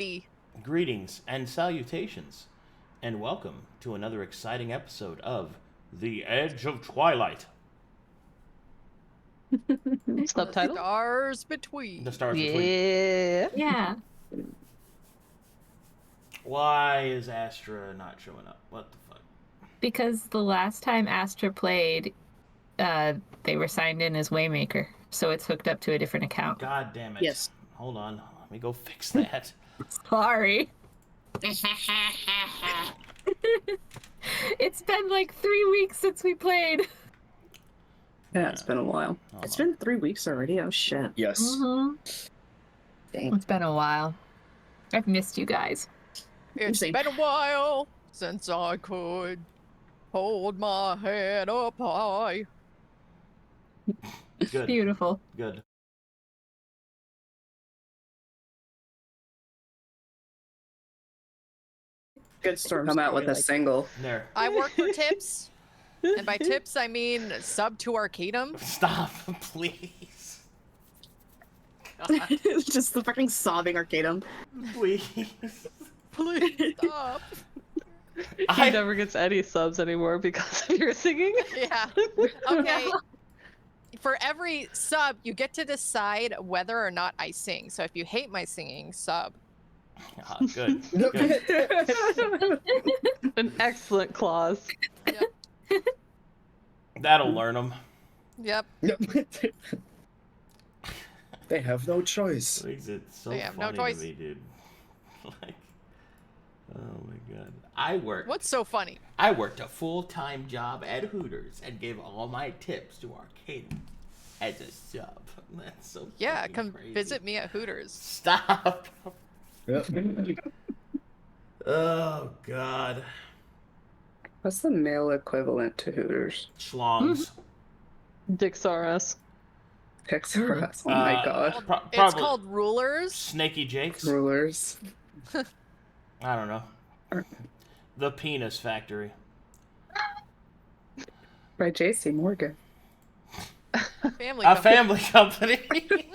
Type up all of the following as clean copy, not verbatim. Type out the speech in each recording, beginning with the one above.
Effie. Greetings and salutations, and welcome to another exciting episode of The Edge of Twilight. Subtitle? The stars between. The stars between. Yeah. Why is Astra not showing up? What the fuck? Because the last time Astra played, they were signed in as Waymaker, so it's hooked up to a different account. God damn it. Yes. Hold on. Let me go fix that. Sorry. It's been like 3 weeks since we played. Yeah, it's been a while. It's been 3 weeks already. Oh shit. Yes. Mm-hmm. Dang. It's been a while. I've missed you guys. It's Same. been a while since I could hold my head up high. Good. Beautiful. Good. Good Storm come out with a single. There. I work for tips, and by tips I mean sub to Arcadum. Stop, please. It's just the fucking sobbing Arcadum. Please. Please stop. He never gets any subs anymore because of your singing. Yeah. Okay. For every sub, you get to decide whether or not I sing. So if you hate my singing, sub. Ah, good. Good. An excellent clause. Yep. That'll learn them. Yep. They have no choice. Makes it so They have no funny choice. to me, dude. Like, oh my god. I What's so funny? worked a full-time job at Hooters and gave all my tips to Arcadum as a sub. That's so Yeah, fucking come crazy. visit me at Hooters. Stop. Yep. Oh god. What's the male equivalent to Hooters? Schlongs. Dixaurus. Pixar. Oh my god. It's Probably called Rulers. Snaky Jakes. Rulers. I don't know. The Penis Factory. By J.C. Morgan. Family. A company. family company.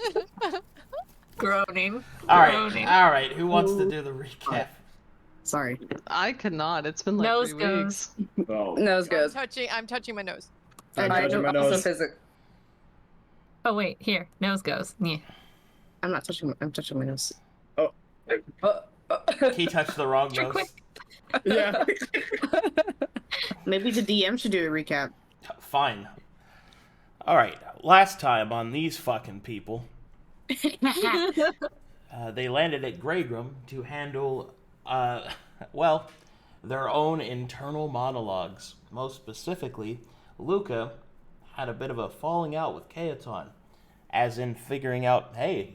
Groaning. All Groaning. right. Who wants to do the recap? Sorry. I cannot. It's been like Nose 3 goes. weeks. Oh. Nose goes. I'm touching my nose. I'm I touching my also nose. physic. Oh wait, here. Nose goes. Yeah. I'm not touching. I'm touching my nose. Oh. He touched the wrong Trick nose. quick. Yeah. Maybe the DM should do a recap. Fine. All right. Last time on these fucking people, they landed at Greygrim to handle, their own internal monologues. Most specifically, Luka had a bit of a falling out with Kaeton, as in figuring out, hey,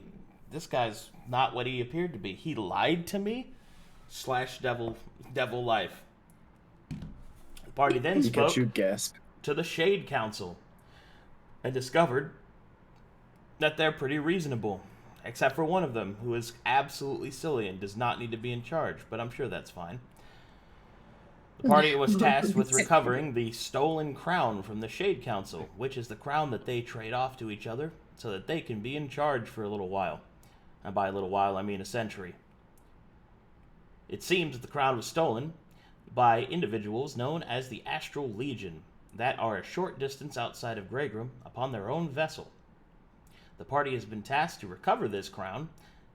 this guy's not what he appeared to be. He lied to me. / devil life. The party then Look spoke at you gasp. to the Shade Council and discovered that they're pretty reasonable, except for one of them, who is absolutely silly and does not need to be in charge, but I'm sure that's fine. The party was tasked with recovering the stolen crown from the Shade Council, which is the crown that they trade off to each other so that they can be in charge for a little while. And by a little while, I mean a century. It seems that the crown was stolen by individuals known as the Astral Legion that are a short distance outside of Greygrim upon their own vessel. The party has been tasked to recover this crown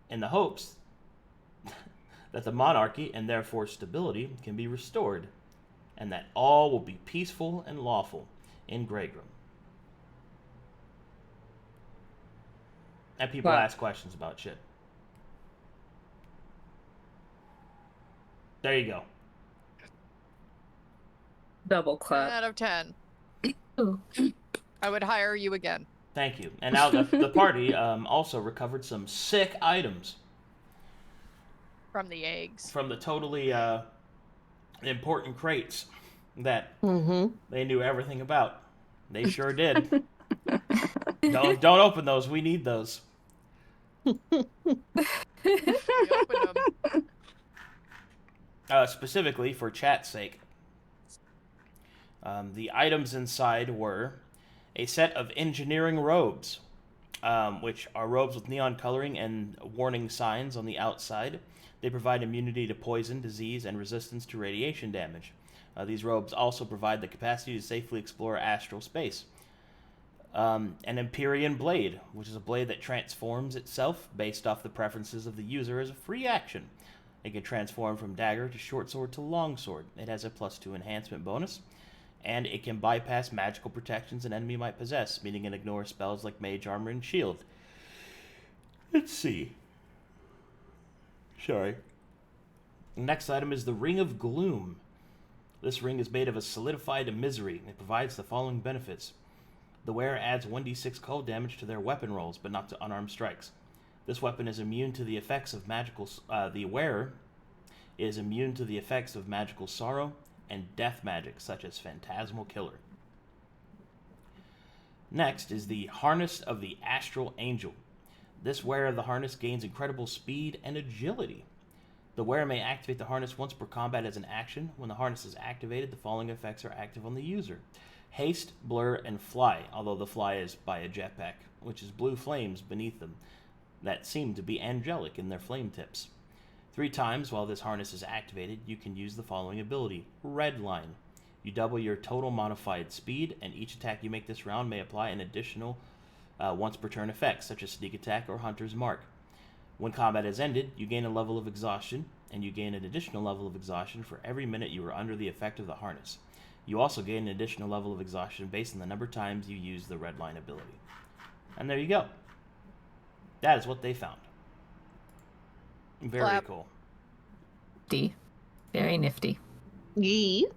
in the hopes that the monarchy and therefore stability can be restored, and that all will be peaceful and lawful in Greygrim. And people Wow. ask questions about shit. There you go. Double 10 clap. out of 10. Ooh. I would hire you again. Thank you. And now the party also recovered some sick items From the eggs. from the totally important crates that Mm-hmm. they knew everything about. They sure did. Don't open those. We need those. We opened them. Specifically for chat's sake. The items inside were a set of engineering robes, which are robes with neon coloring and warning signs on the outside. They provide immunity to poison, disease, and resistance to radiation damage. These robes also provide the capacity to safely explore astral space. An Empyrean Blade, which is a blade that transforms itself based off the preferences of the user as a free action. It can transform from dagger to short sword to long sword. It has a +2 enhancement bonus, and it can bypass magical protections an enemy might possess, meaning it ignores spells like mage armor and shield. Let's see. Sorry. The next item is the Ring of Gloom. This ring is made of a solidified misery. It provides the following benefits. The wearer adds 1d6 cold damage to their weapon rolls, but not to unarmed strikes. This weapon is immune to the effects of magical... the wearer is immune to the effects of magical sorrow and death magic, such as Phantasmal Killer. Next is the Harness of the Astral Angel. This wearer of the harness gains incredible speed and agility. The wearer may activate the harness once per combat as an action. When the harness is activated, the following effects are active on the user. Haste, Blur, and Fly, although the fly is by a jetpack, which is blue flames beneath them that seem to be angelic in their flame tips. 3 times while this harness is activated, you can use the following ability, Redline. You double your total modified speed, and each attack you make this round may apply an additional once per turn effect, such as Sneak Attack or Hunter's Mark. When combat is ended, you gain a level of exhaustion, and you gain an additional level of exhaustion for every minute you are under the effect of the harness. You also gain an additional level of exhaustion based on the number of times you use the Redline ability. And there you go. That is what they found. Very Clap. cool. Nifty. Very nifty. Yee.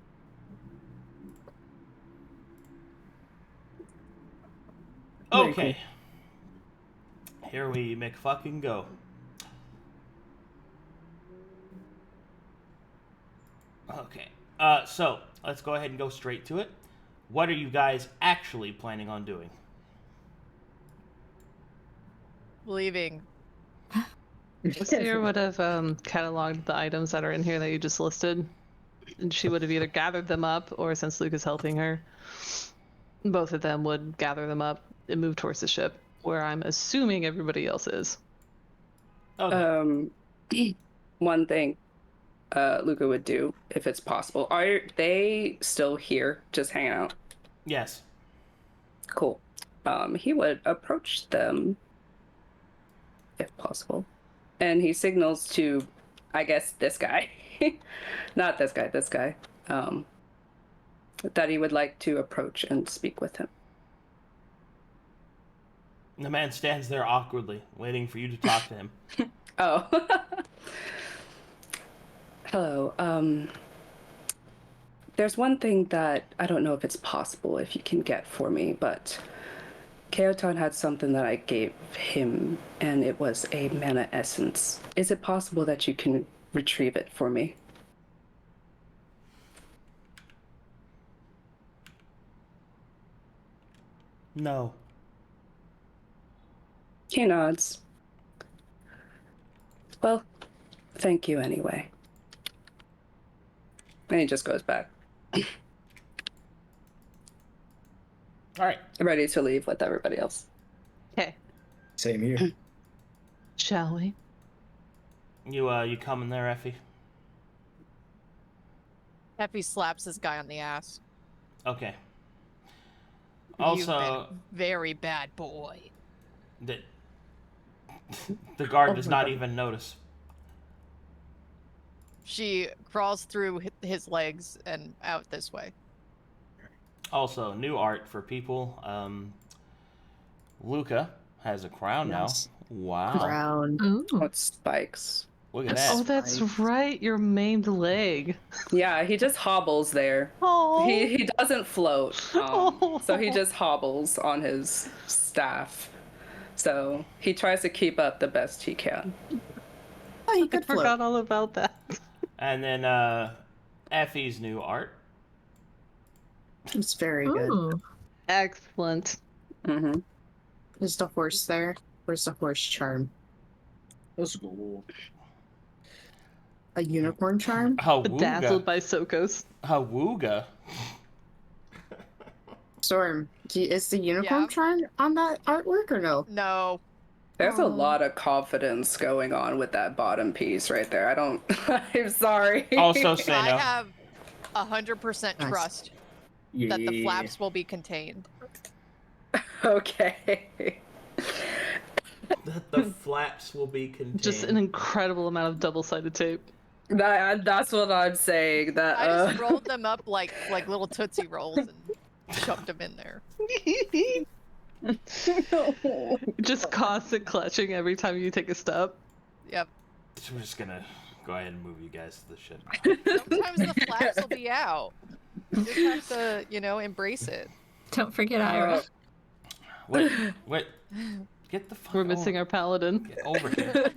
Very Okay. Here we fucking go. Okay. So let's go ahead and go straight to it. What are you guys actually planning on doing? Leaving. Sera would have cataloged the items that are in here that you just listed, and she would have either gathered them up, or since Luka's helping her, both of them would gather them up and move towards the ship, where I'm assuming everybody else is. Okay. One thing Luka would do, if it's possible. Are they still here, just hanging out? Yes. Cool. He would approach them, if possible. And he signals to, I guess, this guy. Not this guy, this guy. That he would like to approach and speak with him. The man stands there awkwardly, waiting for you to talk to him. Oh. Hello. There's one thing that I don't know if it's possible if you can get for me, but Keoton had something that I gave him, and it was a mana essence. Is it possible that you can retrieve it for me? No. He nods. Well, thank you anyway. And he just goes back. All right. Ready to leave with everybody else. Okay, Same here. shall we? You coming there, Effie? Effie slaps this guy on the ass. Okay. You've Also, been a very bad boy. the guard does not even notice. She crawls through his legs and out this way. Also, new art for people. Luka has a crown Yes. now. Wow. Brown. Ooh. What spikes? Look at Oh, that. that's right, your maimed leg. Yeah, he just hobbles there. Oh, He doesn't float, so he just hobbles on his staff. So he tries to keep up the best he can. Oh, you I could float. forgot all about that. And then Effie's new art. It's very good. Ooh. Excellent. Mm-hmm. There's the horse there. Where's the horse charm? That's cool. A unicorn charm? Bedazzled Hawooga. by Sokos. Hawooga. Storm, is the unicorn Yeah. charm on that artwork or no? No. There's a lot of confidence going on with that bottom piece right there. I don't. I'm sorry. Also, say I no. have 100% Nice. trust Yeah. that the flaps will be contained. Okay. That the flaps will be contained. Just an incredible amount of double-sided tape. That's what I'm saying. That I just rolled them up like little Tootsie Rolls and shoved them in there. Just constant clutching every time you take a step. Yep. So we're just gonna go ahead and move you guys to the ship. Sometimes the flaps will be out. You just have to, embrace it. Don't forget Irha. Wait. Get the fuck We're missing our paladin. Get over here.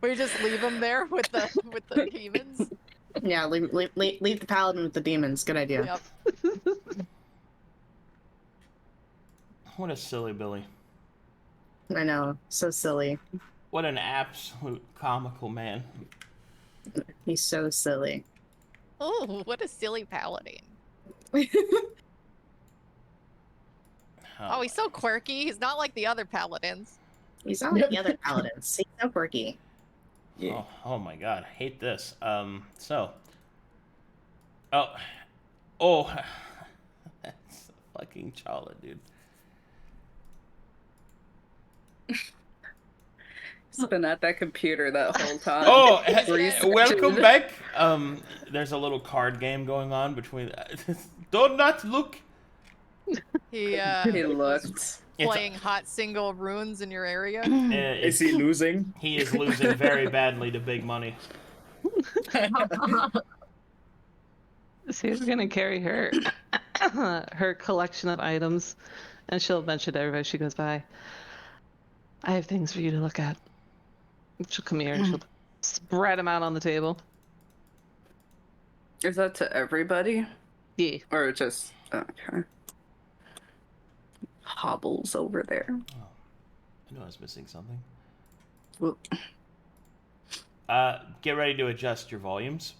We just leave them there with the demons. Yeah, leave the paladin with the demons. Good idea. Yep. What a silly Billy. I know, so silly. What an absolute comical man. He's so silly. Oh, what a silly paladin. Oh, he's so quirky. He's not like the other paladins. He's not like the other paladins. He's so quirky. Yeah. Oh my god, I hate this. So. That's fucking Challa, dude. He's been at that computer that whole time. Oh, Researching. welcome back. There's a little card game going on between. Do not look. He He looked. playing hot single runes in your area. Is he losing? He is losing very badly to big money. So he's gonna carry her her collection of items, and she'll mention to everybody she goes by. I have things for you to look at. She'll come here and she'll spread them out on the table. Is that to everybody? Yeah. Or just okay? Hobbles over there. I knew I was missing something. Well, Get ready to adjust your volumes.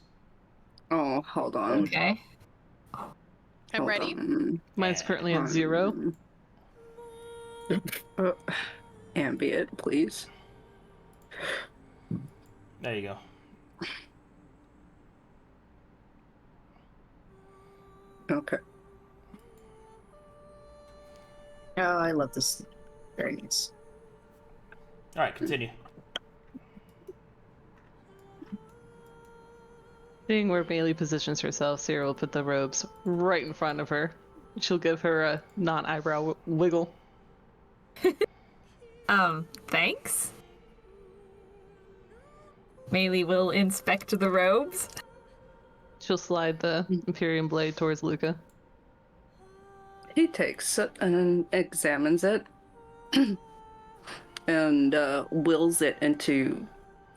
oh, hold on. Okay. I'm Hold ready. on. Mine's currently at 0. Ambient, please. There you go. Okay. Oh, I love this. Very nice. All right, continue. Seeing where Maelie positions herself, Sera will put the robes right in front of her. She'll give her a non-eyebrow wiggle. Thanks. Maelie will inspect the robes. She'll slide the Imperium blade towards Luka. He takes it and examines it and wills it into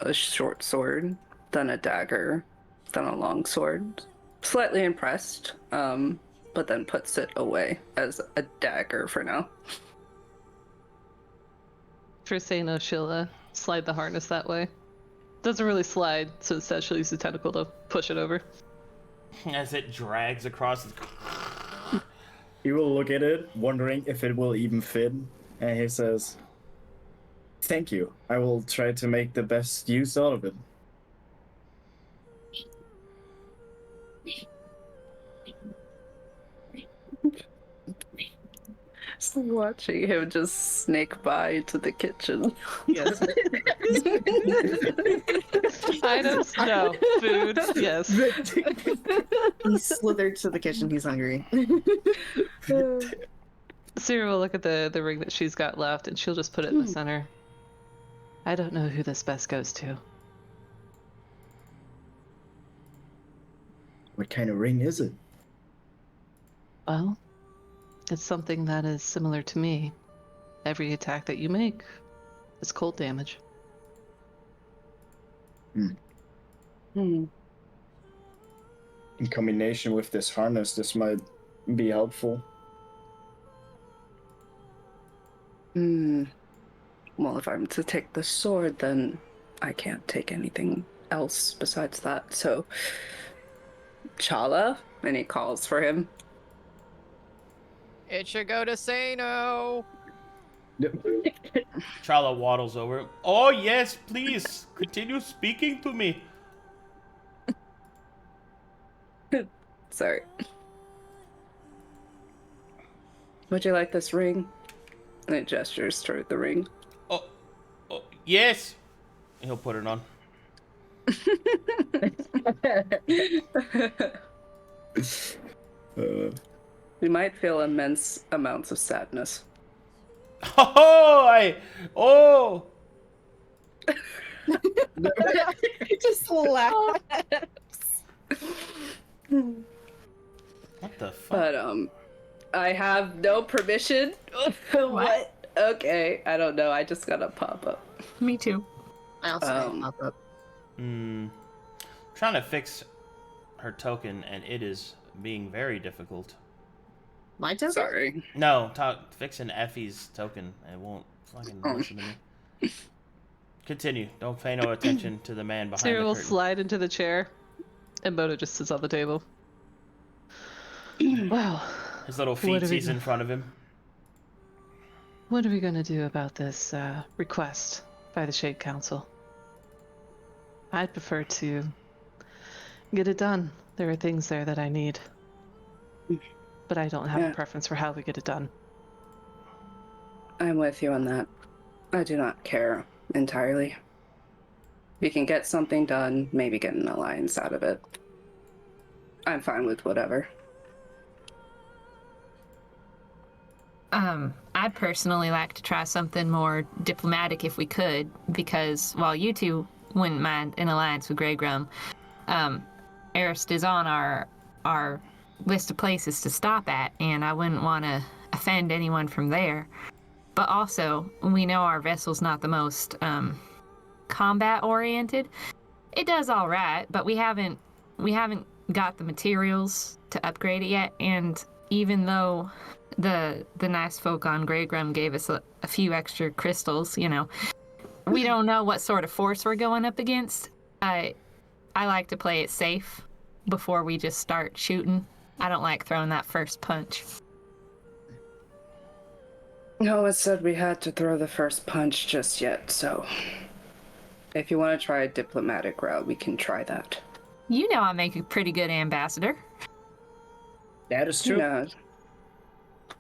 a short sword, then a dagger, then a long sword. Slightly impressed, but then puts it away as a dagger for now. For Seino, she'll slide the harness that way. Doesn't really slide, so instead she'll use the tentacle to push it over. As it drags across. He will look at it, wondering if it will even fit, and he says, "Thank you. I will try to make the best use out of it." Just watching him just snake by to the kitchen. Yes. Items? No. Food? Yes. He slithered to the kitchen. He's hungry. Sera will look at the ring that she's got left, and she'll just put it in the center. I don't know who this best goes to. What kind of ring is it? Well, it's something that is similar to me. Every attack that you make is cold damage. In combination with this harness, this might be helpful. Well, if I'm to take the sword, then I can't take anything else besides that. So, Challa, and he calls for him. It should go to Seino. Challa waddles over. Oh, yes, please. Continue speaking to me. Sorry. Would you like this ring? And it gestures toward the ring. Oh, yes. He'll put it on. You might feel immense amounts of sadness. Oh! Just laugh. What the fuck? But I have no permission. What? Okay, I don't know. I just got a pop up. Me too. I also pop up. Trying to fix her token, and it is being very difficult. My token? Sorry. No, fixing Effie's token. It won't fucking listen to me. Continue. Don't pay no attention to the man behind Sera the will curtain. slide into the chair, and Moto just sits on the table. Wow. His little feetsies in front of him. What are we going to do about this request by the Shade Council? I'd prefer to get it done. There are things there that I need. But I don't have a preference for how we get it done. I'm with you on that. I do not care entirely. We can get something done, maybe get an alliance out of it. I'm fine with whatever. I'd personally like to try something more diplomatic if we could, because while you two wouldn't mind an alliance with Grey Grum, Erst is on our list of places to stop at, and I wouldn't want to offend anyone from there. But also, we know our vessel's not the most combat-oriented. It does all right, but we haven't got the materials to upgrade it yet, and even though the nice folk on Grey Grum gave us a few extra crystals, you know, we don't know what sort of force we're going up against. I like to play it safe before we just start shooting. I don't like throwing that first punch. No one said we had to throw the first punch just yet, so if you want to try a diplomatic route, we can try that. You know I make a pretty good ambassador. That is true. Yeah.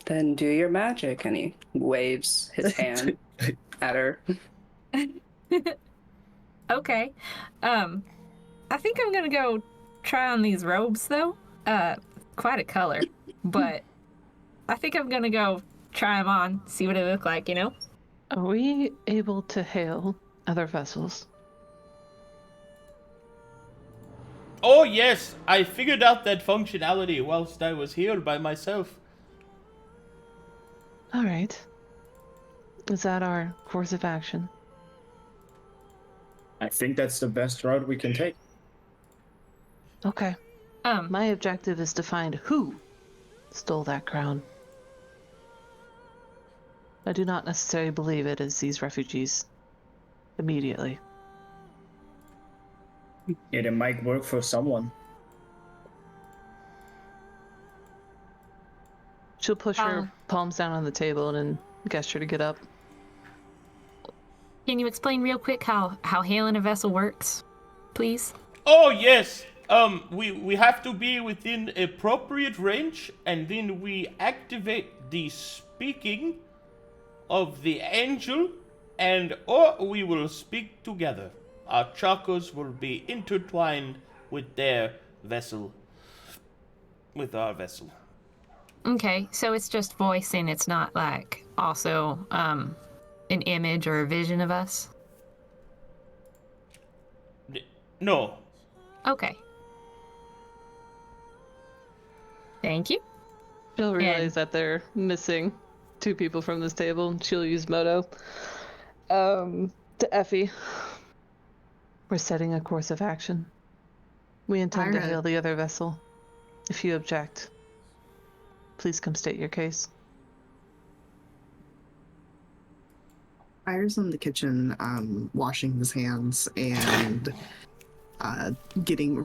Then do your magic, and he waves his hand at her. Okay. I think I'm gonna go try on these robes, though. Quite a color, but I think I'm gonna go try them on, see what they look like, you know? Are we able to hail other vessels? Oh, yes. I figured out that functionality whilst I was here by myself. All right. Is that our course of action? I think that's the best route we can take. Okay. My objective is to find who stole that crown. I do not necessarily believe it is these refugees. Immediately. It might work for someone. She'll push her palms down on the table and then gesture to get up. Can you explain real quick how hailing a vessel works, please? Oh, yes. We have to be within appropriate range, and then we activate the speaking of the angel, or we will speak together. Our chakras will be intertwined with their vessel, with our vessel. Okay, so it's just voice, and it's not like also an image or a vision of us? No. Okay. Thank you. She'll realize that they're missing two people from this table. She'll use Moto. To Effie. We're setting a course of action. We intend to hail the other vessel. If you object, please come state your case. Ire's in the kitchen, washing his hands and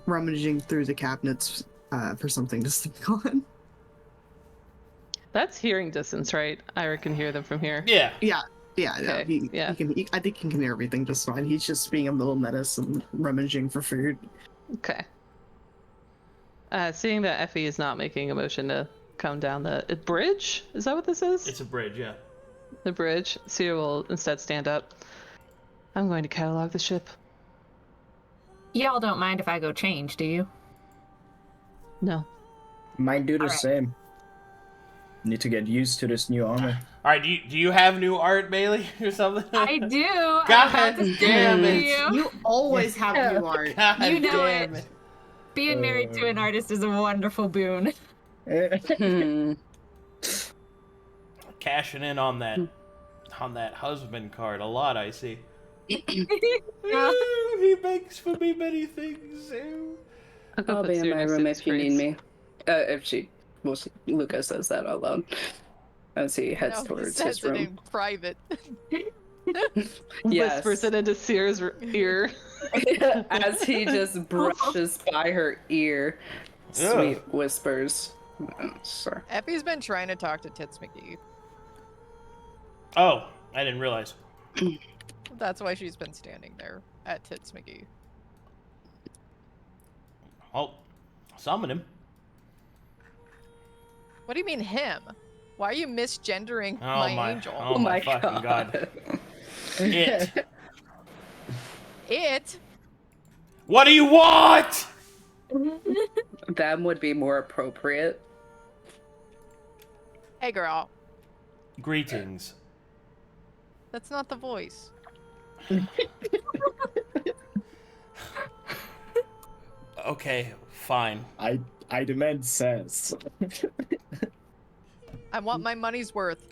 rummaging through the cabinets for something to stick on. That's hearing distance, right? Ira can hear them from here. Yeah. Yeah. Okay, He yeah. I think he can hear everything just fine. He's just being a little menace and rummaging for food. Okay. Seeing that Effie is not making a motion to come down the bridge? Is that what this is? It's a bridge, yeah. The bridge. Sera will instead stand up. I'm going to catalog the ship. Y'all don't mind if I go change, do you? No. Mine do the Alright. same. Need to get used to this new armor. All right, do you have new art, Maelie, or something? I do. God damn it. You always have new art. God You know damn it. Being married to an artist is a wonderful boon. Cashing in on that husband card a lot, I see. He makes for me many things. I'll be in my room if you need me. Luka says that out loud as he heads towards his room. In private. Yes. Whispers it into Sera's ear. As he just brushes by her ear. Sweet whispers. Oh, sorry. Effie's been trying to talk to Tits McGee. Oh, I didn't realize. That's why she's been standing there at Tits McGee. Oh, summon him. What do you mean him? Why are you misgendering Oh my angel? Oh my fucking god. It. It? What do you want? Them would be more appropriate. Hey girl, Greetings. that's not the voice. Okay, fine. I demand sense. I want my money's worth.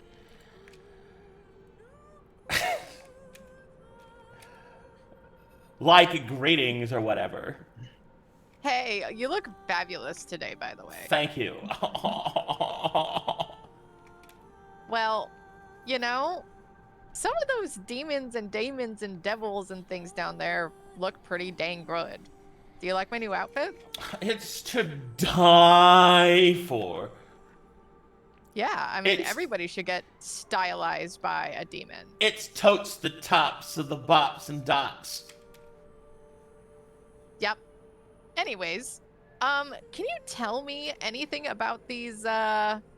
Like greetings or whatever. Hey, you look fabulous today, by the way. Thank you. Well, you know, some of those demons and daemons and devils and things down there look pretty dang good. Do you like my new outfit? It's to die for. Yeah, I mean, It's- everybody should get stylized by a demon. It's totes the tops of the bops and dots. Yep. Anyways, can you tell me anything about these, Asterians?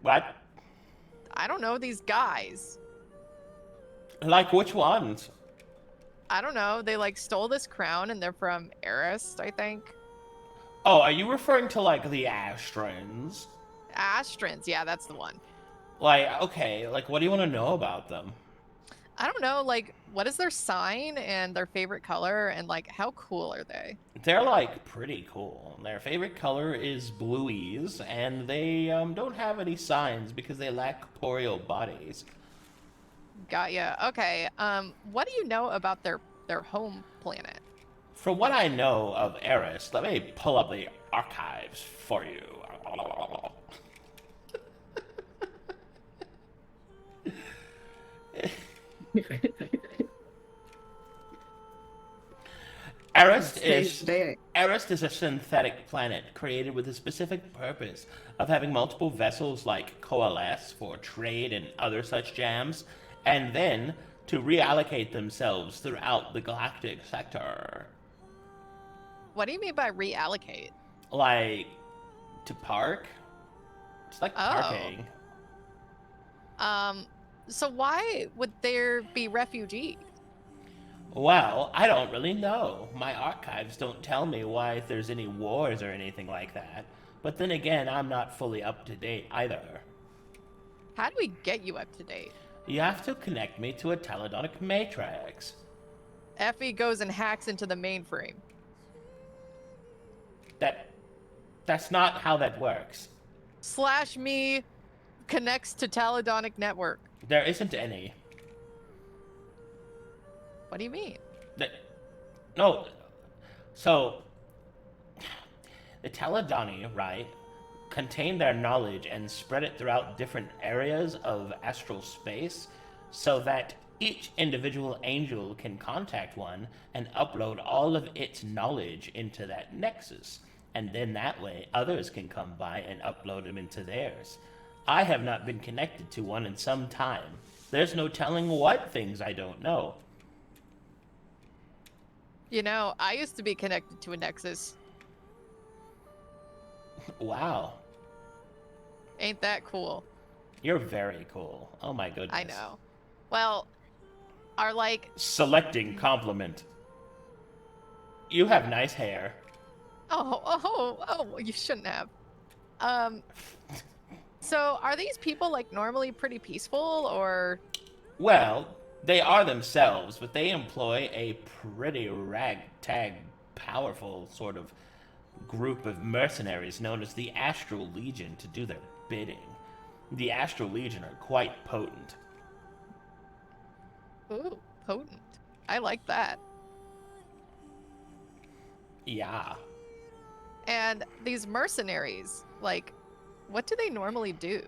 What? I don't know, these guys. Like which ones? I don't know, they, like, stole this crown and they're from Eris, I think. Oh, are you referring to like the Astrans? Astrans, yeah, that's the one. Like, okay, like what do you want to know about them? I don't know, like, what is their sign and their favorite color, and, like, how cool are they? They're like pretty cool. Their favorite color is blueies, and they don't have any signs because they lack corporeal bodies. Got ya. Okay, what do you know about their home planet? From what I know of Eris, let me pull up the archives for you. Eris is a synthetic planet created with the specific purpose of having multiple vessels like coalesce for trade and other such jams, and then to reallocate themselves throughout the galactic sector. What do you mean by reallocate? Like, to park? It's like parking. So why would there be refugees? Well, I don't really know. My archives don't tell me why if there's any wars or anything like that. But then again, I'm not fully up to date either. How do we get you up to date? You have to connect me to a teledonic matrix. Effie goes and hacks into the mainframe. That's not how that works. /me connects to teledonic network. There isn't any. What do you mean? No. So, the Teledoni, right, contain their knowledge and spread it throughout different areas of astral space so that each individual angel can contact one and upload all of its knowledge into that nexus. and then that way others can come by and upload them into theirs. I have not been connected to one in some time. There's no telling what things I don't know. You know, I used to be connected to a Nexus. Wow. Ain't that cool? You're very cool. Oh my goodness. I know. Well, are like... Selecting compliment. You have nice hair. Oh, you shouldn't have. So are these people like normally pretty peaceful, or? Well, they are themselves, but they employ a pretty ragtag, powerful sort of group of mercenaries known as the Astral Legion to do their bidding. The Astral Legion are quite potent. Ooh, potent. I like that. Yeah. And these mercenaries, like, what do they normally do?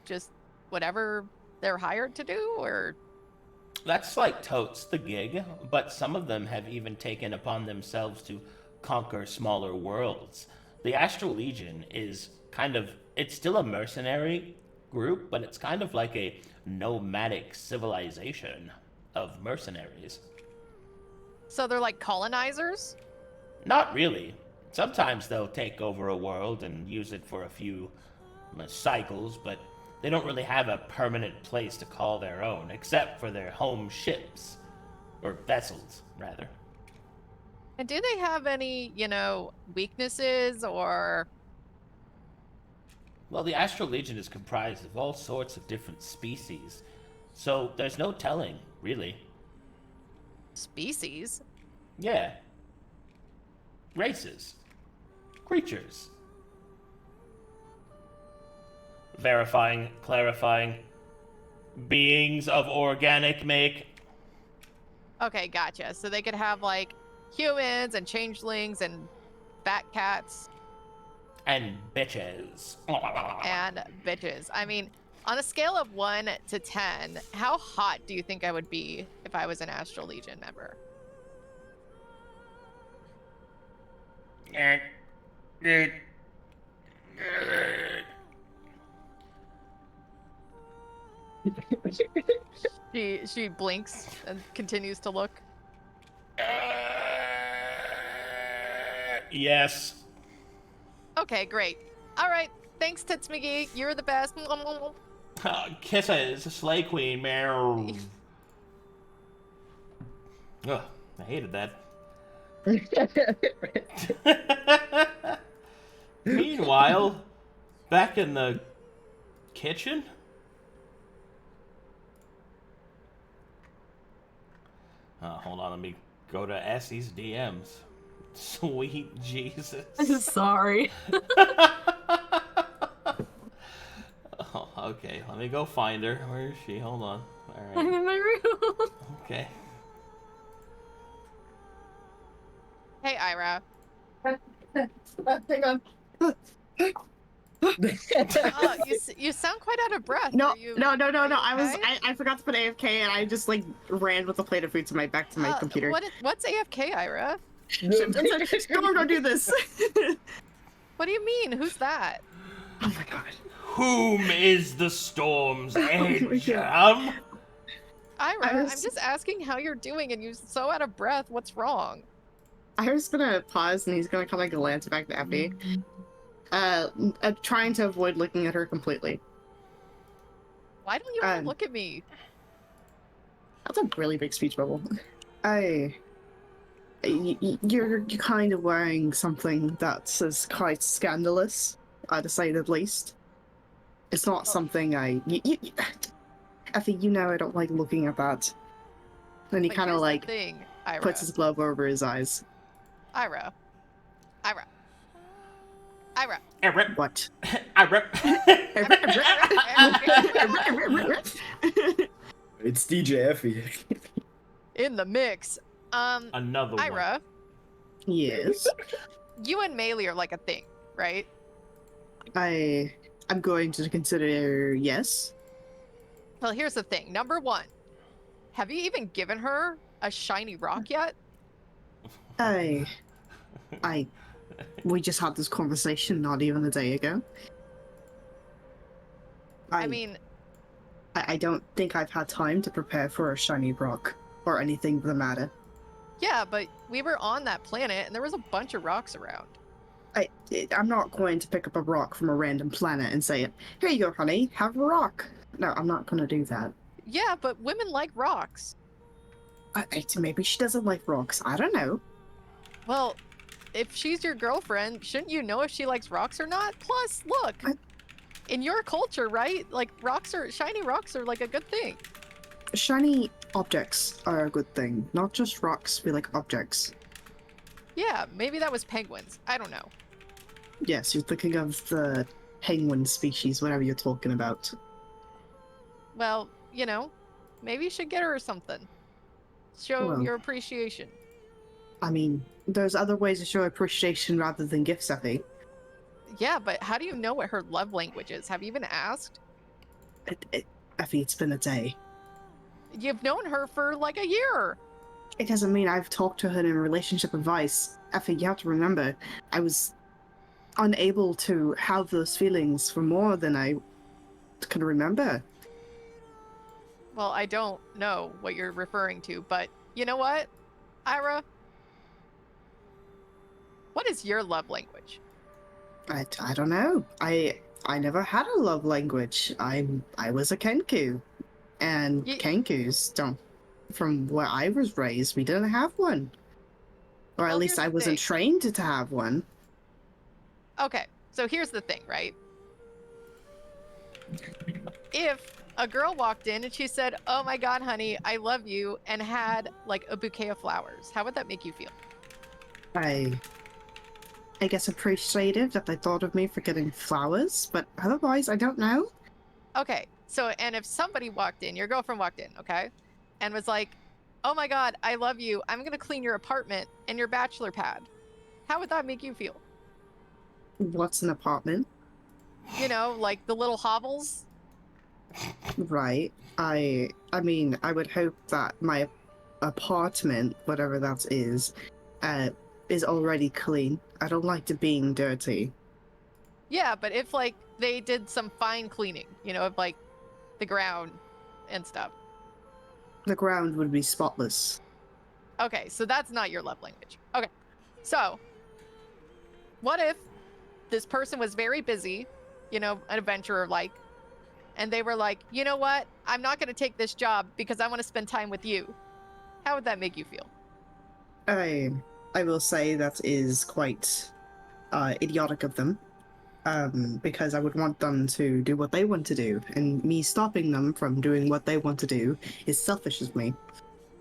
Just whatever they're hired to do, or? That's like totes the gig, but some of them have even taken upon themselves to conquer smaller worlds. The Astral Legion is it's still a mercenary group, but it's kind of like a nomadic civilization of mercenaries. So they're like colonizers? Not really. Sometimes they'll take over a world and use it for a few cycles, but they don't really have a permanent place to call their own, except for their home ships. Or vessels, rather. And do they have any, weaknesses, or? Well, the Astral Legion is comprised of all sorts of different species, so there's no telling, really. Species? Yeah. Races. Creatures. Verifying, clarifying. Beings of organic make. Okay, gotcha. So they could have, like, humans and changelings and fat cats. And bitches. And bitches. I mean, on a scale of 1 to 10, how hot do you think I would be if I was an Astral Legion member? She blinks and continues to look. Yes. Okay, great. All right, thanks, Tits McGee. You're the best. Kisses, Slay Queen, meow. Ugh, I hated that. Meanwhile, back in the kitchen? Hold on, let me go to Essie's DMs. Sweet Jesus. Sorry. Oh, okay, let me go find her. Where is she? Hold on. All right. I'm in my room. Okay. Hey, Irha. Hang on. You sound quite out of breath. No. Are you I okay? forgot to put AFK and I just like ran with a plate of food to back to my computer. What's AFK, Irha? Don't do this. What do you mean? Who's that? Oh my god. Whom is the storm's edge? Irha, I was- I'm just asking how you're doing, and you're so out of breath. What's wrong? I was gonna pause and he's gonna come and glance back to Effie. Trying to avoid looking at her completely. Why don't you want to look at me? That's a really big speech bubble. You're kind of wearing something that's quite scandalous, to say the least. It's not something Effie, I don't like looking at that. Then he But kind of here's the like thing, Irha. puts his glove over his eyes. Irha. What? It's DJ Effie. In the mix. Another one. Irha, Yes. you and Maelie are like a thing, right? I'm going to consider yes. Well, here's the thing. Number 1, have you even given her a shiny rock yet? I We just had this conversation not even a day ago. I mean, I don't think I've had time to prepare for a shiny rock or anything for the matter. yeah, but we were on that planet and there was a bunch of rocks around. I'm not going to pick up a rock from a random planet and say, here you go, honey, have a rock. No, I'm not going to do that. Yeah, but women like rocks. Maybe she doesn't like rocks. I don't know. Well, if she's your girlfriend, shouldn't you know if she likes rocks or not? Plus, look, in your culture, right? Like, shiny rocks are like a good thing. Shiny objects are a good thing. Not just rocks, we like objects. Yeah, maybe that was penguins. I don't know. Yes, you're thinking of the penguin species, whatever you're talking about. Well, you know, maybe you should get her something. Show your appreciation. I mean, there's other ways to show appreciation rather than gifts, Effie. Yeah, but how do you know what her love language is? Have you even asked? Effie, it's been a day. You've known her for like a year. It doesn't mean I've talked to her in relationship advice. Effie, you have to remember, I was unable to have those feelings for more than I can remember. Well, I don't know what you're referring to, but you know what, Irha? What is your love language? I don't know. I never had a love language. I was a Kenku. And Kenkus don't, from where I was raised, we didn't have one. Or at least I wasn't trained to have one. Okay, so here's the thing, right? If a girl walked in and she said, oh my god, honey, I love you, and had like a bouquet of flowers, how would that make you feel? I guess appreciative that they thought of me for getting flowers, but otherwise I don't know. Okay, so, and if somebody walked in, your girlfriend walked in, okay, and was like, oh my god, I love you, I'm gonna clean your apartment and your bachelor pad, how would that make you feel? What's an apartment? You know, like the little hovels? Right. I mean, I would hope that my apartment, whatever that is already clean. I don't like it being dirty. Yeah, but if like they did some fine cleaning, you know, of like the ground and stuff. The ground would be spotless. Okay, so that's not your love language. Okay, so what if this person was very busy, you know, an adventurer like, and they were like, you know what, I'm not going to take this job because I want to spend time with you. How would that make you feel? I will say that is quite idiotic of them, because I would want them to do what they want to do, and me stopping them from doing what they want to do is selfish of me,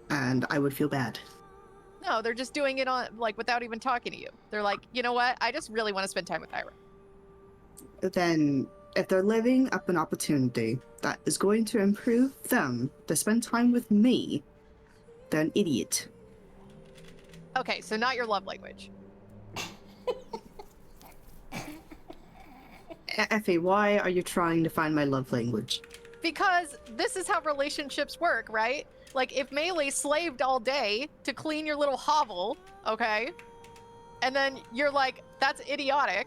and I would feel bad. No, they're just doing it on like without even talking to you. They're like, you know what, I just really want to spend time with Irha. Then, if they're living up an opportunity that is going to improve them to spend time with me, they're an idiot. Okay, so not your love language. Effie, why are you trying to find my love language? Because this is how relationships work, right? Like, if Maelie slaved all day to clean your little hovel, okay? And then you're like, that's idiotic.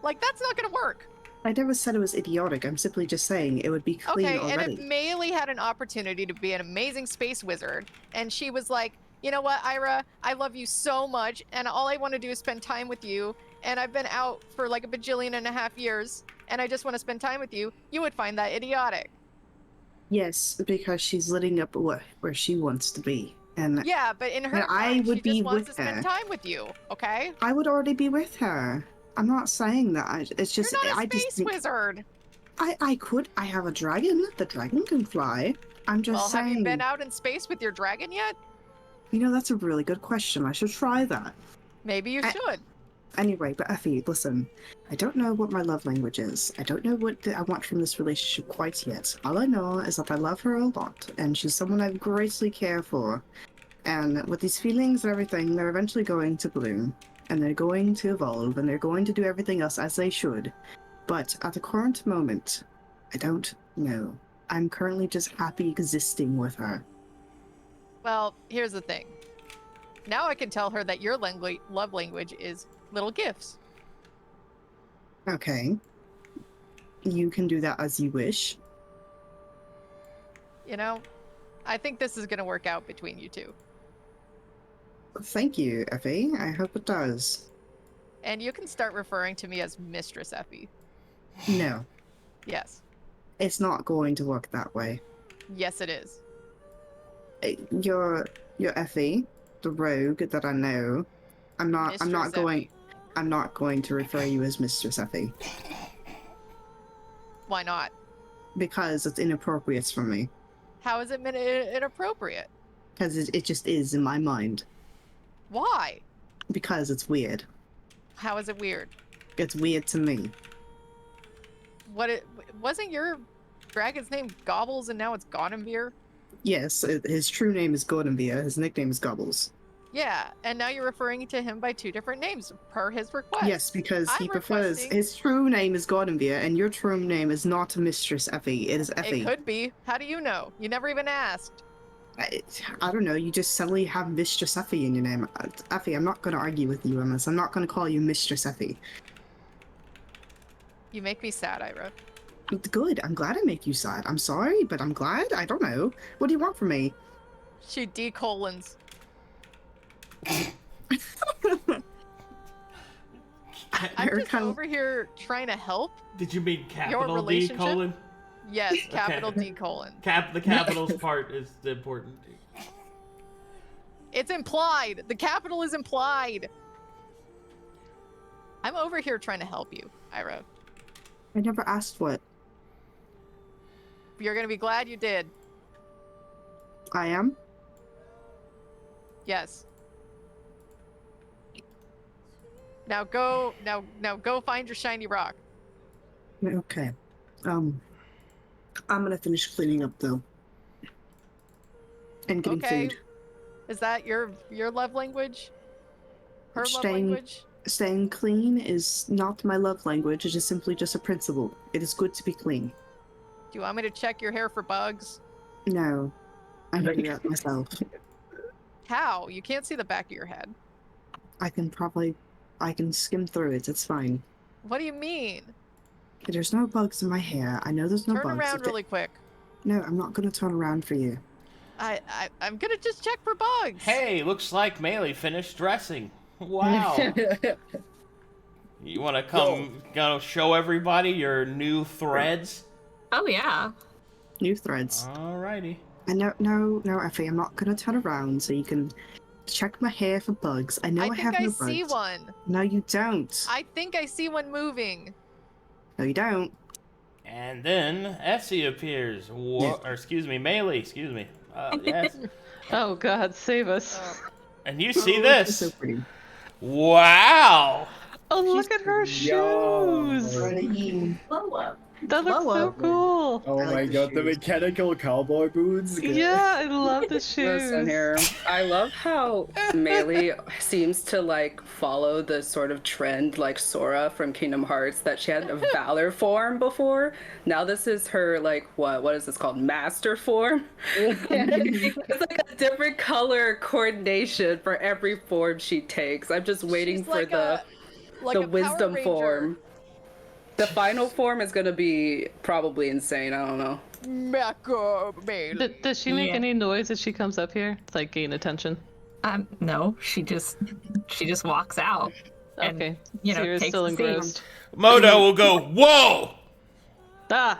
Like, that's not gonna work. I never said it was idiotic. I'm simply just saying it would be clean already. Okay, and if Maelie had an opportunity to be an amazing space wizard, and she was like, you know what, Irha, I love you so much, and all I want to do is spend time with you, and I've been out for like a bajillion and a half years, and I just want to spend time with you, you would find that idiotic. Yes, because she's living up where she wants to be. And yeah, but in her mind, she just wants to spend time with you, okay? I would already be with her. I'm not saying that. It's just you're not a space wizard. I could. I have a dragon. The dragon can fly. I'm just saying. Well, have you been out in space with your dragon yet? You know, that's a really good question. I should try that. Maybe you should. Anyway, but Effie, listen. I don't know what my love language is. I don't know what I want from this relationship quite yet. All I know is that I love her a lot, and she's someone I greatly care for. And with these feelings and everything, they're eventually going to bloom. And they're going to evolve, and they're going to do everything else as they should. But at the current moment, I don't know. I'm currently just happy existing with her. Well, here's the thing. Now I can tell her that your love language is little gifts. Okay. You can do that as you wish. You know, I think this is going to work out between you two. Thank you, Effie. I hope it does. And you can start referring to me as Mistress Effie. No, Yes. it's not going to work that way. Yes, it is. You're Effie, the rogue that I know. I'm not going to refer you as Mistress Effie. Why not? Because it's inappropriate for me. How is it inappropriate? Because it just is in my mind. Why? Because it's weird. How is it weird? It's weird to me. Wasn't your dragon's name Gobbles and now it's Gonenbeer? Yes, his true name is Gordonbeer. His nickname is Gobbles. Yeah, and now you're referring to him by 2 different names per his request. Yes, because he I'm prefers requesting- his true name is Gordonbeer, and your true name is not Mistress Effie. It is Effie. It could be. How do you know? You never even asked. I don't know. You just suddenly have Mistress Effie in your name. Effie, I'm not going to argue with you on this. I'm not going to call you Mistress Effie. You make me sad, Irha. Good. I'm glad I make you sad. I'm sorry, but I'm glad. I don't know. What do you want from me? She decolons. I'm just over here trying to help. Did you mean capital D relationship? colon? Yes, capital D colon. The capitals part is the important. It's implied. The capital is implied. I'm over here trying to help you, Irha. I never asked what. You're gonna be glad you did. I am? Yes. Now go find your shiny rock. Okay. I'm gonna finish cleaning up though. And getting Okay. food. Is that your love language? Her love Staying- language? Staying clean is not my love language. It is simply just a principle. It is good to be clean. Do you want me to check your hair for bugs? No. I can do that myself. How? You can't see the back of your head. I can skim through it. It's fine. What do you mean? There's no bugs in my hair. I know there's no bugs. Turn around really quick. No, I'm not gonna turn around for you. I'm gonna just check for bugs. Hey, looks like Maelie finished dressing. Wow. You want to come show everybody your new threads? Oh yeah. New threads. Alrighty. And no, Effie, I'm not gonna turn around so you can check my hair for bugs. I know I, I have think I no see bugs. one. No, you don't. I think I see one moving. No, you don't. And then Essie appears. Or excuse me, Maelie. Excuse me. Yes. Oh God, save us! And you see Oh, this? she's so pretty. Wow. Oh, look at her shoes! That looks so cool. Oh I like my the god, the shoes. mechanical cowboy boots. Yeah, I love the shoes. Listen here. I love how Maelie seems to like follow the sort of trend like Sora from Kingdom Hearts that she had a Valor form before. Now this is her like what is this called? Master form. It's like a different color coordination for every form she takes. I'm just waiting She's for like the a Power wisdom Ranger. form. The final form is gonna be probably insane. I don't know. Mecha Maelie. Does she make Yeah. any noise as she comes up here? To, like gain attention. No, she just walks out. And, Okay. Takes still the scene. engrossed. Moto will go, whoa! Ah,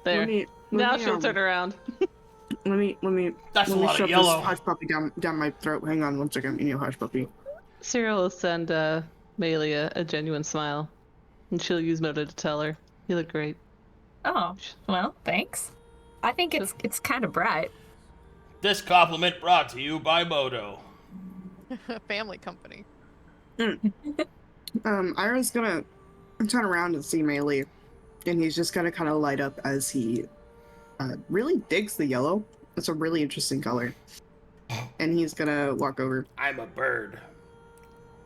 there. Let me, Now she'll turn around. Let me That's a let me lot of shove yellow. this hush puppy down my throat. Hang on one second, you hush puppy. Cyril will send Maelie a genuine smile, and she'll use Moto to tell her, "You look great." Oh, well, thanks. I think it's kind of bright. This compliment brought to you by Moto. Family company. Ira's gonna turn around and see Maelie, and he's just gonna kind of light up as he really digs the yellow. It's a really interesting color. And he's gonna walk over. I'm a bird.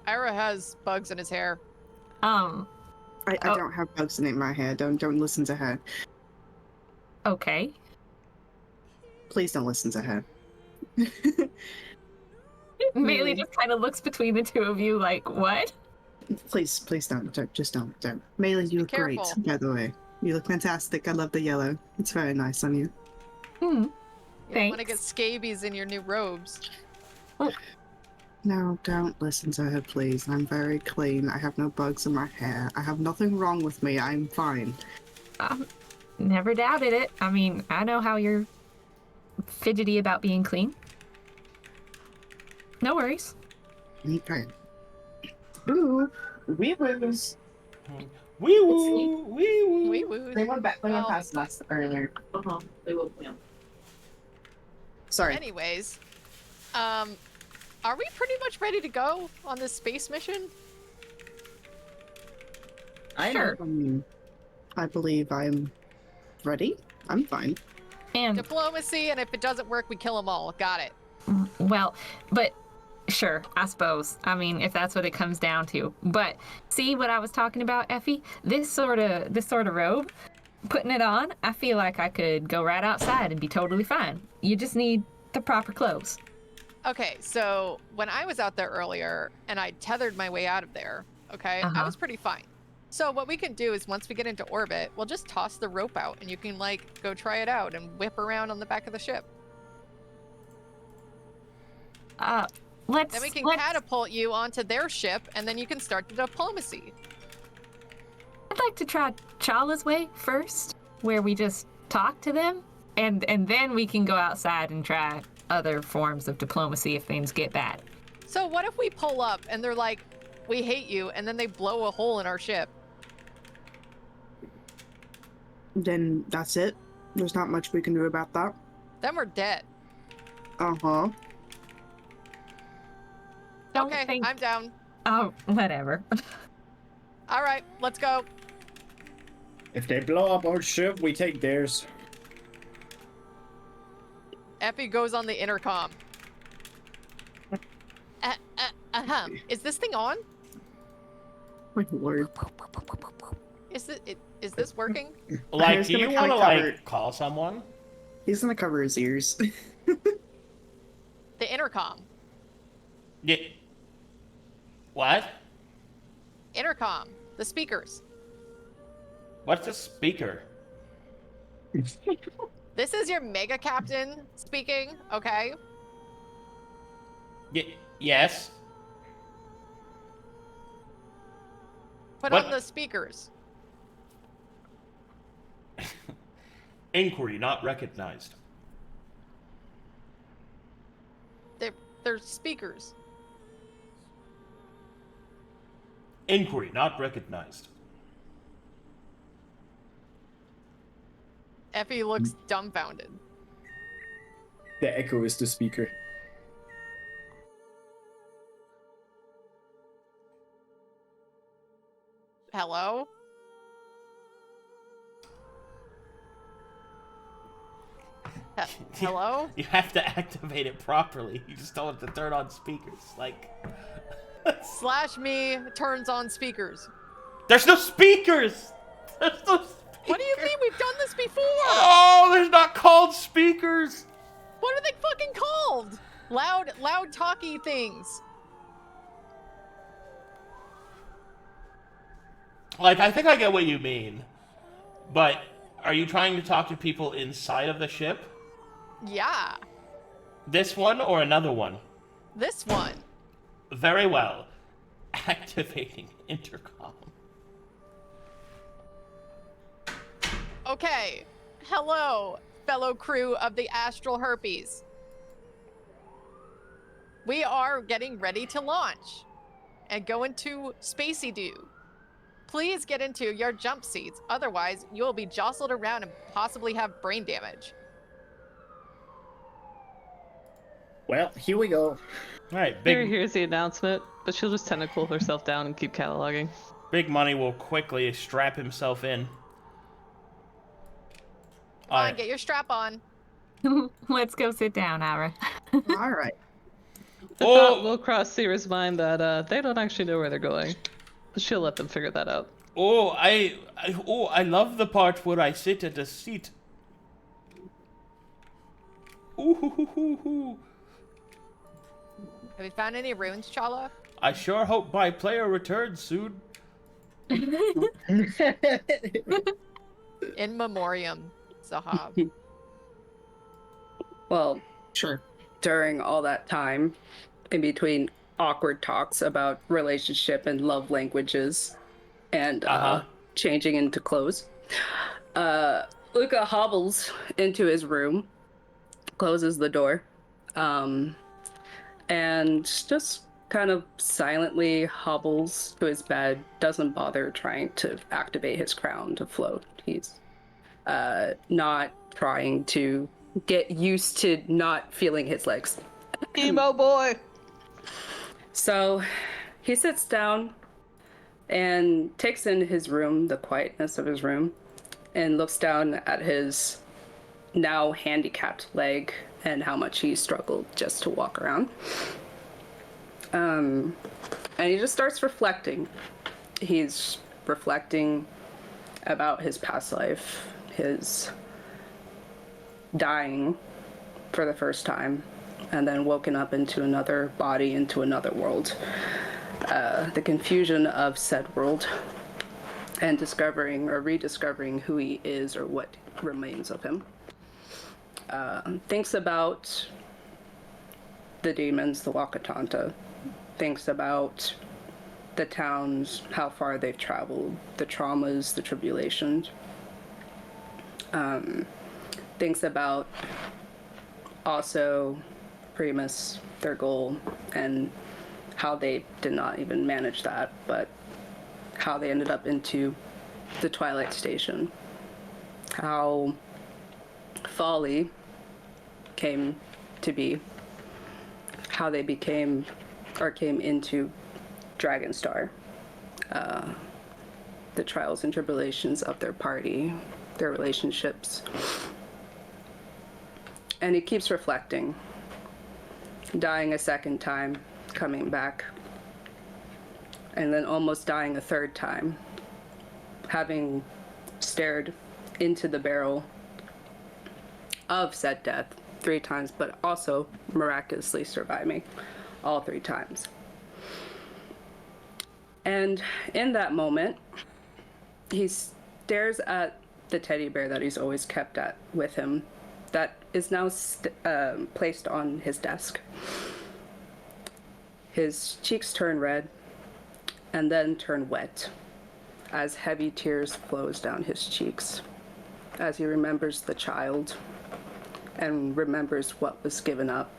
Irha has bugs in his hair. I Oh. don't have bugs in my hair. Don't listen to her. Okay. Please don't listen to her. Maelie just kind of looks between the two of you like, what? Please don't, just don't. Maelie, you look great, careful. by the way. You look fantastic. I love the yellow. It's very nice on you. Hmm. You don't want to Thanks. get scabies in your new robes. No, don't listen to her, please. I'm very clean. I have no bugs in my hair. I have nothing wrong with me. I'm fine. Never doubted it. I mean, I know how you're fidgety about being clean. No worries. Okay. Ooh, wee woos. Wee woo, wee woo. Wee woo. They went Well, past us earlier. They will. Yeah. Sorry. Anyways, are we pretty much ready to go on this space mission? Sure. I believe I'm ready. I'm fine. And Diplomacy, and if it doesn't work, we kill them all. Got it. well, but sure, I suppose. I mean, if that's what it comes down to. But see what I was talking about, Effie? This sort of robe, putting it on, I feel like I could go right outside and be totally fine. You just need the proper clothes. Okay, so when I was out there earlier and I tethered my way out of there, okay, I was pretty fine. So what we can do is once we get into orbit, we'll just toss the rope out and you can like go try it out and whip around on the back of the ship. Let's. Then we can catapult you onto their ship and then you can start the diplomacy. I'd like to try Challa's way first, where we just talk to them, and then we can go outside and try other forms of diplomacy if things get bad. So what if we pull up and they're like, we hate you, and then they blow a hole in our ship? Then that's it. There's not much we can do about that. Then we're dead. Uh-huh. Okay, I'm down. Oh, whatever. All right, let's go. If they blow up our ship, we take theirs. Effie goes on the intercom. Is this thing on? My lord. Is this working? Like, was do you gonna want to, cover- like, call someone? He's gonna cover his ears. The intercom. Yeah. What? Intercom. The speakers. What's a speaker? This is your mega captain speaking, okay? Yes. Put What? on the speakers. Inquiry not recognized. They're speakers. Inquiry not recognized. Effie looks dumbfounded. The echo is the speaker. Hello? Hello? You have to activate it properly. You just don't have to turn on speakers. Like... /me turns on speakers. There's no speakers! There's no speakers! What do you mean? We've done this before! Oh, there's not called speakers! What are they fucking called? Loud talky things. Like, I think I get what you mean. But, are you trying to talk to people inside of the ship? Yeah. This one or another one? This one. Very well. Activating intercom. Okay. Hello, fellow crew of the Astral Herpes. We are getting ready to launch and go into Spacey Dew. Please get into your jump seats, otherwise you will be jostled around and possibly have brain damage. Well, here we go. Alright, Here's the announcement, but she'll just tentacle herself down and keep cataloging. Big Money will quickly strap himself in. Come on, get your strap on. Let's go sit down, Ira. All right. The thought will cross Sera's mind that they don't actually know where they're going. But she'll let them figure that out. I love the part where I sit at a seat. Ooh, hoo, hoo, hoo, hoo. Have you found any runes, Challa? I sure hope my player returns soon. In memoriam, Zahaab. Well, Sure. during all that time, in between awkward talks about relationship and love languages and changing into clothes, Luka hobbles into his room, closes the door, and just kind of silently hobbles to his bed, doesn't bother trying to activate his crown to float. He's not trying to get used to not feeling his legs. Emo boy! So he sits down and takes in his room, the quietness of his room, and looks down at his now handicapped leg and how much he struggled just to walk around. And he just starts reflecting. He's reflecting about his past life, his dying for the first time, and then woken up into another body, into another world. The confusion of said world, and discovering or rediscovering who he is or what remains of him. Thinks about the demons, the Wakatanta. Thinks about the towns, how far they've traveled, the traumas, the tribulations. Thinks about also Primus, their goal, and how they did not even manage that, but how they ended up into the Twilight Station. How Folly came to be. How they became, or came into Dragonstar. The trials and tribulations of their party, their relationships. And he keeps reflecting. Dying a second time, coming back, and then almost dying a third time, having stared into the barrel of said death 3 times, but also miraculously surviving all 3 times. And in that moment, he stares at the teddy bear that he's always kept with him, that is now placed on his desk. His cheeks turn red and then turn wet as heavy tears flows down his cheeks as he remembers the child and remembers what was given up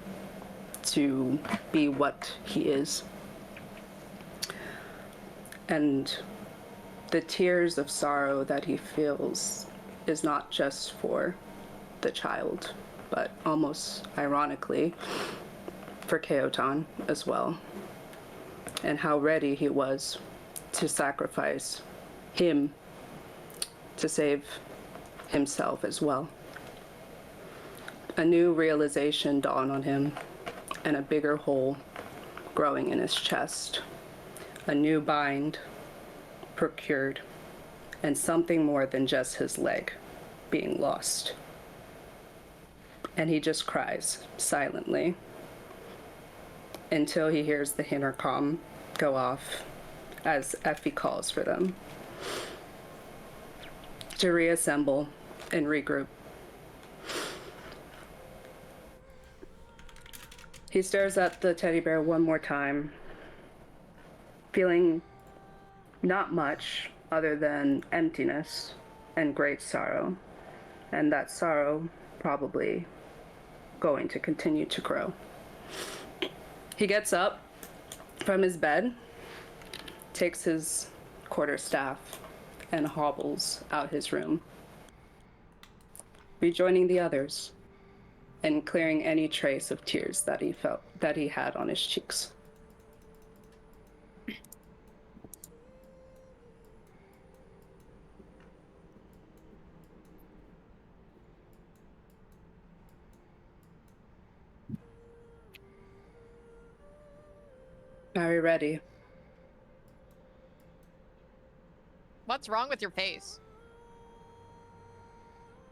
to be what he is. And the tears of sorrow that he feels is not just for the child, but almost ironically for Keotan as well, and how ready he was to sacrifice him to save himself as well. A new realization dawned on him, and a bigger hole growing in his chest. A new bind procured, and something more than just his leg being lost. And he just cries silently until he hears the intercom go off as Effie calls for them to reassemble and regroup. He stares at the teddy bear one more time, feeling not much other than emptiness and great sorrow, and that sorrow probably going to continue to grow. He gets up from his bed, takes his quarterstaff, and hobbles out his room, rejoining the others and clearing any trace of tears that he had on his cheeks. Are we ready? What's wrong with your face?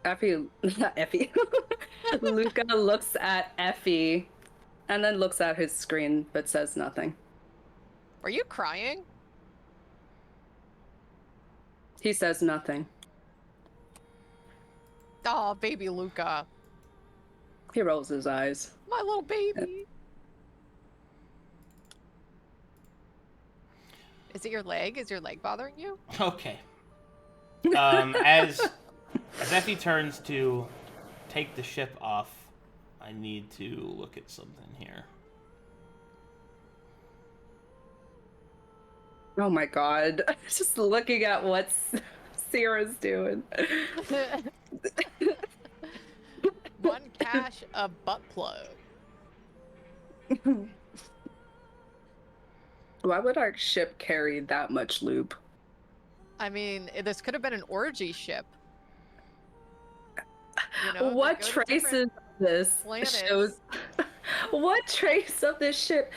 Effie, not Effie. Luka looks at Effie And then looks at his screen but says nothing. Are you crying? He says nothing. Oh, baby Luka. He rolls his eyes. My little baby. Is it your leg? Is your leg bothering you? Okay. As Effie turns to take the ship off, I need to look at something here. Oh my god. Just looking at what Sera's doing. One cache, a butt plug. Why would our ship carry that much lube? I mean, this could have been an orgy ship. You know, What they go to traces different of this planets. shows? What trace of this ship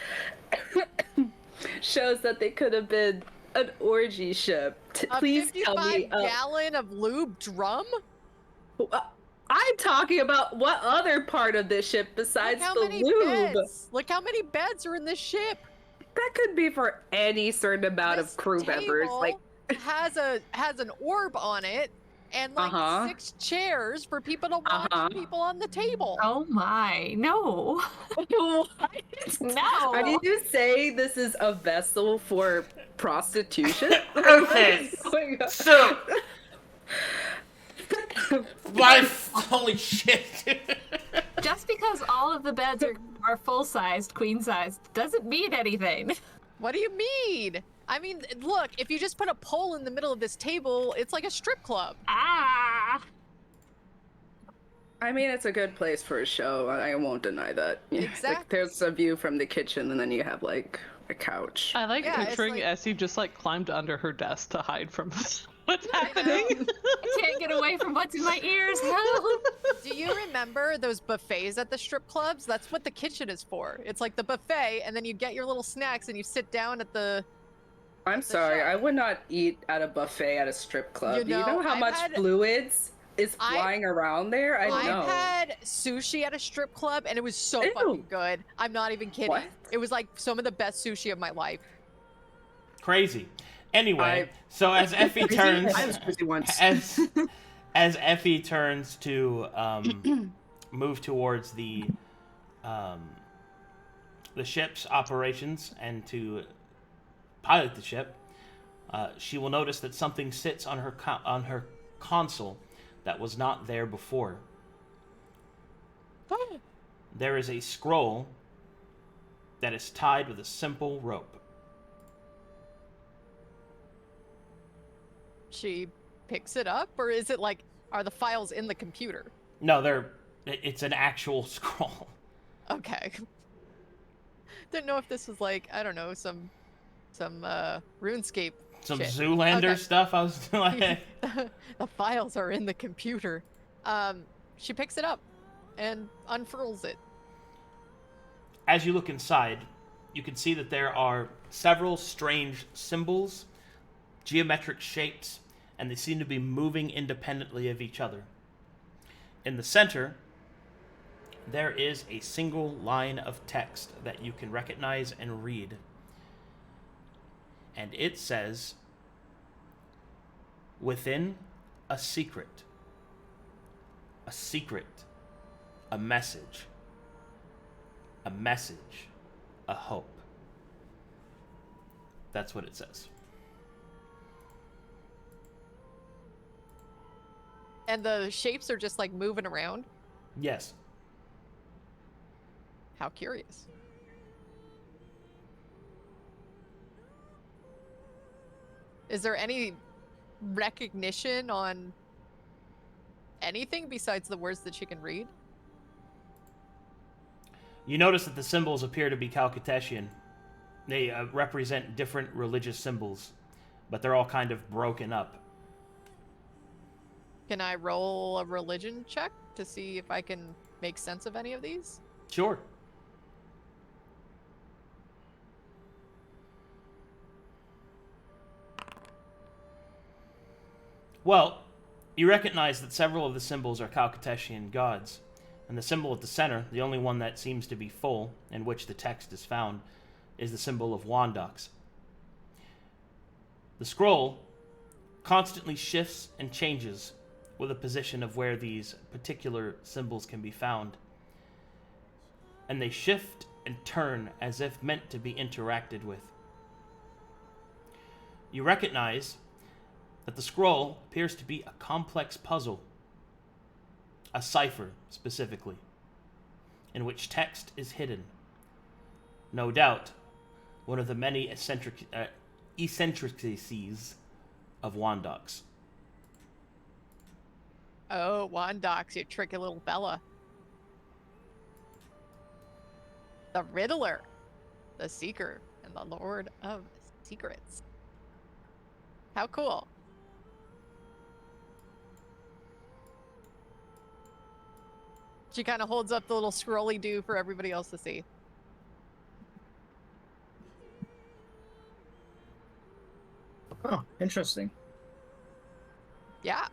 shows that they could have been an orgy ship? A Please tell me. 55-gallon of lube drum? I'm talking about what other part of this ship besides Look how the many lube? beds. Look how many beds are in this ship. That could be for any certain amount This of crew members. table Like, has an orb on it and like 6 chairs for people to watch people on the table. Oh my, no. what? No. Are you saying this is a vessel for prostitution? Okay. So, holy shit. Just because all of the beds are full-sized, queen-sized, doesn't mean anything. What do you mean? I mean, look, if you just put a pole in the middle of this table, it's like a strip club. Ah. I mean, it's a good place for a show. I won't deny that. Exactly. Like, there's a view from the kitchen, and then you have like a couch. I like Yeah, it's picturing like- Essie just like climbed under her desk to hide from what's I happening. know. I can't get away from what's in my ears. Help. Do you remember those buffets at the strip clubs? That's what the kitchen is for. It's like the buffet, and then you get your little snacks and you sit down at the... I'm sorry, show. I would not eat at a buffet at a strip club. You Do you know know, how I've much had- fluids is flying around there? I I've know. had sushi at a strip club, and it was so Ew. fucking good. I'm not even kidding. What? It was like some of the best sushi of my life. Crazy. Anyway, so as Effie turns, I was busy once. as Effie turns to move towards the ship's operations and to pilot the ship, she will notice that something sits on her console that was not there before. There is a scroll that is tied with a simple rope. She picks it up, or is it like, are the files in the computer? No, it's an actual scroll. Okay. Didn't know if this was like, I don't know, some RuneScape Some shit. Zoolander Okay. stuff. I was like, The files are in the computer. She picks it up and unfurls it. as you look inside, you can see that there are several strange symbols, geometric shapes, and they seem to be moving independently of each other. In the center, there is a single line of text that you can recognize and read. And it says, "Within a secret, a message, a hope." That's what it says. And the shapes are just like moving around. Yes. How curious. Is there any recognition on anything besides the words that she can read? You notice that the symbols appear to be Calcutetian. They represent different religious symbols, but they're all kind of broken up. Can I roll a religion check to see if I can make sense of any of these? Sure. Well, you recognize that several of the symbols are Calcutetian gods, And the symbol at the center, the only one that seems to be full, in which the text is found, is the symbol of Wandox. The scroll constantly shifts and changes with the position of where these particular symbols can be found. And they shift and turn as if meant to be interacted with. You recognize that the scroll appears to be a complex puzzle, a cipher specifically, in which text is hidden. No doubt, one of the many eccentricities of Wandox. Oh, Wandox, you tricky little fella. The Riddler, the Seeker, and the Lord of Secrets. How cool. She kind of holds up the little scrolly do for everybody else to see. Oh, interesting. Yeah.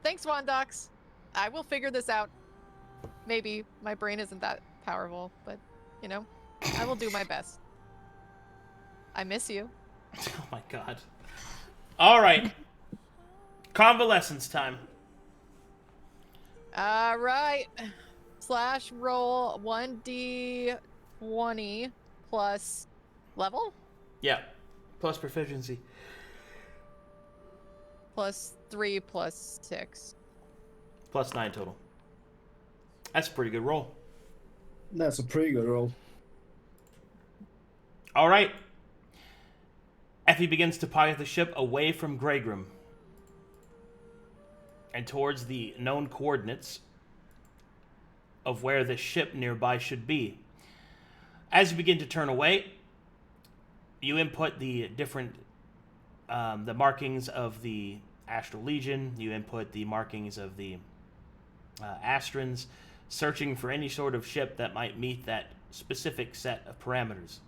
Thanks, Wandox. I will figure this out. Maybe my brain isn't that powerful, but, you know, I will do my best. I miss you. Oh my god. All right. Convalescence time. All right. Slash roll 1d20 plus level? Yeah. Plus proficiency. Plus 3 plus 6. Plus 9 total. That's a pretty good roll. That's a pretty good roll. All right. Effie begins to pilot the ship away from Greygrim and towards the known coordinates of where the ship nearby should be. As you begin to turn away, you input the different the markings of the Astral Legion. You input the markings of the Astrans, searching for any sort of ship that might meet that specific set of parameters.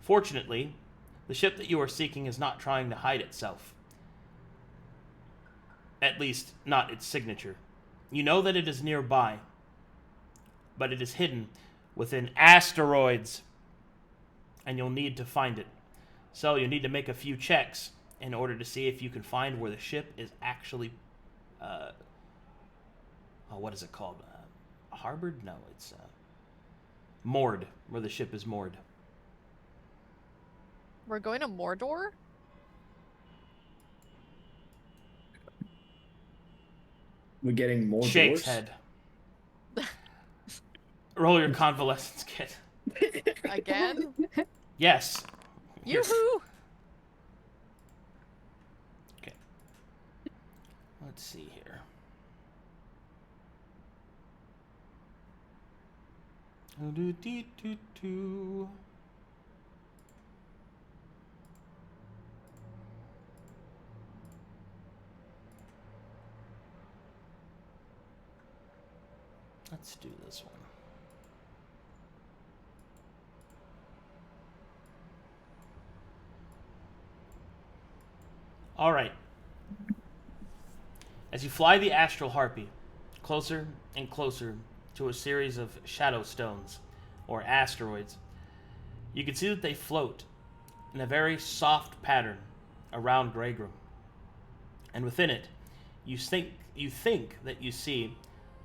Fortunately, the ship that you are seeking is not trying to hide itself. At least, not its signature. You know that it is nearby, but it is hidden within asteroids, and you'll need to find it. So you'll need to make a few checks in order to see if you can find where the ship is actually, what is it called? Harbored? No, it's moored, where the ship is moored. We're going to Mordor? We're getting more Shake's doors? head. Roll your convalescence kit. Again? Yes. Yoo-hoo! Okay. Let's see here. Do-do-dee-doo-doo. Let's do this one. All right. As you fly the Astral Harpy closer and closer to a series of shadow stones, or asteroids, you can see that they float in a very soft pattern around Greygrim. And within it, you think that you see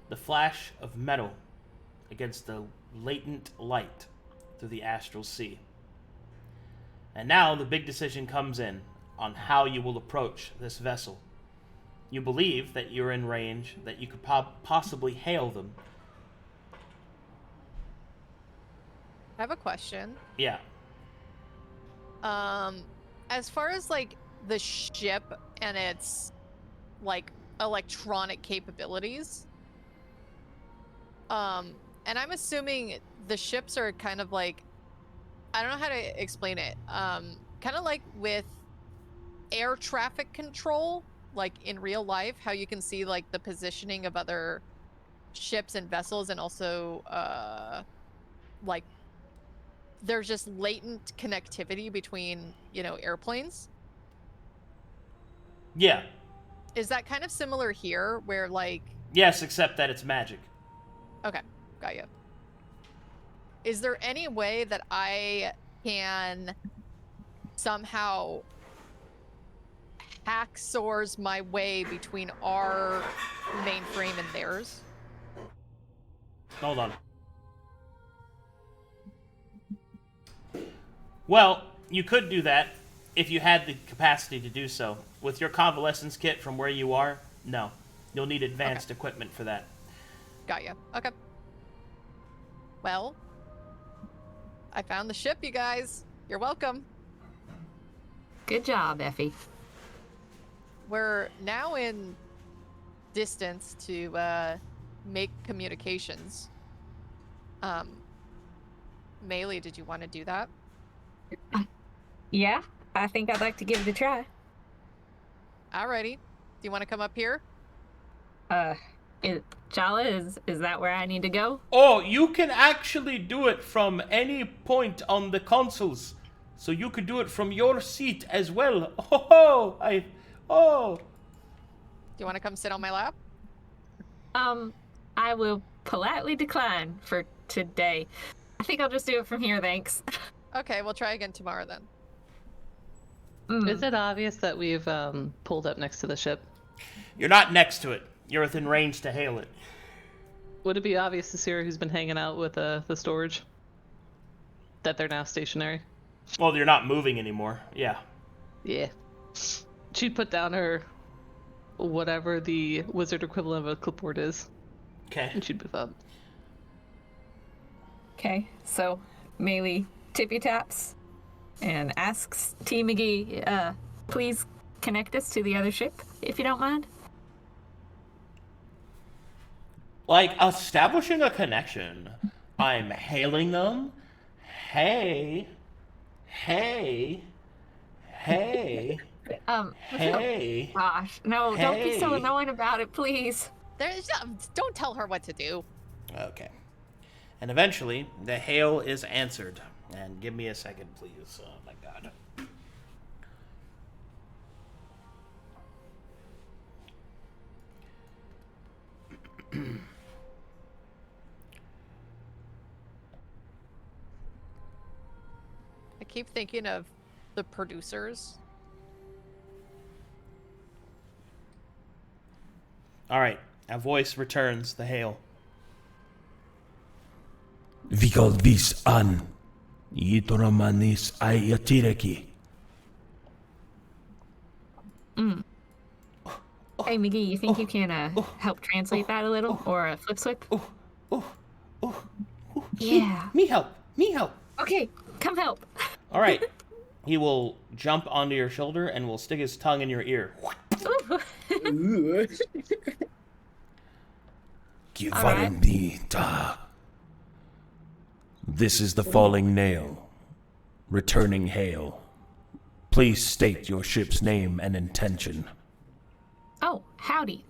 the flash of metal against the latent light through the Astral Sea. And now the big decision comes in on how you will approach this vessel. You believe that you're in range, that you could possibly hail them. I have a question. Yeah. As far as like the ship and its like electronic capabilities, and I'm assuming the ships are kind of like, I don't know how to explain it. Kind of like with air traffic control, like in real life, how you can see like the positioning of other ships and vessels, and also like there's just latent connectivity between, you know, airplanes. Yeah. Is that kind of similar here, where like Yes, except that it's magic. Okay, got you. Is there any way that I can somehow hacksaws my way between our mainframe and theirs? Hold on. Well, you could do that if you had the capacity to do so. With your convalescence kit from where you are, no. You'll need advanced equipment for that. Got you. Okay. Well, I found the ship, you guys. You're welcome. Good job, Effie. We're now in distance to make communications. Maelie, did you want to do that? Yeah, I think I'd like to give it a try. Alrighty. Do you want to come up here? Challa, is that where I need to go? Oh, you can actually do it from any point on the consoles. So you could do it from your seat as well. Oh, Do you want to come sit on my lap? I will politely decline for today. I think I'll just do it from here, thanks. Okay, we'll try again tomorrow then. Is it obvious that we've pulled up next to the ship? You're not next to it. You're within range to hail it. Would it be obvious to Sera, who's been hanging out with the storage, that they're now stationary? Well, you're not moving anymore. Yeah. Yeah. She'd put down her whatever the wizard equivalent of a clipboard is. Okay. And she'd move up. Okay, so Maelie tippy taps and asks T. McGee, please connect us to the other ship, if you don't mind. Like, establishing a connection. I'm hailing them. Hey. Hey. Hey. Hey. Gosh, no, don't be so Hey. annoying about it, please. Don't tell her what to do. Okay. And eventually, the hail is answered. And give me a second, please. Oh my god. I keep thinking of the producers. Alright, a voice returns the hail. Vikalvis an. Yitoramanis ayatireki. Hey, McGee, you think you can help translate that a little? Or flip swip? Yeah. Me help. Me help. Okay, come help. Alright. He will jump onto your shoulder and will stick his tongue in your ear. Kivarendita. This is the falling nail. Returning hail. Please state your ship's name and intention. Oh, howdy.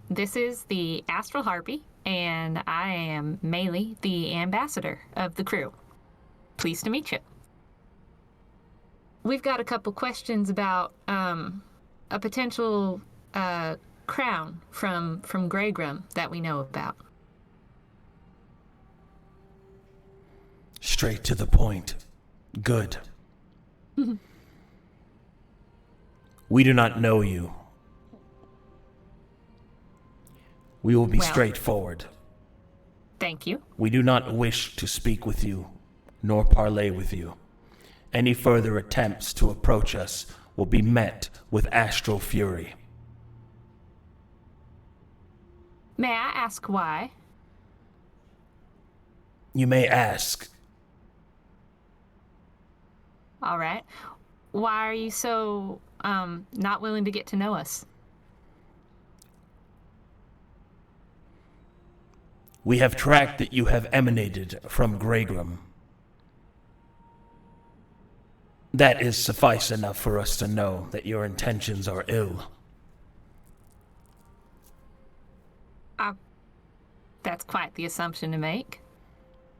This is the Astral Harpy, and I am Maelie, the ambassador of the crew. Pleased to meet you. We've got a couple questions about a potential crown from Greygrim that we know about. Straight to the point. Good. We do not know you. We will be Well. straightforward. Thank you. We do not wish to speak with you, nor parley with you. Any further attempts to approach us will be met with astral fury. May I ask why? You may ask. All right. Why are you so not willing to get to know us? We have tracked that you have emanated from Greygrim. That is suffice enough for us to know that your intentions are ill. That's quite the assumption to make.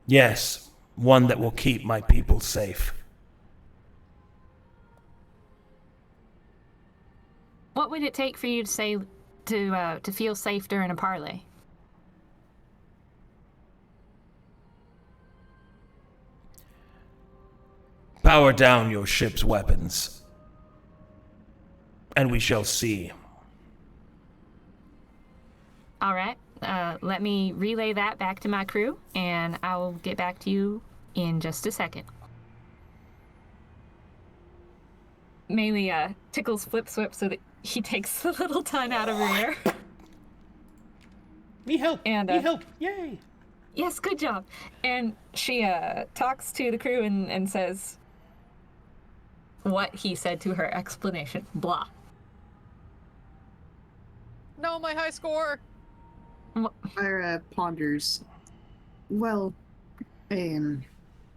Yes, one that will keep my people safe. What would it take for you to say to feel safe during a parley. Power down your ship's weapons, and we shall see. All right. Let me relay that back to my crew, and I will get back to you in just a second. Maelie tickles Flip Swip so that he takes the little tongue out of her hair. Me help! And, me help! Yay! Yes, good job. And she talks to the crew and says what he said to her explanation. Blah. No, my high score. Irha ponders. Well,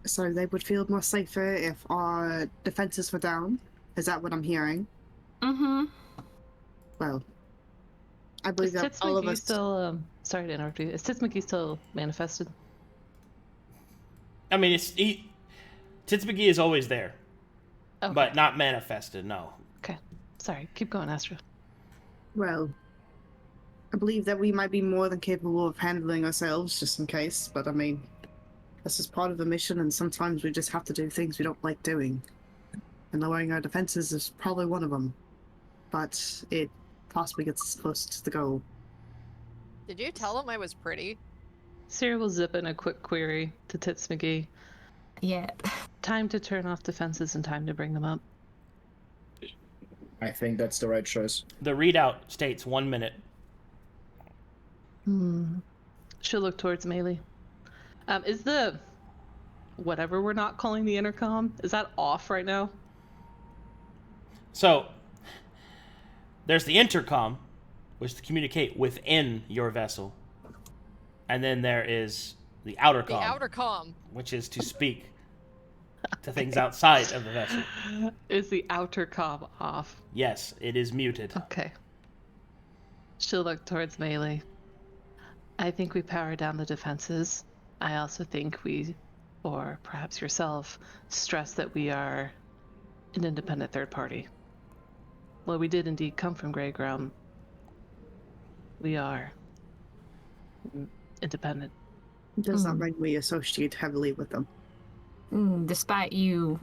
so they would feel more safer if our defenses were down. Is that what I'm hearing? Mm-hmm. Well, I believe that all of us. Still, sorry to interrupt you. Is Titsmiki still manifested? I mean, Tits McGee is always there, Okay. but not manifested, no. Okay. Sorry. Keep going, Astra. Well, I believe that we might be more than capable of handling ourselves, just in case. But I mean, this is part of the mission, and sometimes we just have to do things we don't like doing. And lowering our defenses is probably one of them. But it possibly gets us close to the goal. Did you tell him I was pretty? Sera will zip in a quick query to Tits McGee. Yeah. Time to turn off defenses and time to bring them up. I think that's the right choice. The readout states 1 minute. She'll look towards Maelie. Is the whatever we're not calling the intercom, is that off right now? So, there's the intercom, which is to communicate within your vessel. And then there is the outer The comm, outer comm. which is to speak to things outside of the vessel. Is the outer comm off? Yes, it is muted. Okay. She'll look towards Maelie. I think we power down the defenses. I also think we, or perhaps yourself, stress that we are an independent third party. Well, we did indeed come from Greyground. We are independent. It does not mean we associate heavily with them. Despite you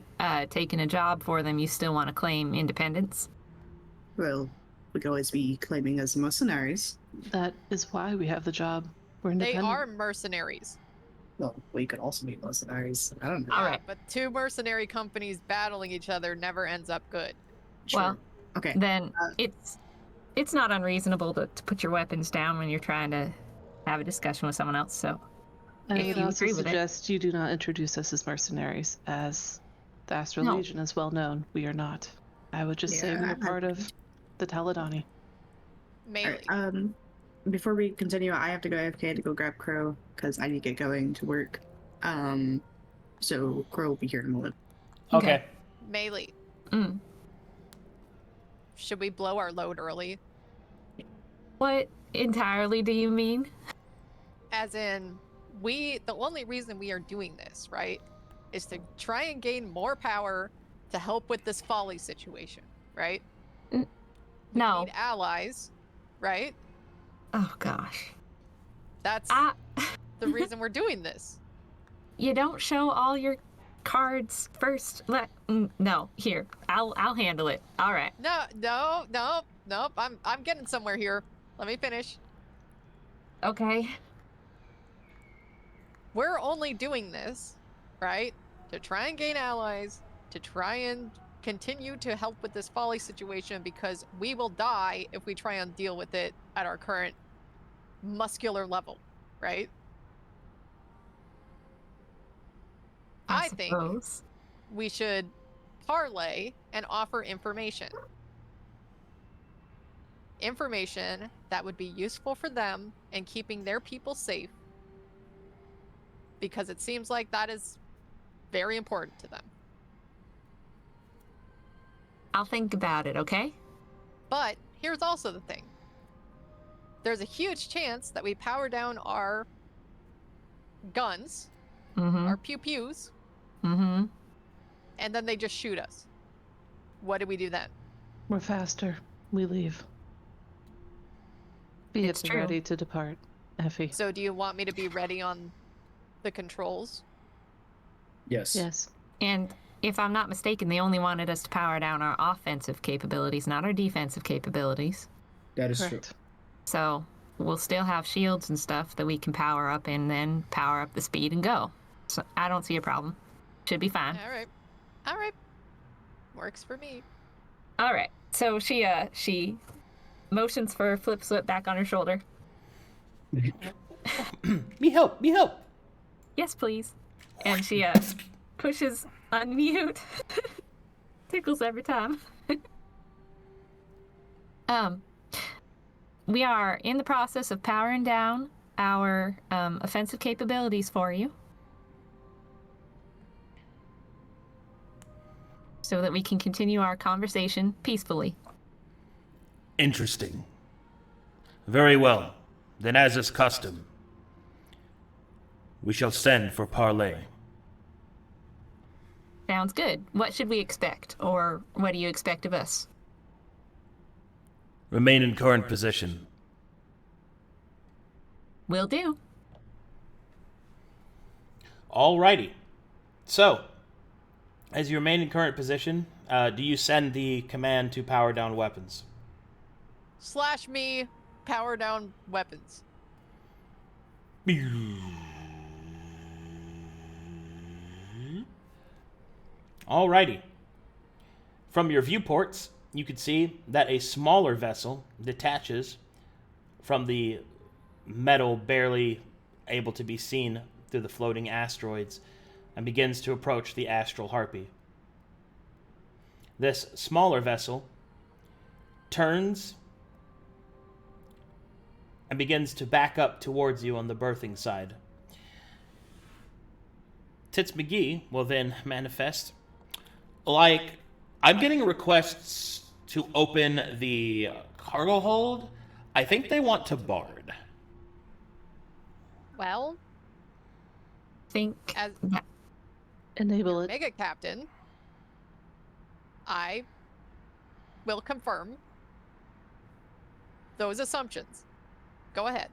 taking a job for them, you still want to claim independence? Well, we could always be claiming as mercenaries. That is why we have the job. We're They independent. are mercenaries. Well, we could also be mercenaries. I don't know. All Yeah, right. But two mercenary companies battling each other never ends up good. Sure. Well, Okay. then it's not unreasonable to put your weapons down when you're trying to have a discussion with someone else. So I if would you also agree with it. suggest you do not introduce us as mercenaries, as the Astral No. Legion is well known. We are not. I would just say we Yeah, are part of the Taladani. Mainly. Alright, before we continue, I have to go AFK to go grab Crow because I need to get going to work. So Crow will be here in a moment. Okay. Maelie, Mm. should we blow our load early? What entirely do you mean? As in, the only reason we are doing this, right, is to try and gain more power to help with this folly situation, right? We No. need allies, right? Oh gosh. That's the reason we're doing this. You don't show all your cards first. No, here. I'll handle it. All right. No. I'm getting somewhere here. Let me finish. Okay. We're only doing this, right, to try and gain allies, to try and continue to help with this folly situation, because we will die if we try and deal with it at our current muscular level, right? I think suppose. we should parlay and offer information. Information that would be useful for them in keeping their people safe, because it seems like that is very important to them. I'll think about it, okay? But here's also the thing. There's a huge chance that we power down our guns, Mm-hmm. our pew-pews, Mm-hmm. and then they just shoot us. What do we do then? We're faster. We leave. Be It's at the true. ready to depart, Effie. So do you want me to be ready on the controls? Yes. Yes. And if I'm not mistaken, they only wanted us to power down our offensive capabilities, not our defensive capabilities. That is Correct. true. So we'll still have shields and stuff that we can power up and then power up the speed and go. So I don't see a problem. Should be fine. All right. All right. Works for me. All right. So she motions for flip slip back on her shoulder. Me help! Me help! Yes, please. And she pushes unmute. Tickles every time. We are in the process of powering down our offensive capabilities for you, so that we can continue our conversation peacefully. Interesting. Very well. Then, as is custom, we shall send for parley. Sounds good. What should we expect, or what do you expect of us? Remain in current position. Will do. Alrighty. So, as you remain in current position, do you send the command to power down weapons? / me, power down weapons. Alrighty. From your viewports, you can see that a smaller vessel detaches from the metal barely able to be seen through the floating asteroids and begins to approach the astral harpy. This smaller vessel turns and begins to back up towards you on the berthing side. Tits McGee will then manifest. Like, I'm getting requests to open the cargo hold. I think they want to board. Well, Think as Enable it. Mega Captain, I will confirm those assumptions. Go ahead.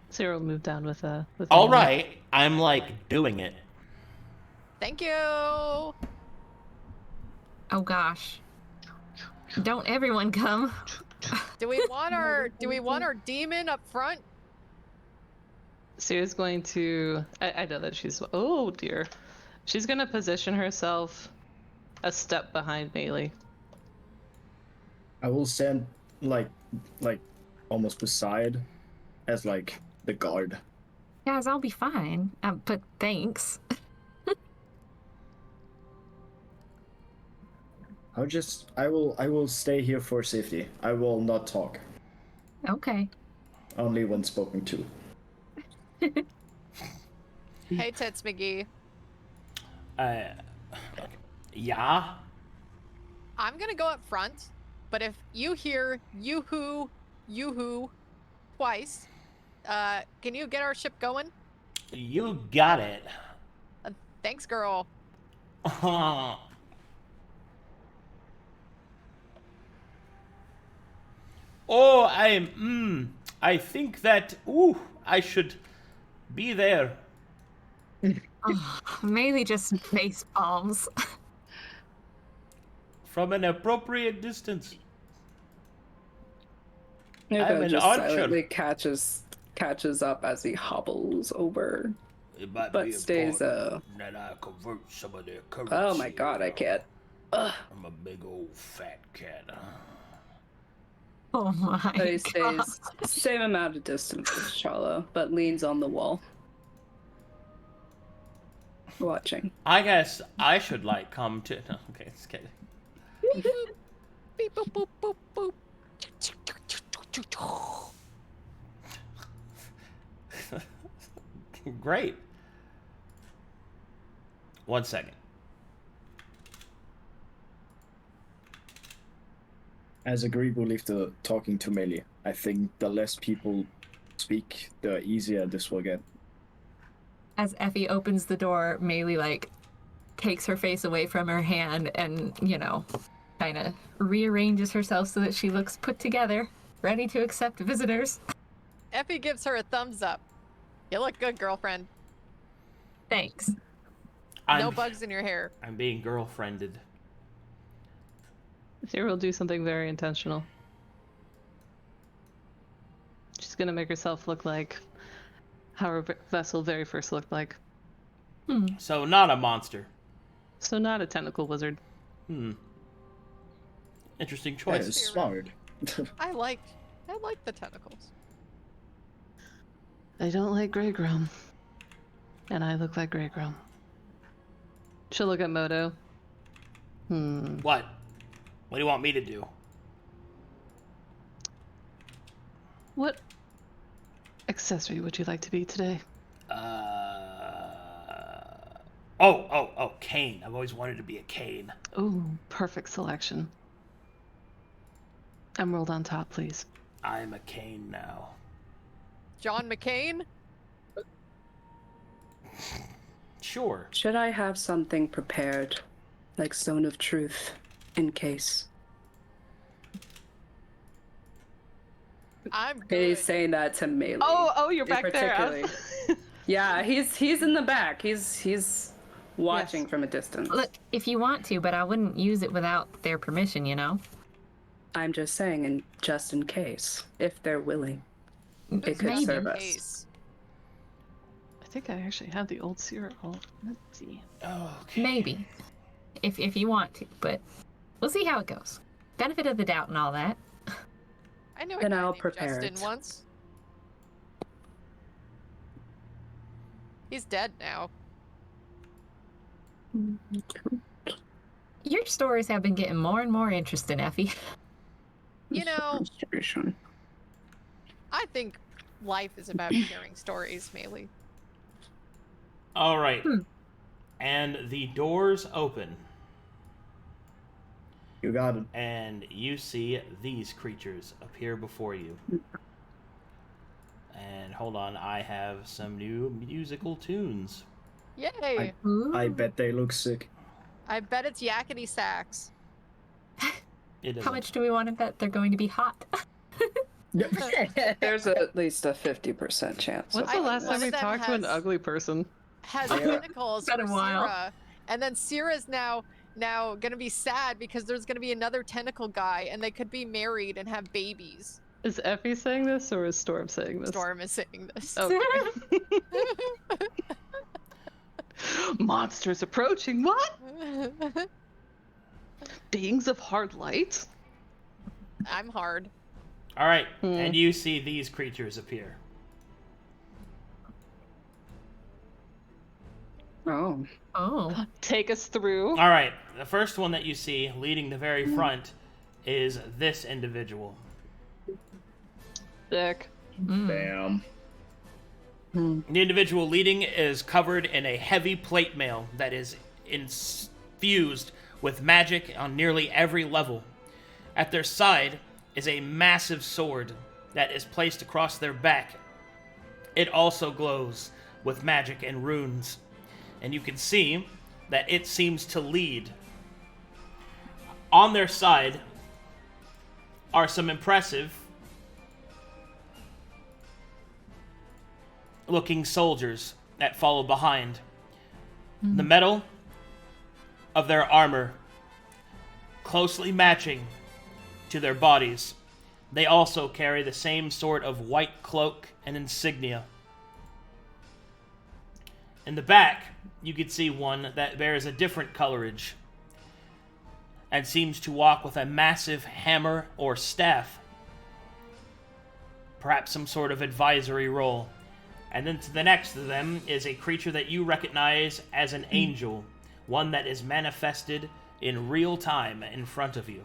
Sera will move down with All Maelie. right, I'm like doing it. Thank you. oh gosh. Don't everyone come. Do we want our demon up front? Sera's going to. I know that she's. Oh dear. She's going to position herself a step behind Maelie. I will stand like almost beside as like the guard. Guys, I'll be fine. But thanks. I will stay here for safety. I will not talk. Okay. Only when spoken to. Hey, Tits McGee. Yeah? I'm gonna go up front, but if you hear yoo-hoo twice, can you get our ship going? You got it. Thanks, girl. Oh, I think that, I should be there. Mainly just face palms. From an appropriate distance. I'm Nuka an just archer. silently catches up as he hobbles over, It might but be stays. important that I convert some of their currency. Oh my god, I can't. Ugh. I'm a big old fat cat. Oh my But he god. stays same amount of distance as Challa, but leans on the wall, watching. I guess I should, like, come to... No, okay, just kidding. Beep, boop, boop, boop, boop. Great. 1 second. As agreed, we'll leave the talking to Maelie. I think the less people speak, the easier this will get. As Effie opens the door, Maelie, like, takes her face away from her hand and, kind of rearranges herself so that she looks put together, ready to accept visitors. Effie gives her a thumbs up. You look good, girlfriend. Thanks. No bugs in your hair. I'm being girlfriended. Sera will do something very intentional. She's gonna make herself look like how her vessel very first looked like. So not a monster. So not a tentacle wizard. Interesting That choice. is smart. I like the tentacles. I don't like Grey Grum. And I look like Grey Grum. She'll look at Moto. What? What do you want me to do? What accessory would you like to be today? Cane. I've always wanted to be a cane. Ooh, perfect selection. Emerald on top, please. I'm a cane now. John McCain? Sure. Should I have something prepared, like Stone of Truth, in case? I'm good. He's saying that to Maelie. Oh, you're in back there. particular. Yeah, he's in the back. He's watching from a distance. Look, if you want to, but I wouldn't use it without their permission, you know? I'm just saying, and just in case, if they're willing, it could Maybe. serve us. Case. I think I actually have the old Sera. Let's see. Okay. Maybe. If you want to, but we'll see how it goes. Benefit of the doubt and all that. I knew a Then guy I'll named prepare Justin it. once. He's dead now. Your stories have been getting more and more interesting, Effie. You know, Frustration. I think life is about sharing stories, Maelie. All right. And the doors open, You got it. and you see these creatures appear before you. And hold on, I have some new musical tunes. Yay! I bet they look sick. I bet it's yakety sax. It is How much do we want to bet they're going to be hot? There's at least a 50% chance. When's of the it. last one time we of them talked to an has- ugly person? Has Yeah. tentacles Been for a while. Sera. And then Sera's now gonna be sad because there's gonna be another tentacle guy and they could be married and have babies. Is Effie saying this or is Storm saying this? Storm is saying this. Okay. Monsters approaching. What? Beings of hard light? I'm hard. All right, and you see these creatures appear. Oh. Oh. Take us through. All right, the first one that you see, leading the very front, is this individual. Dick. Damn. The individual leading is covered in a heavy plate mail that is infused with magic on nearly every level. At their side is a massive sword that is placed across their back. It also glows with magic and runes, and you can see that it seems to lead. On their side are some impressive looking soldiers that follow behind. The metal of their armor closely matching to their bodies. They also carry the same sort of white cloak and insignia. In the back, you can see one that bears a different colorage and seems to walk with a massive hammer or staff. Perhaps some sort of advisory role. And then to the next of them is a creature that you recognize as an angel, one that is manifested in real time in front of you.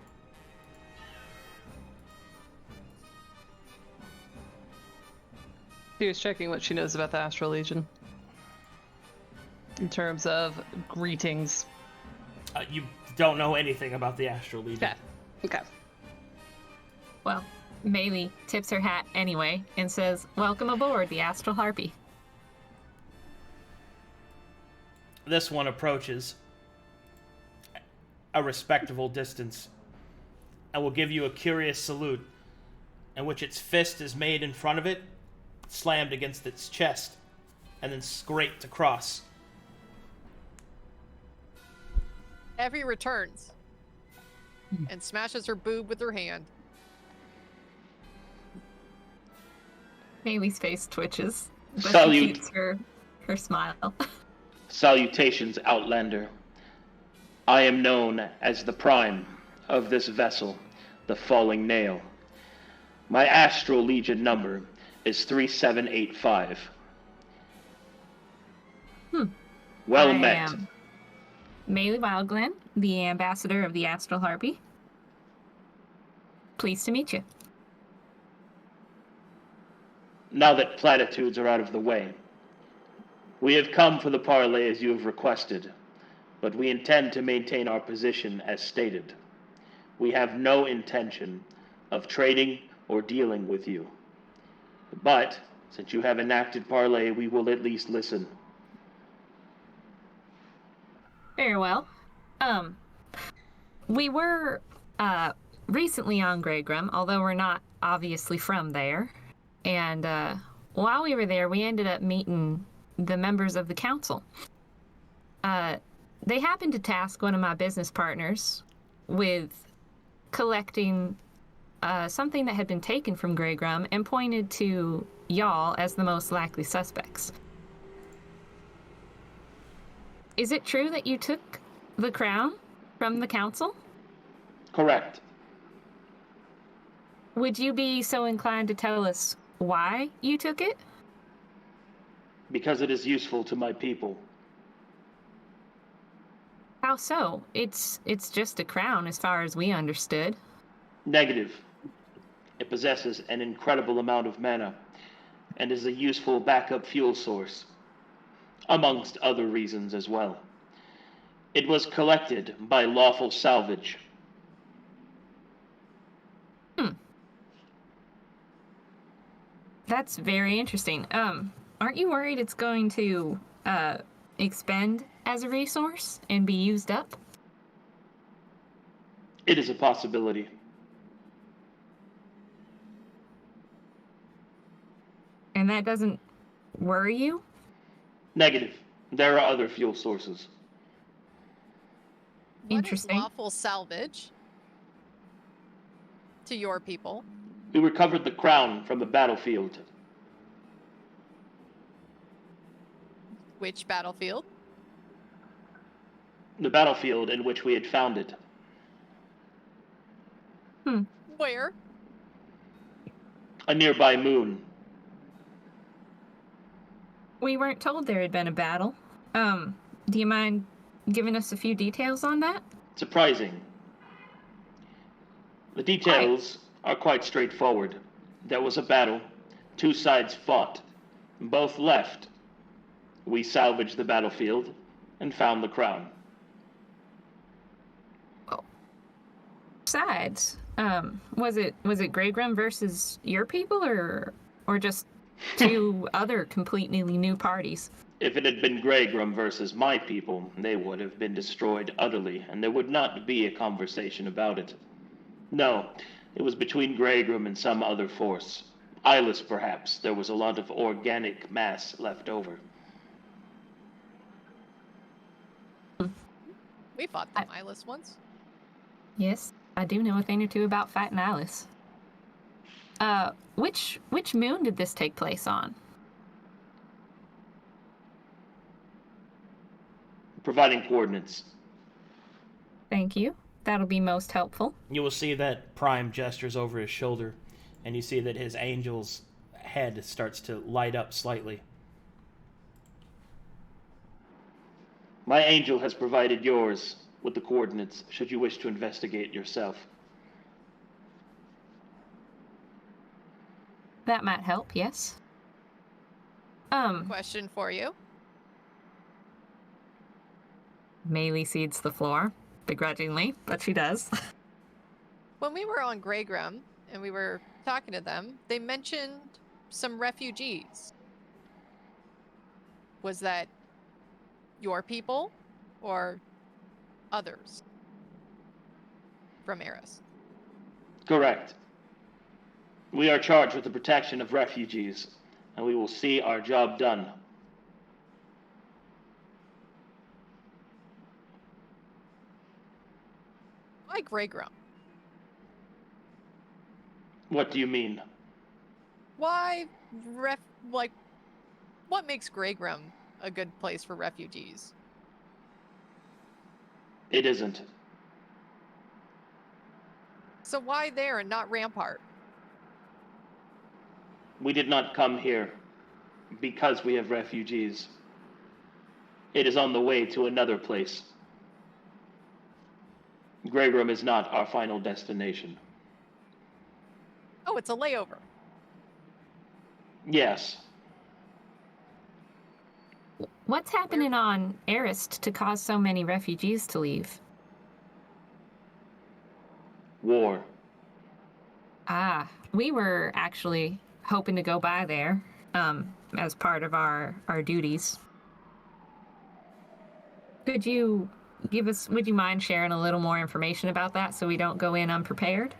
She was checking what she knows about the Astral Legion. In terms of greetings. You don't know anything about the Astral Legion. Okay. Well, Maelie tips her hat anyway and says, "Welcome aboard the Astral Harpy." This one approaches a respectable distance and will give you a curious salute, in which its fist is made in front of it slammed against its chest and then scraped across. Effie returns and smashes her boob with her hand. Maylie's face twitches, but Salute. she keeps her smile. Salutations, Outlander. I am known as the Prime of this vessel, the Falling Nail. My Astral Legion number is 3785. Well I met. am Maelie Wildglen, the ambassador of the Astral Harpy. Pleased to meet you. Now that platitudes are out of the way, we have come for the parley as you have requested, but we intend to maintain our position as stated. We have no intention of trading or dealing with you. But, since you have enacted parley, we will at least listen. Very well. We were recently on Greygrim, although we're not obviously from there. And while we were there, we ended up meeting the members of the council. They happened to task one of my business partners with collecting something that had been taken from Greygrim and pointed to y'all as the most likely suspects. Is it true that you took the crown from the council? Correct. Would you be so inclined to tell us why you took it? Because it is useful to my people. How so? It's just a crown as far as we understood. Negative. It possesses an incredible amount of mana and is a useful backup fuel source, amongst other reasons as well. It was collected by lawful salvage. That's very interesting. Aren't you worried it's going to expend as a resource and be used up? It is a possibility. And that doesn't worry you? Negative. There are other fuel sources. Interesting. What is lawful salvage to your people? We recovered the crown from the battlefield. Which battlefield? The battlefield in which we had found it. Where? A nearby moon. We weren't told there had been a battle. Do you mind giving us a few details on that? Surprising. The details are quite straightforward. There was a battle. Two sides fought. Both left. We salvaged the battlefield and found the crown. Sides. Was it Greygrim versus your people, or just two other completely new parties? If it had been Greygrim versus my people, they would have been destroyed utterly, and there would not be a conversation about it. No, it was between Greygrim and some other force. Eyeless, perhaps. There was a lot of organic mass left over. We fought them eyeless once. Yes, I do know a thing or two about fighting Alice. Which moon did this take place on? Providing coordinates. Thank you. That'll be most helpful. You will see that Prime gestures over his shoulder, and you see that his angel's head starts to light up slightly. My angel has provided yours with the coordinates, should you wish to investigate yourself. That might help, yes. Question for you. Maelie cedes the floor, begrudgingly, but she does. When we were on Greygrim and we were talking to them, they mentioned some refugees. Was that your people or others from Eris? Correct. We are charged with the protection of refugees, and we will see our job done. Why Greygrum? What do you mean? Why what makes Greygrum a good place for refugees? It isn't. So why there and not Rampart? We did not come here because we have refugees. It is on the way to another place. Greygrum is not our final destination. Oh, it's a layover. Yes. What's happening on Arist to cause so many refugees to leave? War. Ah, we were actually hoping to go by there as part of our duties. Would you mind sharing a little more information about that so we don't go in unprepared?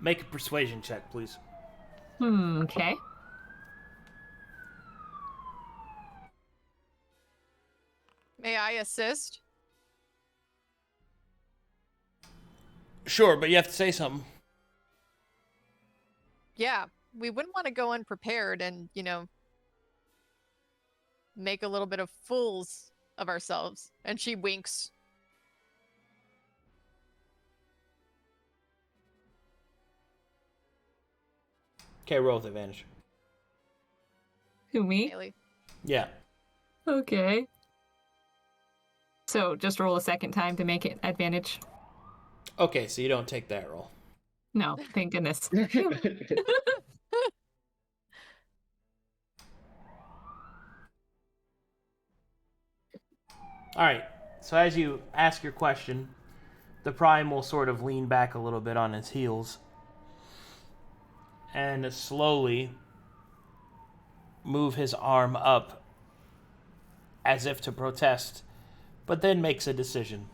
Make a persuasion check, please. Okay. May I assist? Sure, but you have to say something. Yeah, we wouldn't want to go unprepared and, make a little bit of fools of ourselves. And she winks. Okay, roll with advantage. Who, me? Maelie. Yeah. Okay. So just roll a second time to make it advantage? Okay, so you don't take that roll. No, thank goodness. Alright, so as you ask your question, the Prime will sort of lean back a little bit on his heels and slowly move his arm up as if to protest, but then makes a decision.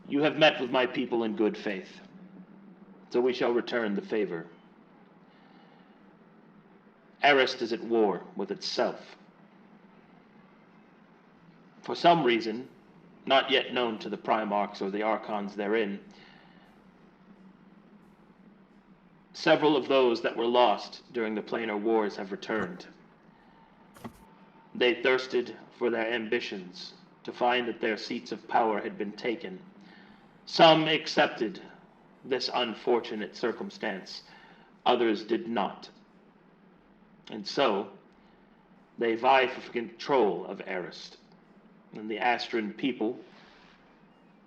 You have met with my people in good faith, so we shall return the favor. Arist is at war with itself. For some reason, not yet known to the Primarchs or the Archons therein, several of those that were lost during the Planar Wars have returned. They thirsted for their ambitions, to find that their seats of power had been taken. Some accepted this unfortunate circumstance, others did not. And so, they vie for control of Arist, and the Astran people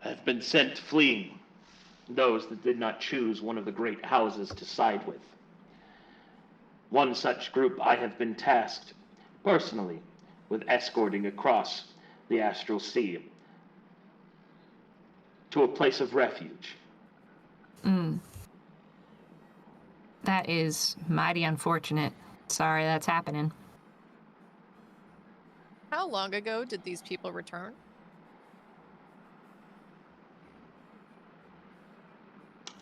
have been sent fleeing, those that did not choose one of the great houses to side with. One such group I have been tasked, personally, with escorting across the Astral Sea to a place of refuge. That is mighty unfortunate. Sorry that's happening. How long ago did these people return?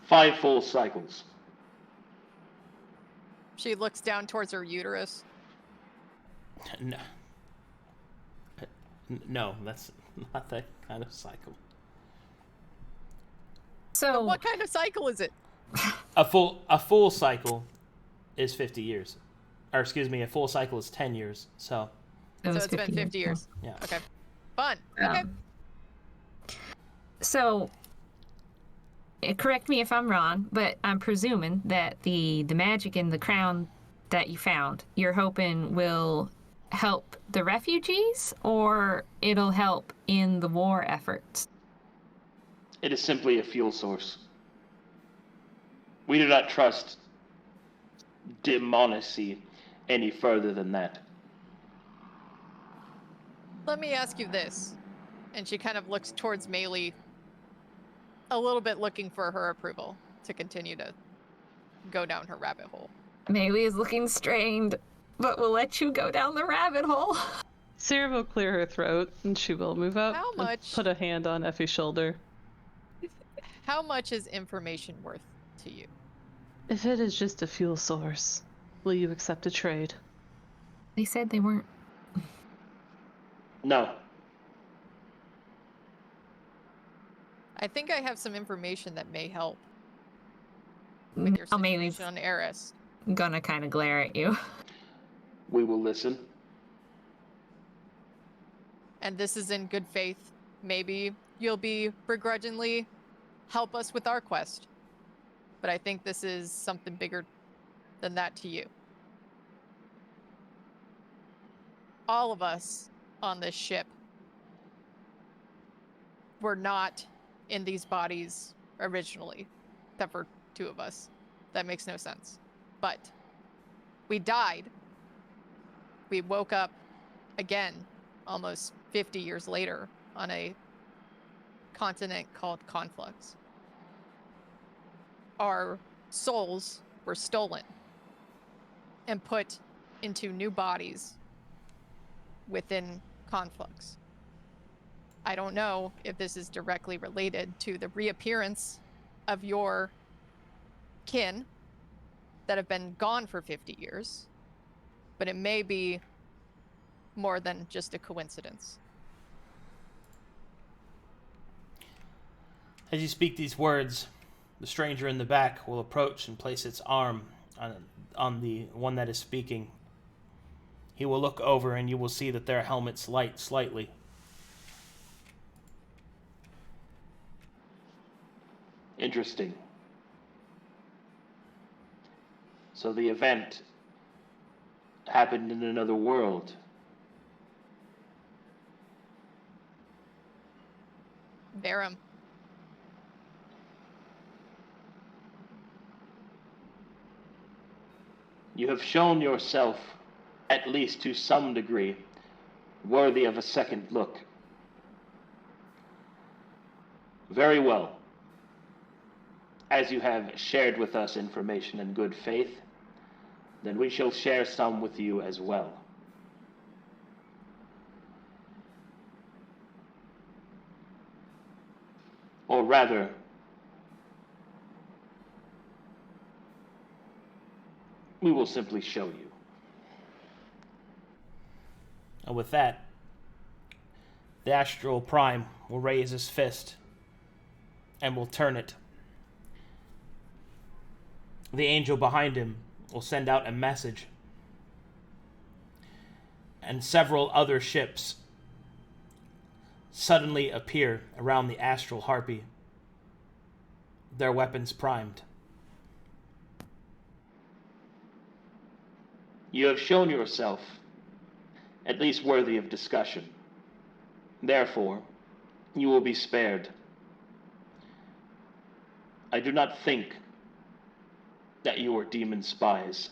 Five full cycles. She looks down towards her uterus. No. No, that's not that kind of cycle. So What kind of cycle is it? A full cycle is 50 years. Or excuse me, a full cycle is 10 years. So, So it's been 50 years. yeah. Okay. Fun. Okay. So, correct me if I'm wrong, but I'm presuming that the magic in the crown that you found, you're hoping will help the refugees, or it'll help in the war efforts? It is simply a fuel source. We do not trust demonacy any further than that. Let me ask you this. And she kind of looks towards Maelie, a little bit looking for her approval to continue to go down her rabbit hole. Maelie is looking strained, but we'll let you go down the rabbit hole. Sera will clear her throat, and she will move up How and much? put a hand on Effie's shoulder. How much is information worth to you. If it is just a fuel source, will you accept a trade? They said they weren't. No. I think I have some information that may help with your Maelie situation on Eris. gonna kind of glare at you. We will listen. And this is in good faith. Maybe you'll be begrudgingly help us with our quest. But I think this is something bigger than that to you. All of us on this ship were not in these bodies originally, except for 2 of us. That makes no sense. But we died. We woke up again almost 50 years later on a continent called Conflux. Our souls were stolen and put into new bodies within Conflux. I don't know if this is directly related to the reappearance of your kin that have been gone for 50 years, but it may be more than just a coincidence. As you speak these words, the stranger in the back will approach and place its arm on the one that is speaking. He will look over and you will see that their helmets light slightly. Interesting. So the event happened in another world. Verum. You have shown yourself, at least to some degree, worthy of a second look. Very well. As you have shared with us information in good faith, then we shall share some with you as well. Or rather, we will simply show you. And with that, the Astral Prime will raise his fist and will turn it. The angel behind him will send out a message. And several other ships suddenly appear around the Astral Harpy, their weapons primed. You have shown yourself at least worthy of discussion. Therefore, you will be spared. I do not think that you are demon spies.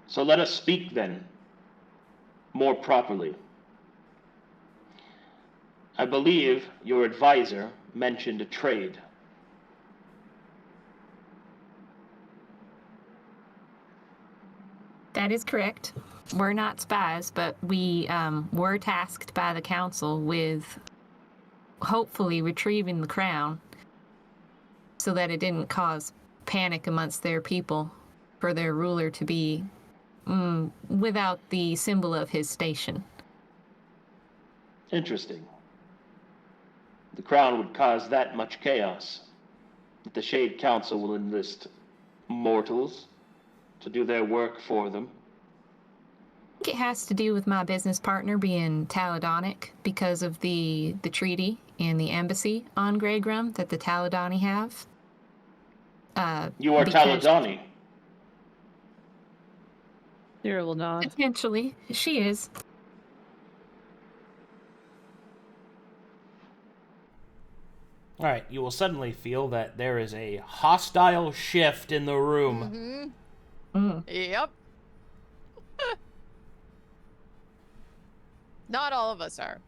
So let us speak then, more properly. I believe your advisor mentioned a trade. That is correct. We're not spies, but we were tasked by the council with hopefully retrieving the crown so that it didn't cause panic amongst their people for their ruler to be without the symbol of his station. Interesting. The crown would cause that much chaos. The Shade Council will enlist mortals to do their work for them. I think it has to do with my business partner being Taladonic because of the treaty and the embassy on Greygrum that the Taladani have. You are Taladani. Sera will nod. Potentially. She is. Alright, you will suddenly feel that there is a hostile shift in the room. Yep. Not all of us are.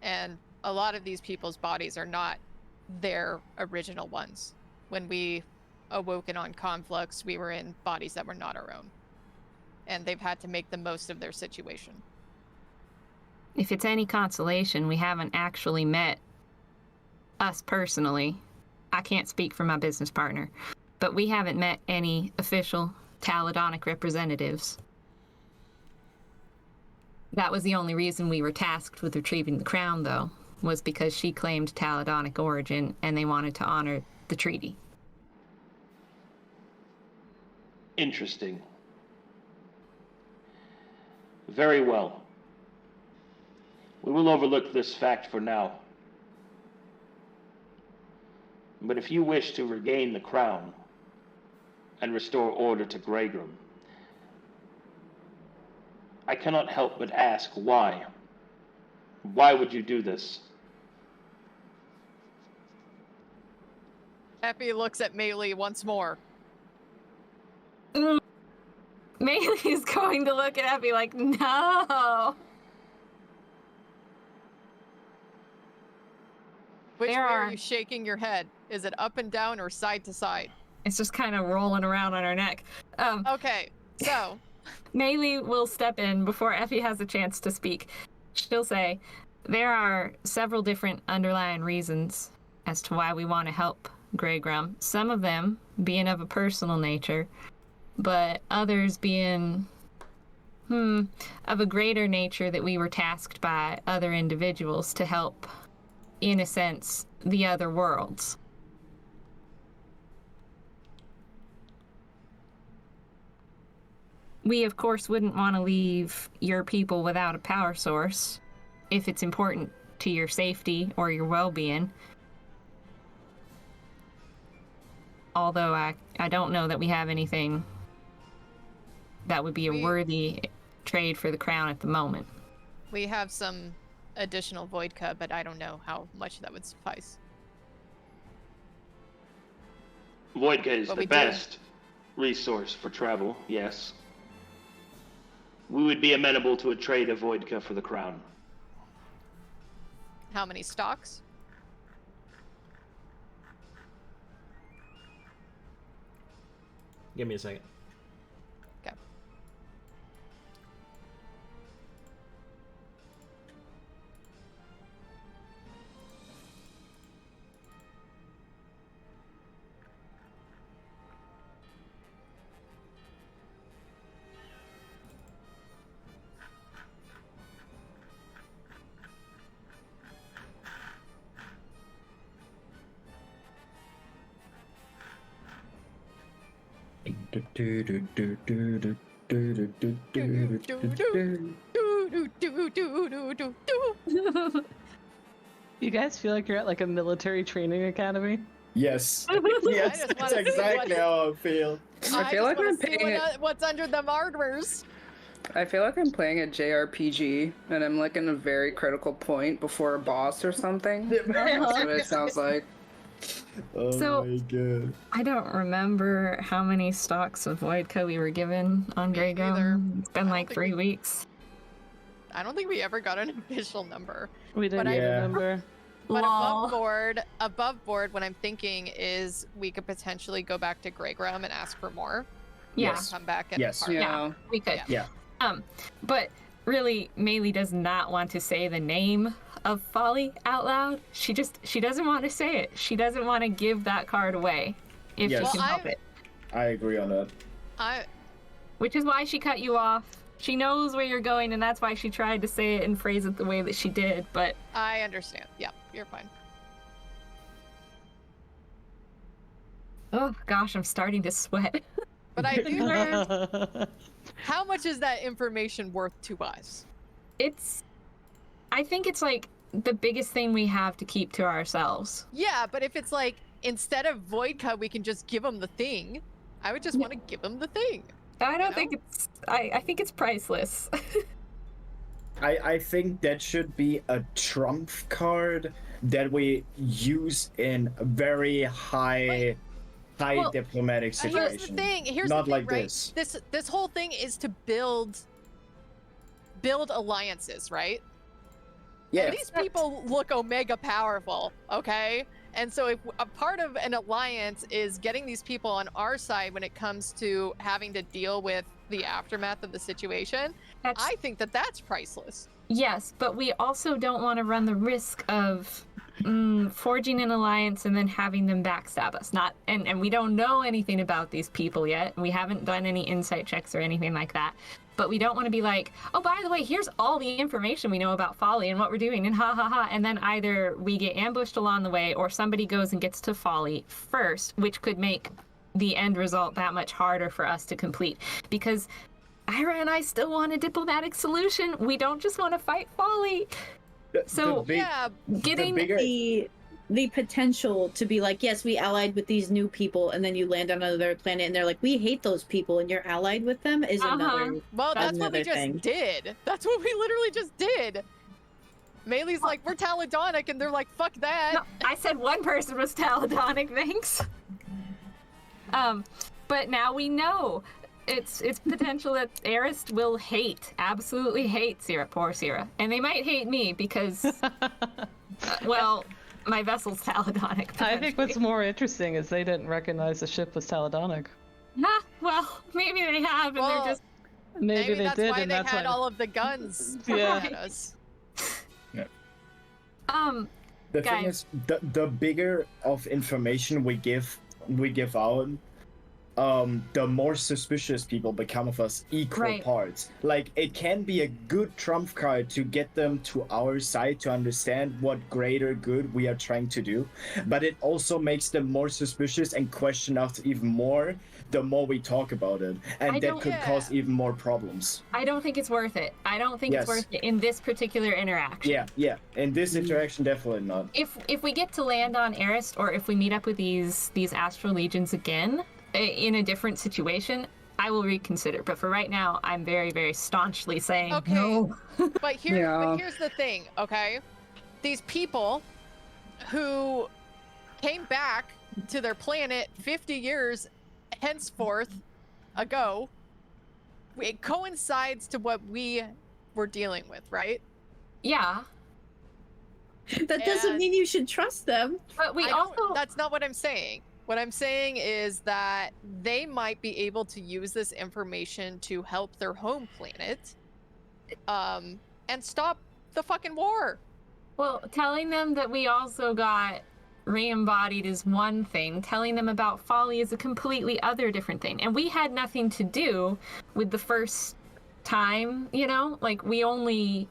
And a lot of these people's bodies are not their original ones. When we awoken on Conflux, we were in bodies that were not our own. And they've had to make the most of their situation. If it's any consolation, we haven't actually met us personally. I can't speak for my business partner, but we haven't met any official Taladonic representatives. That was the only reason we were tasked with retrieving the crown, though, was because she claimed Taladonic origin, and they wanted to honor the treaty. Interesting. Very well. We will overlook this fact for now. But if you wish to regain the crown and restore order to Greygrim, I cannot help but ask why. Why would you do this? Effie looks at Maelie once more. Maelie is going to look at Effie like, no. Which way are you shaking your head? Is it up and down or side to side? It's just kind of rolling around on her neck. Okay, so... Maelie will step in before Effie has a chance to speak. She'll say, there are several different underlying reasons as to why we want to help Greygrim. Some of them being of a personal nature, but others being of a greater nature that we were tasked by other individuals to help, in a sense, the other worlds. We, of course, wouldn't want to leave your people without a power source if it's important to your safety or your well-being. Although I don't know that we have anything that would be a worthy trade for the crown at the moment. We have some additional vodka, but I don't know how much that would suffice. Vodka is the best resource for travel, yes. We would be amenable to a trade of vodka for the crown. How many stocks? Give me a second. Okay. You guys feel like you're at like a military training academy? Yes. Yes, that's exactly how I feel. I feel like I'm paying what's under the markers. I feel like I'm playing a JRPG, and I'm like in a very critical point before a boss or something. That's what it sounds like. Oh So- my god. I don't remember how many stocks of vodka we were given on Me neither. Greygrim. It's been I like don't 3 weeks. I don't think we ever got an official number. We didn't Yeah. remember. But Lol. above board, what I'm thinking is we could potentially go back to Greygrim and ask for more. Yeah, Yes. Come back and Yes. part. Yeah. we could. Yeah. But really, Maelie does not want to say the name of Folly out loud. She doesn't want to say it. She doesn't want to give that card away if Yes. she can Well, help it. I agree on that. Which is why she cut you off. She knows where you're going, and that's why she tried to say it and phrase it the way that she did, but I understand. Yeah, you're fine. oh gosh, I'm starting to sweat. But I do. How much is that information worth to us? I think it's like the biggest thing we have to keep to ourselves. Yeah, but if it's like instead of vodka, we can just give them the thing. I would just want to give them the thing. I don't know? think it's. I think it's priceless. I think that should be a trump card that we use in very high Well, diplomatic Here's situations. the thing. Here's Not the thing, like right? this. This whole thing is to build alliances, right? Yeah. And these people look omega powerful, okay? And so if a part of an alliance is getting these people on our side when it comes to having to deal with the aftermath of the situation, I think that that's priceless. Yes, but we also don't want to run the risk of forging an alliance and then having them backstab us. And we don't know anything about these people yet. We haven't done any insight checks or anything like that. But we don't want to be like, oh, by the way, here's all the information we know about Folly and what we're doing, and ha ha ha. And then either we get ambushed along the way, or somebody goes and gets to Folly first, which could make the end result that much harder for us to complete. Because Irha and I still want a diplomatic solution. We don't just want to fight Folly. Getting the potential to be like, yes, we allied with these new people, and then you land on another planet and they're like, we hate those people, and you're allied with them is another. Well, that's what we just did. That's what we literally just did. Maelie's like, we're Taladonic, and they're like, fuck that. No, I said one person was Taladonic, thanks. But now we know it's potential that Arist will absolutely hate Sera, poor Sera. And they might hate me because, well, my vessel's Taladonic. I think what's more interesting is they didn't recognize the ship was Taladonic. Well, maybe they have, and they're just... Maybe they that's did, why and they that's had why... all of the guns at us. Yeah. Guys. The thing is, the bigger of information we give out, the more suspicious people become of us equal parts. Like, it can be a good trump card to get them to our side to understand what greater good we are trying to do, but it also makes them more suspicious and question us even more the more we talk about it, and that could cause even more problems. I don't think it's worth it. I don't think it's worth it in this particular interaction. Yeah. In this interaction, definitely not. If we get to land on Arist, or if we meet up with these Astral Legions again, in a different situation, I will reconsider. But for right now, I'm very, very staunchly saying no. But here's the thing, okay? These people who came back to their planet 50 years henceforth ago, it coincides to what we were dealing with, right? Yeah. That doesn't mean you should trust them. But that's not what I'm saying. What I'm saying is that they might be able to use this information to help their home planet, and stop the fucking war. Well, telling them that we also got re-embodied is one thing. Telling them about Folly is a completely other different thing. And we had nothing to do with the first time, you know? Like, we're only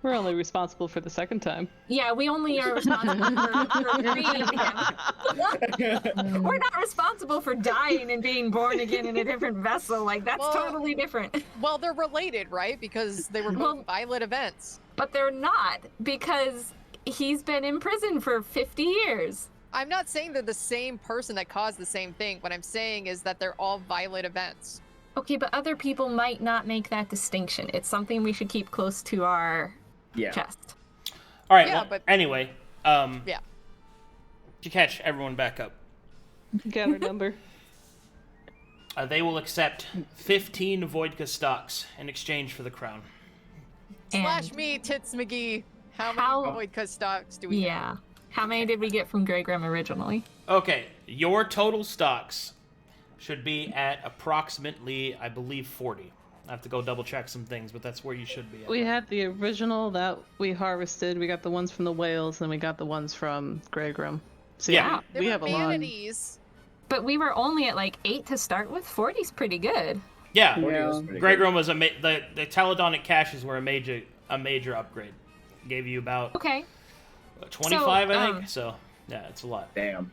responsible for the second time. Yeah, we only are responsible for freeing him. We're not responsible for dying and being born again in a different vessel. Like, that's totally different. Well, they're related, right? Because they were both violent events. But they're not, because he's been in prison for 50 years. I'm not saying they're the same person that caused the same thing. What I'm saying is that they're all violent events. Okay, but other people might not make that distinction. It's something we should keep close to our chest. All right, anyway, to catch everyone back up. Gather number. They will accept 15 Voidka stocks in exchange for the crown. Slash me, Tits McGee. How many Voidka stocks do we have? How many did we get from Greygram originally? Okay, your total stocks should be at approximately, I believe, 40. I have to go double check some things, but that's where you should be at. We had the original that we harvested. We got the ones from the whales, and we got the ones from Greygram. So we have a lot. But we were only at like 8 to start with. 40's pretty good. Yeah. Greygram was the Taladonic caches were a major upgrade. Gave you about 25, I think. So yeah, it's a lot. Damn.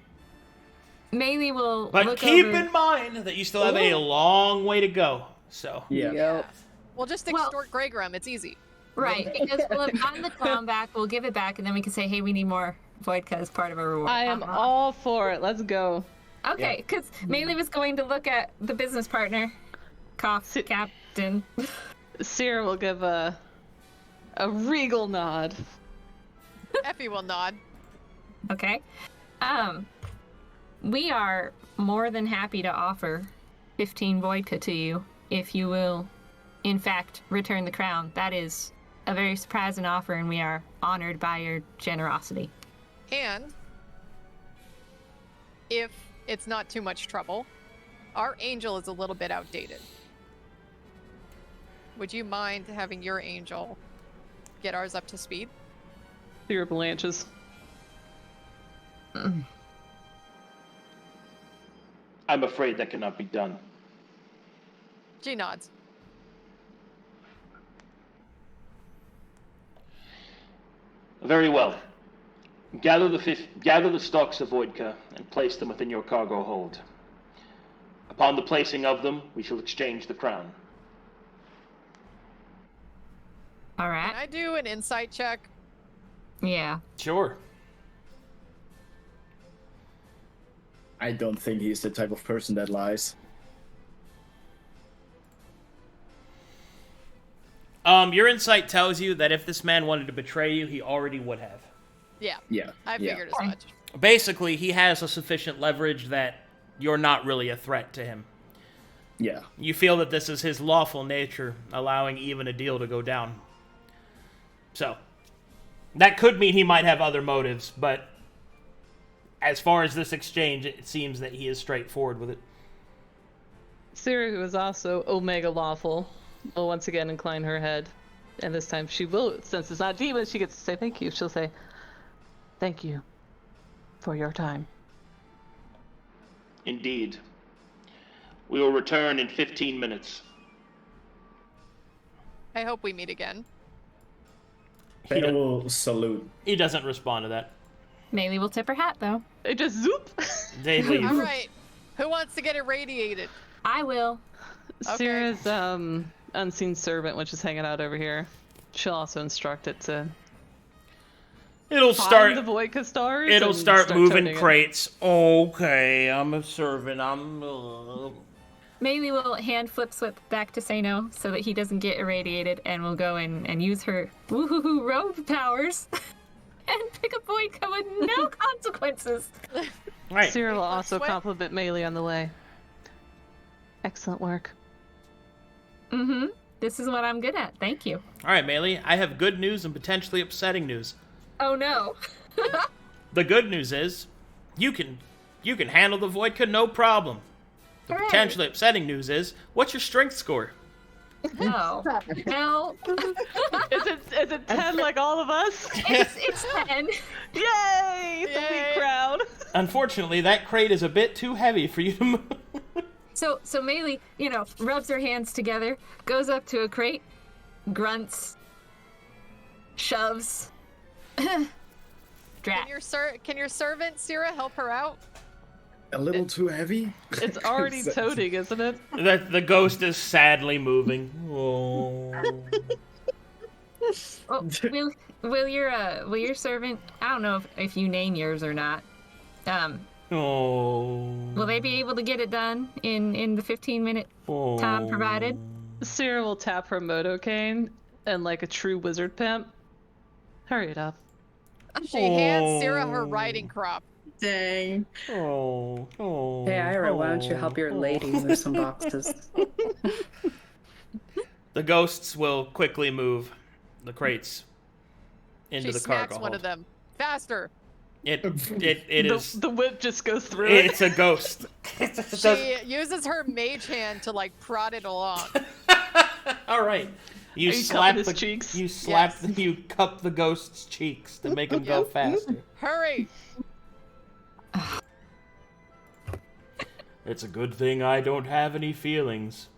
Maelie will. But keep in mind that you still have a long way to go. So Well, just extort Greygram. It's easy. Right, because we'll have gotten the crown back, we'll give it back, and then we can say, hey, we need more Voidka as part of our reward. I am all for it. Let's go. Okay, because Maelie was going to look at the business partner. Cough, Captain. Sera will give a regal nod. Effie will nod. Okay. We are more than happy to offer 15 Voidka to you if you will, in fact, return the crown. That is a very surprising offer, and we are honored by your generosity. And if it's not too much trouble, our angel is a little bit outdated. Would you mind having your angel get ours up to speed? Sera blanches. I'm afraid that cannot be done. She nods. Very well. Gather the stalks of Voidka and place them within your cargo hold. Upon the placing of them, we shall exchange the crown. All right. Can I do an insight check? Yeah. Sure. I don't think he's the type of person that lies. Your insight tells you that if this man wanted to betray you, he already would have. Yeah. Yeah. I figured as much. Basically, he has a sufficient leverage that you're not really a threat to him. Yeah. You feel that this is his lawful nature, allowing even a deal to go down. So, that could mean he might have other motives, but as far as this exchange, it seems that he is straightforward with it. Sera, who is also Omega Lawful, will once again incline her head. And this time she will, since it's not demon, she gets to say thank you. She'll say, thank you for your time. Indeed. We will return in 15 minutes. I hope we meet again. Beto will salute. He doesn't respond to that. Maelie will tip her hat, though. It just zoop. They leave. All right. Who wants to get irradiated? I will. Okay. Sera's unseen servant, which is hanging out over here, she'll also instruct it to It'll find start. the Voidka stars. It'll and start moving toting it. crates. Okay, I'm a servant. Maelie will hand flip back to Seino so that he doesn't get irradiated, and will go in and use her woohoo robe powers and pick a Voidka with no consequences. Right. Sera will also Sweat. compliment Maelie on the way. Excellent work. Mm-hmm. This is what I'm good at. Thank you. All right, Maelie. I have good news and potentially upsetting news. Oh no. The good news is, you can handle the Voidka no problem. The Hooray. potentially upsetting news is, what's your strength score? No. No. Is it 10 like all of us? It's 10. Yay! The Yay. elite crowd. Unfortunately, that crate is a bit too heavy for you to move. So Maelie, rubs her hands together, goes up to a crate, grunts, shoves. Drat. Can your servant Sera help her out? A little too heavy? It's already toting, isn't it? The ghost is sadly moving. Oh. Oh, will your servant? I don't know if you name yours or not. Oh. Will they be able to get it done in the 15-minute time provided? Sera will tap her Moto cane and, like a true wizard pimp, hurry it up. She hands Sera her riding crop. Dang. Oh. Hey, Irha, why don't you help your lady move some boxes? The ghosts will quickly move the crates into She the smacks cargo one hold. of them. Faster. It is. The whip just goes through it. It's a ghost. She uses her mage hand to like prod it along. All right. You Are you slap cupping the his cheeks? You slap. Yes. You cup the ghost's cheeks to make him go faster. Hurry. It's a good thing I don't have any feelings.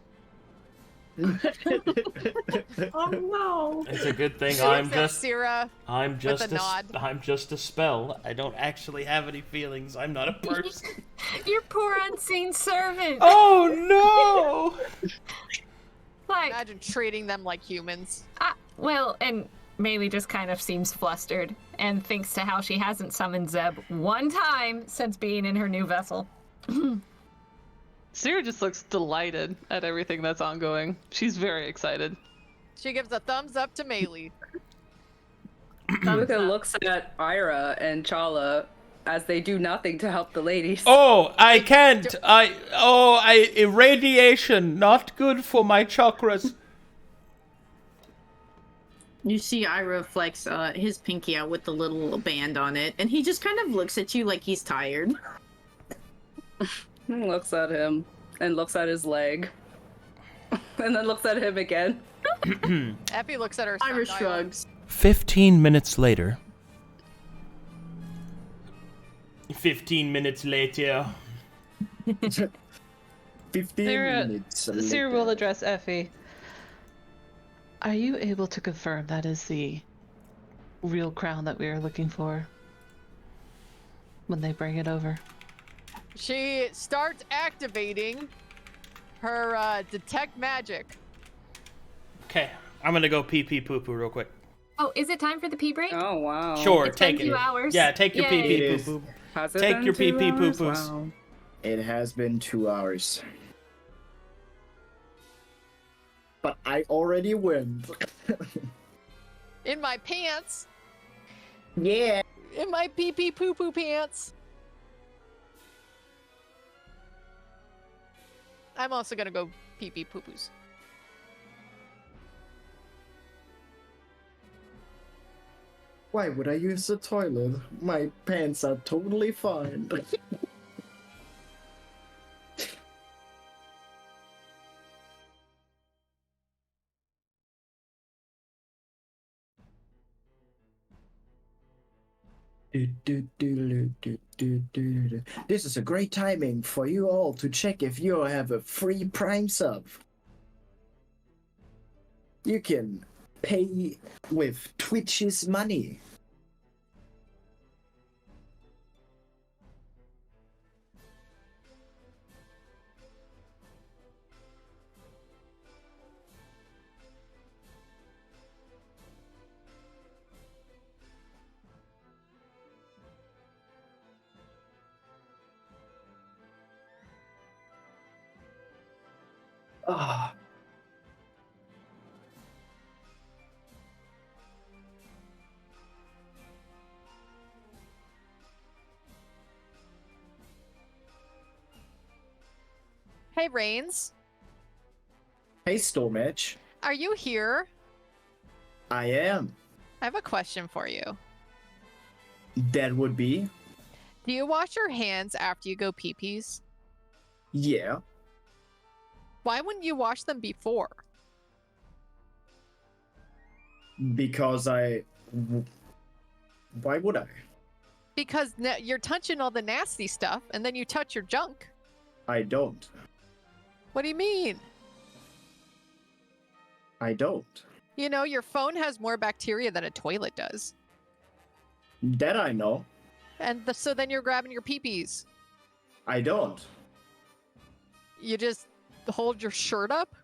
Oh no. It's a good thing She I'm looks at just. Sera. I'm just a nod. I'm just a spell. I don't actually have any feelings. I'm not a person. Your poor unseen servant. Oh no! Like, Imagine treating them like humans. well, and Maelie just kind of seems flustered and thinks to how she hasn't summoned Zeb one time since being in her new vessel. Sera just looks delighted at everything that's ongoing. She's very excited. She gives a thumbs up to Maelie. Luka looks at Irha and Challa as they do nothing to help the ladies. Oh, I can't. Irradiation, not good for my chakras. You see Irha flex his pinky out with the little band on it, and he just kind of looks at you like he's tired. Looks at him and looks at his leg. And then looks at him again. Effie looks at her. Irha sundial. shrugs. 15 minutes later, 15 minutes later. 15 minutes Sera will address Effie. Are you able to confirm that is the real crown that we are looking for when they bring it over? She starts activating her detect magic. Okay, I'm gonna go pee pee poo poo real quick. Oh, is it time for the pee break? Oh wow. Sure, It's take been it. 2 hours. Yeah, take your pee Yay. pee poo poo. Has it Take been your pee 2 pee poo hours? poos. Wow. It has been 2 hours. But I already went. In my pants. Yeah. In my pee pee poo poo pants. I'm also gonna go pee pee poo poos. Why would I use the toilet? My pants are totally fine. This is a great timing for you all to check if you have a free Prime sub. You can pay with Twitch's money. Ah. Hey, Rainzz. Hey, StormEdge. Are you here? I am. I have a question for you. That would be? Do you wash your hands after you go pee-pees? Yeah. Why wouldn't you wash them before? Because why would I? Because you're touching all the nasty stuff, and then you touch your junk. I don't. What do you mean? I don't. You know, your phone has more bacteria than a toilet does. That I know. And so then you're grabbing your pee-pees. I don't. You just hold your shirt up?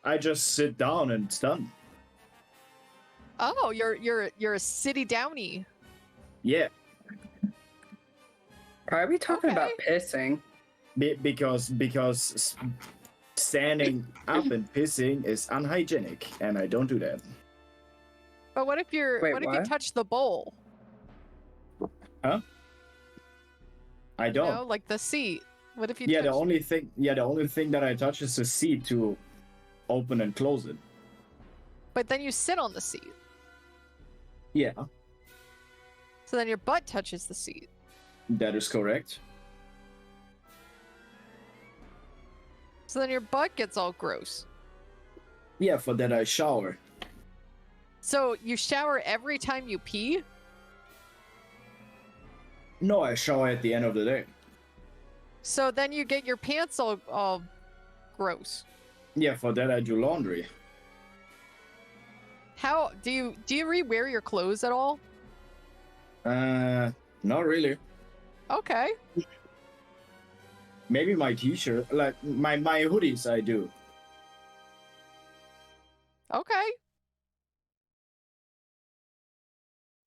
I just sit down and it's done. Oh, you're a city downy. Yeah. Why are we talking about Okay. pissing? Because standing up and pissing is unhygienic, and I don't do that. But what if you Wait, touch the bowl? Huh? I You don't. know, like the seat. What if you Yeah, touch... the only thing that I touch is the seat to open and close it. But then you sit on the seat. Yeah, So then your butt touches the seat. that is correct. So then your butt gets all gross. Yeah, for that I shower. So you shower every time you pee? No, I shower at the end of the day. So then you get your pants all gross. Yeah, for that I do laundry. How do you rewear your clothes at all? Not really. Okay. Maybe my t-shirt, like my hoodies I do. Okay.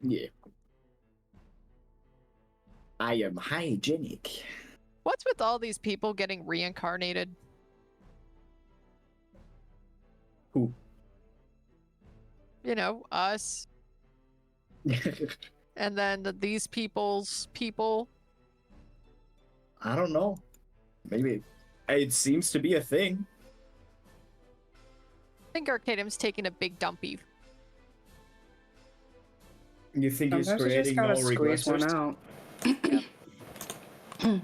Yeah. I am hygienic. What's with all these people getting reincarnated? Who? You know, us. And then these people's people. I don't know. Maybe it seems to be a thing. I think Arcadum's taking a big dumpy. You think he's Sometimes you just creating gotta no squeeze one regressors? out.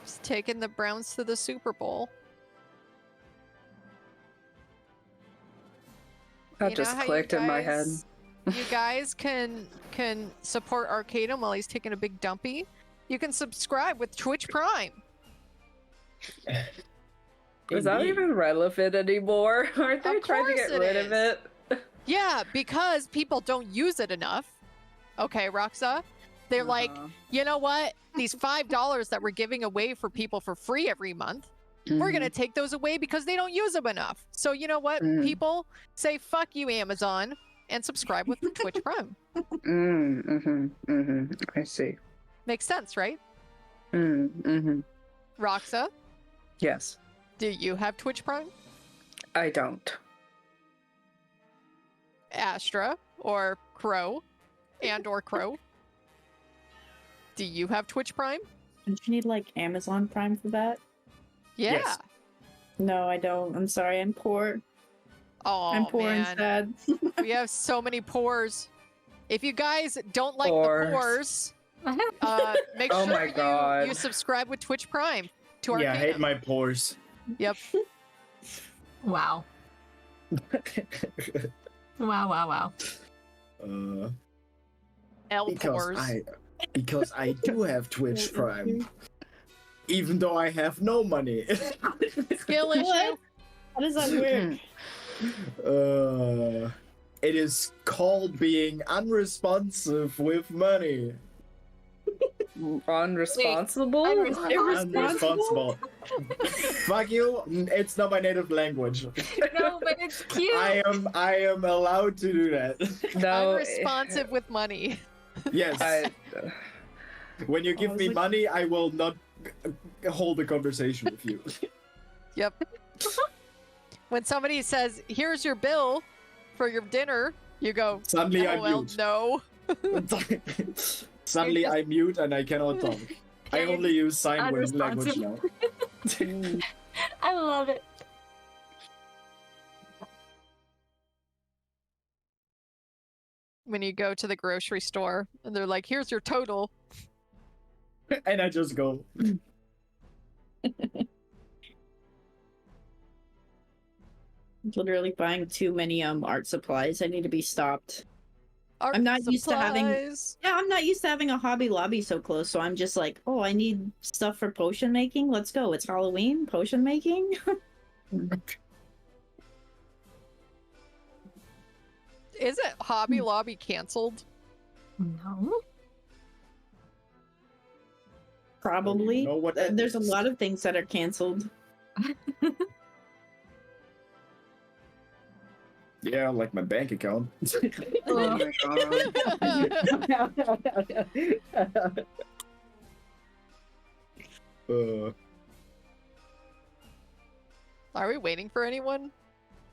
Just taking the Browns to the Super Bowl. That You know just how you clicked in my head. guys you guys can support Arcadum while he's taking a big dumpy. You can subscribe with Twitch Prime. Is that even relevant anymore? Aren't they trying to get rid of it? Yeah, because people don't use it enough. Okay, Roxa. They're like, you know what? These $5 that we're giving away for people for free every month, we're going to take those away because they don't use them enough. So you know what? People say, fuck you, Amazon, and subscribe with Twitch Prime. I see. Makes sense, right? Roxa? Yes. Do you have Twitch Prime? I don't. Astra or Crow or Crow? Do you have Twitch Prime? Don't you need like Amazon Prime for that? Yeah. Yes. No, I don't. I'm sorry, I'm poor. Oh, I'm poor man. and sad. We have so many pores. If you guys don't like the pores, make sure you subscribe with Twitch Prime to our I hate my pores. Yep. Wow. Wow. L pores. Because I do have Twitch Prime, even though I have no money. Skill issue. How does that work? It is called being unresponsive with money. Unresponsible? Irresponsible. Fuck you. It's not my native language. No, but it's cute. I am allowed to do that. No. Unresponsive with money. Yes. When you give me money, I will not hold a conversation with you. Yep. When somebody says, "Here's your bill for your dinner," you go, Suddenly I well, mute. no. Suddenly I mute and I cannot talk. I only use sign language now. I love it. When you go to the grocery store and they're like, "Here's your total," And I just go. Literally buying too many art supplies. I need to be stopped. Art I'm not used to having. supplies. Yeah, I'm not used to having a Hobby Lobby so close. So I'm just like, oh, I need stuff for potion making. Let's go. It's Halloween. Potion making. Isn't Hobby Lobby canceled? No. Probably. know what that There's a is. lot of things that are canceled. Yeah, like my bank account. Oh my god. Are we waiting for anyone?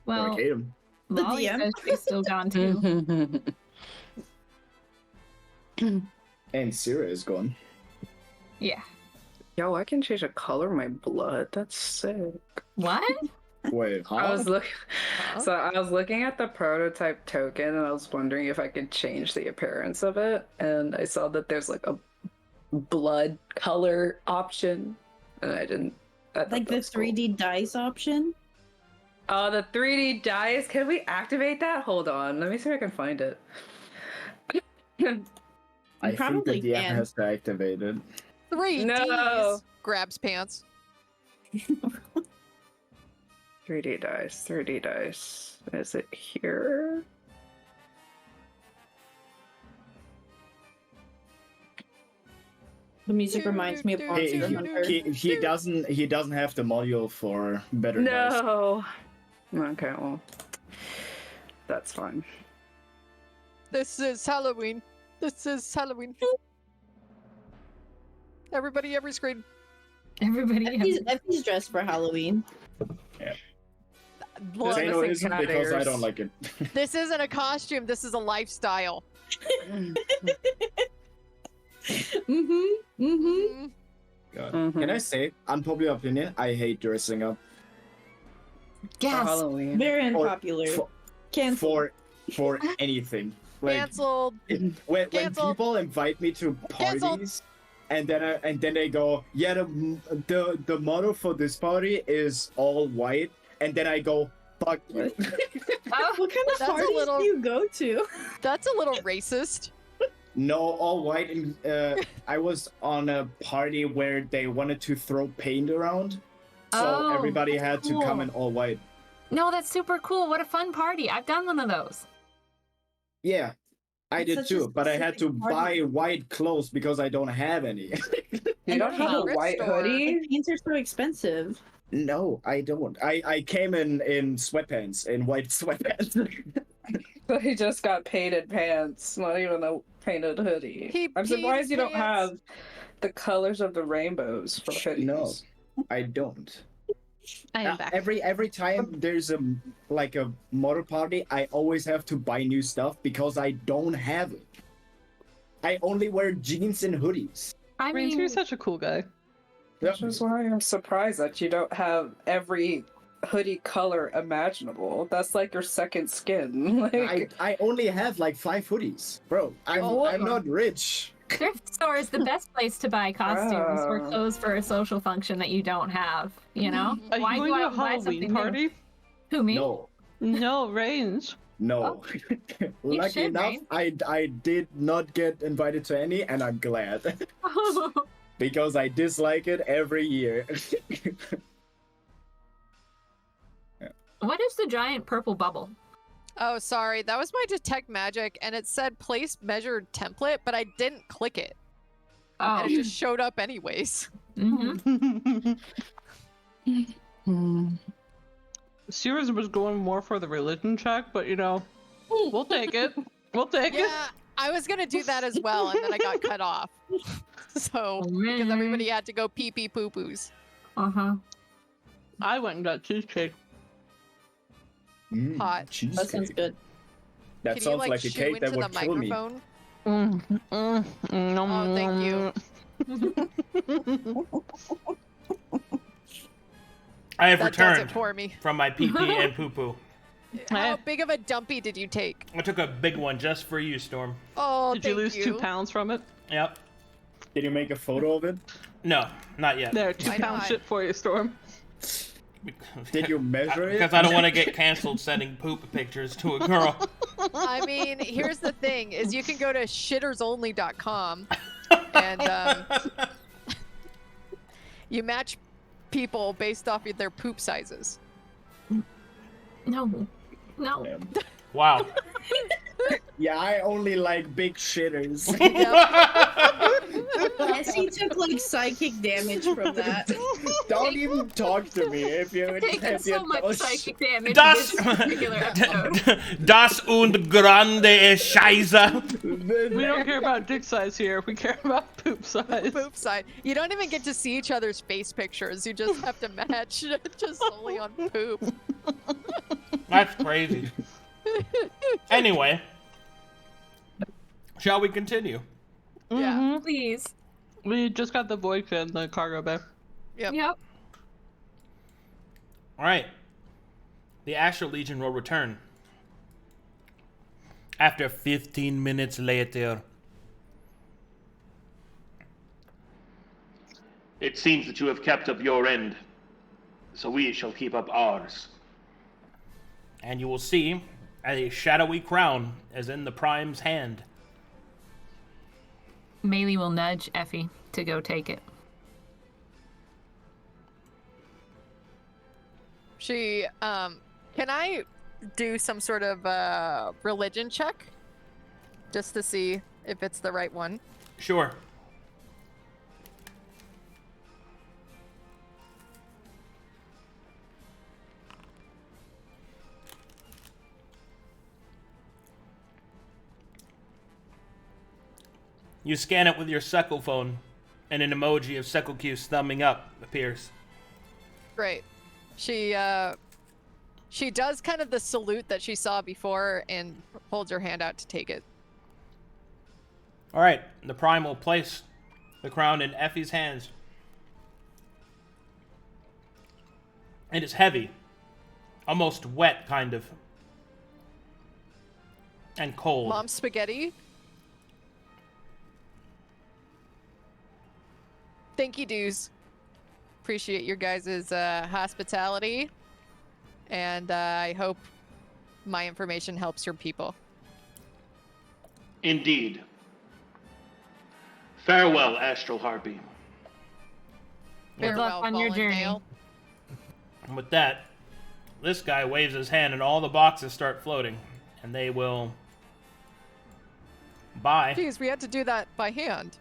Well, Arcadum. The Molly DM? says she's still gone too. And Sera is gone. Yeah. Yo, I can change the color of my blood. That's sick. What? Wait, huh? I was looking at the prototype token and I was wondering if I could change the appearance of it, and I saw that there's like a blood color option, and I didn't. I thought Like that the was cool. 3D dice option. Oh, the 3D dice. Can we activate that? Hold on. Let me see if I can find it. I think probably the DM can. has to activate it. 3 No. Ds. Grabs pants. 3D dice. 3D dice. Is it here? The music reminds me of Monster Hunter. He doesn't have the module for better dice. No. Okay, well, that's fine. This is Halloween. This is Halloween. Everybody, every screen. Everybody. Effie's dressed for Halloween. Look, Seino missing isn't because I ears. don't like it. this isn't a costume. This is a lifestyle. God. Can I say, unpopular opinion, I hate dressing up. For Yes. Halloween. Very unpopular. Cancel. For anything. Like Cancelled. when Cancelled. people invite me to parties Cancelled. and then they go, yeah, the motto for this party is all white, and then I go, Fuck. What kind of That's a parties little- do you go to? That's a little racist. No, all white. And I was on a party where they wanted to throw paint around, so Oh, everybody had to come cool. in all white. No, that's super cool. What a fun party. I've done one of those. Yeah, I It's did such a too, but I had to specific party. buy white clothes because I don't have any. You don't have a thrift white store. hoodie? Paints are so expensive. No, I don't. I came in sweatpants, in white sweatpants. But he just got painted pants, not even a painted hoodie. I'm surprised you don't pants. have the colors of the rainbows for hoodies. No, I don't. I am back. Every time there's a motor party, I always have to buy new stuff because I don't have it. I only wear jeans and hoodies. I Rainzz, mean, you're such a cool guy. Which is why I'm surprised that you don't have every hoodie color imaginable. That's like your second skin. Like, I only have like 5 hoodies, bro. I'm not rich. thrift store is the best place to buy costumes or Ah. clothes for a social function that you don't have, you know? Are you going to a Halloween party? Who, me? No, No, Rainzz. no. Lucky should, enough, right? I did not get invited to any, and I'm glad because I dislike it every year. What is the giant purple bubble? Oh, sorry. That was my detect magic, and it said place measured template, but I didn't click it. Oh. And it just showed up anyways. Mm-hmm. Sera's was going more for the religion check, but you know, we'll take it. We'll take it. Yeah, I was gonna do that as well, and then I got cut off. So, because everybody had to go pee pee poo poos. Uh-huh. I went and got cheesecake. Hot. That sounds Cheesecake. good. That Can sounds you, like a shoo cake into that would the kill me. microphone? Oh, thank you. I have That does it returned for me. from my pee pee and poo poo. How big of a dumpy did you take? I took a big one just for you, Storm. Oh, Did you lose 2 pounds from it? Yep. Did you make a photo of it? No, not yet. There, 2 Why pound not? shit for you, Storm. Did you measure it? Because I don't want to get canceled sending poop pictures to a girl. I mean, here's the thing: is you can go to shittersonly.com and you match people based off of their poop sizes. No. No. Wow. Yeah, I only like big shitters. Essie took like psychic damage from that. Don't even talk to me if you Taking so much psychic damage Das, this particular episode. das und grande Scheiße. We don't care about dick size here. We care about poop size. Poop size. You don't even get to see each other's face pictures. You just have to match just solely on poop. That's crazy. Anyway, shall we continue? Yeah. Please. We just got the void in the cargo bay. Yep. Yep. All right. The Astral Legion will return after 15 minutes later. It seems that you have kept up your end, so we shall keep up ours. And you will see a shadowy crown as in the Prime's hand. Maelie will nudge Effie to go take it. She, can I do some sort of religion check? Just to see if it's the right one. Sure. You scan it with your Seckle phone, and an emoji of Secklecu's thumbing up appears. Great. She does kind of the salute that she saw before and holds her hand out to take it. All right, the Prime will place the crown in Effie's hands. It is heavy, almost wet, kind of, and cold. Mom spaghetti. Thank you, dudes. Appreciate your guys' hospitality. And I hope my information helps your people. Indeed. Farewell, Astral Harpy. Good luck on your Fallen journey. Vale. And with that, this guy waves his hand and all the boxes start floating. And they will... Bye. Jeez, we had to do that by hand.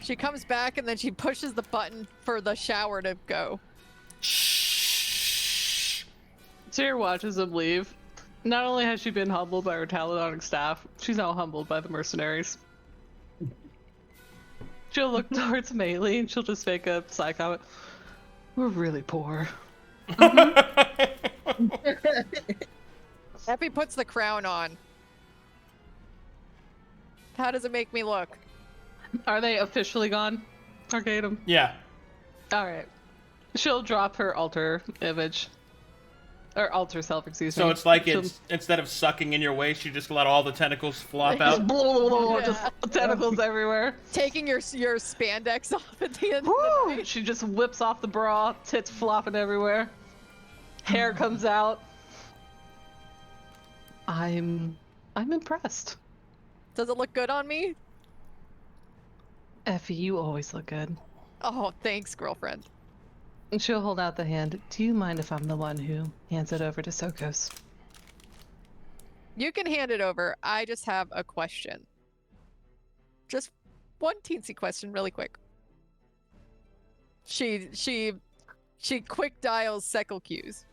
She comes back and then she pushes the button for the shower to go. Sera watches him leave. Not only has she been humbled by her Talodonic staff, she's now humbled by the mercenaries. She'll look towards Maelie and she'll just make a side comment. We're really poor. Effie puts the crown on. How does it make me look? Are they officially gone? Arcadum? Yeah. Alright. She'll drop her altar image. Or alter self, excuse me. So it's like it's instead of sucking in your waist, you just let all the tentacles flop out. Just tentacles everywhere. Taking your spandex off at the end Woo! of the night. She just whips off the bra, tits flopping everywhere. Hair comes out. I'm impressed. Does it look good on me? Effie, you always look good. Oh, thanks, girlfriend. And she'll hold out the hand. Do you mind if I'm the one who hands it over to Sokos? You can hand it over. I just have a question. Just one teensy question, really quick. She quick dials Seckle cues.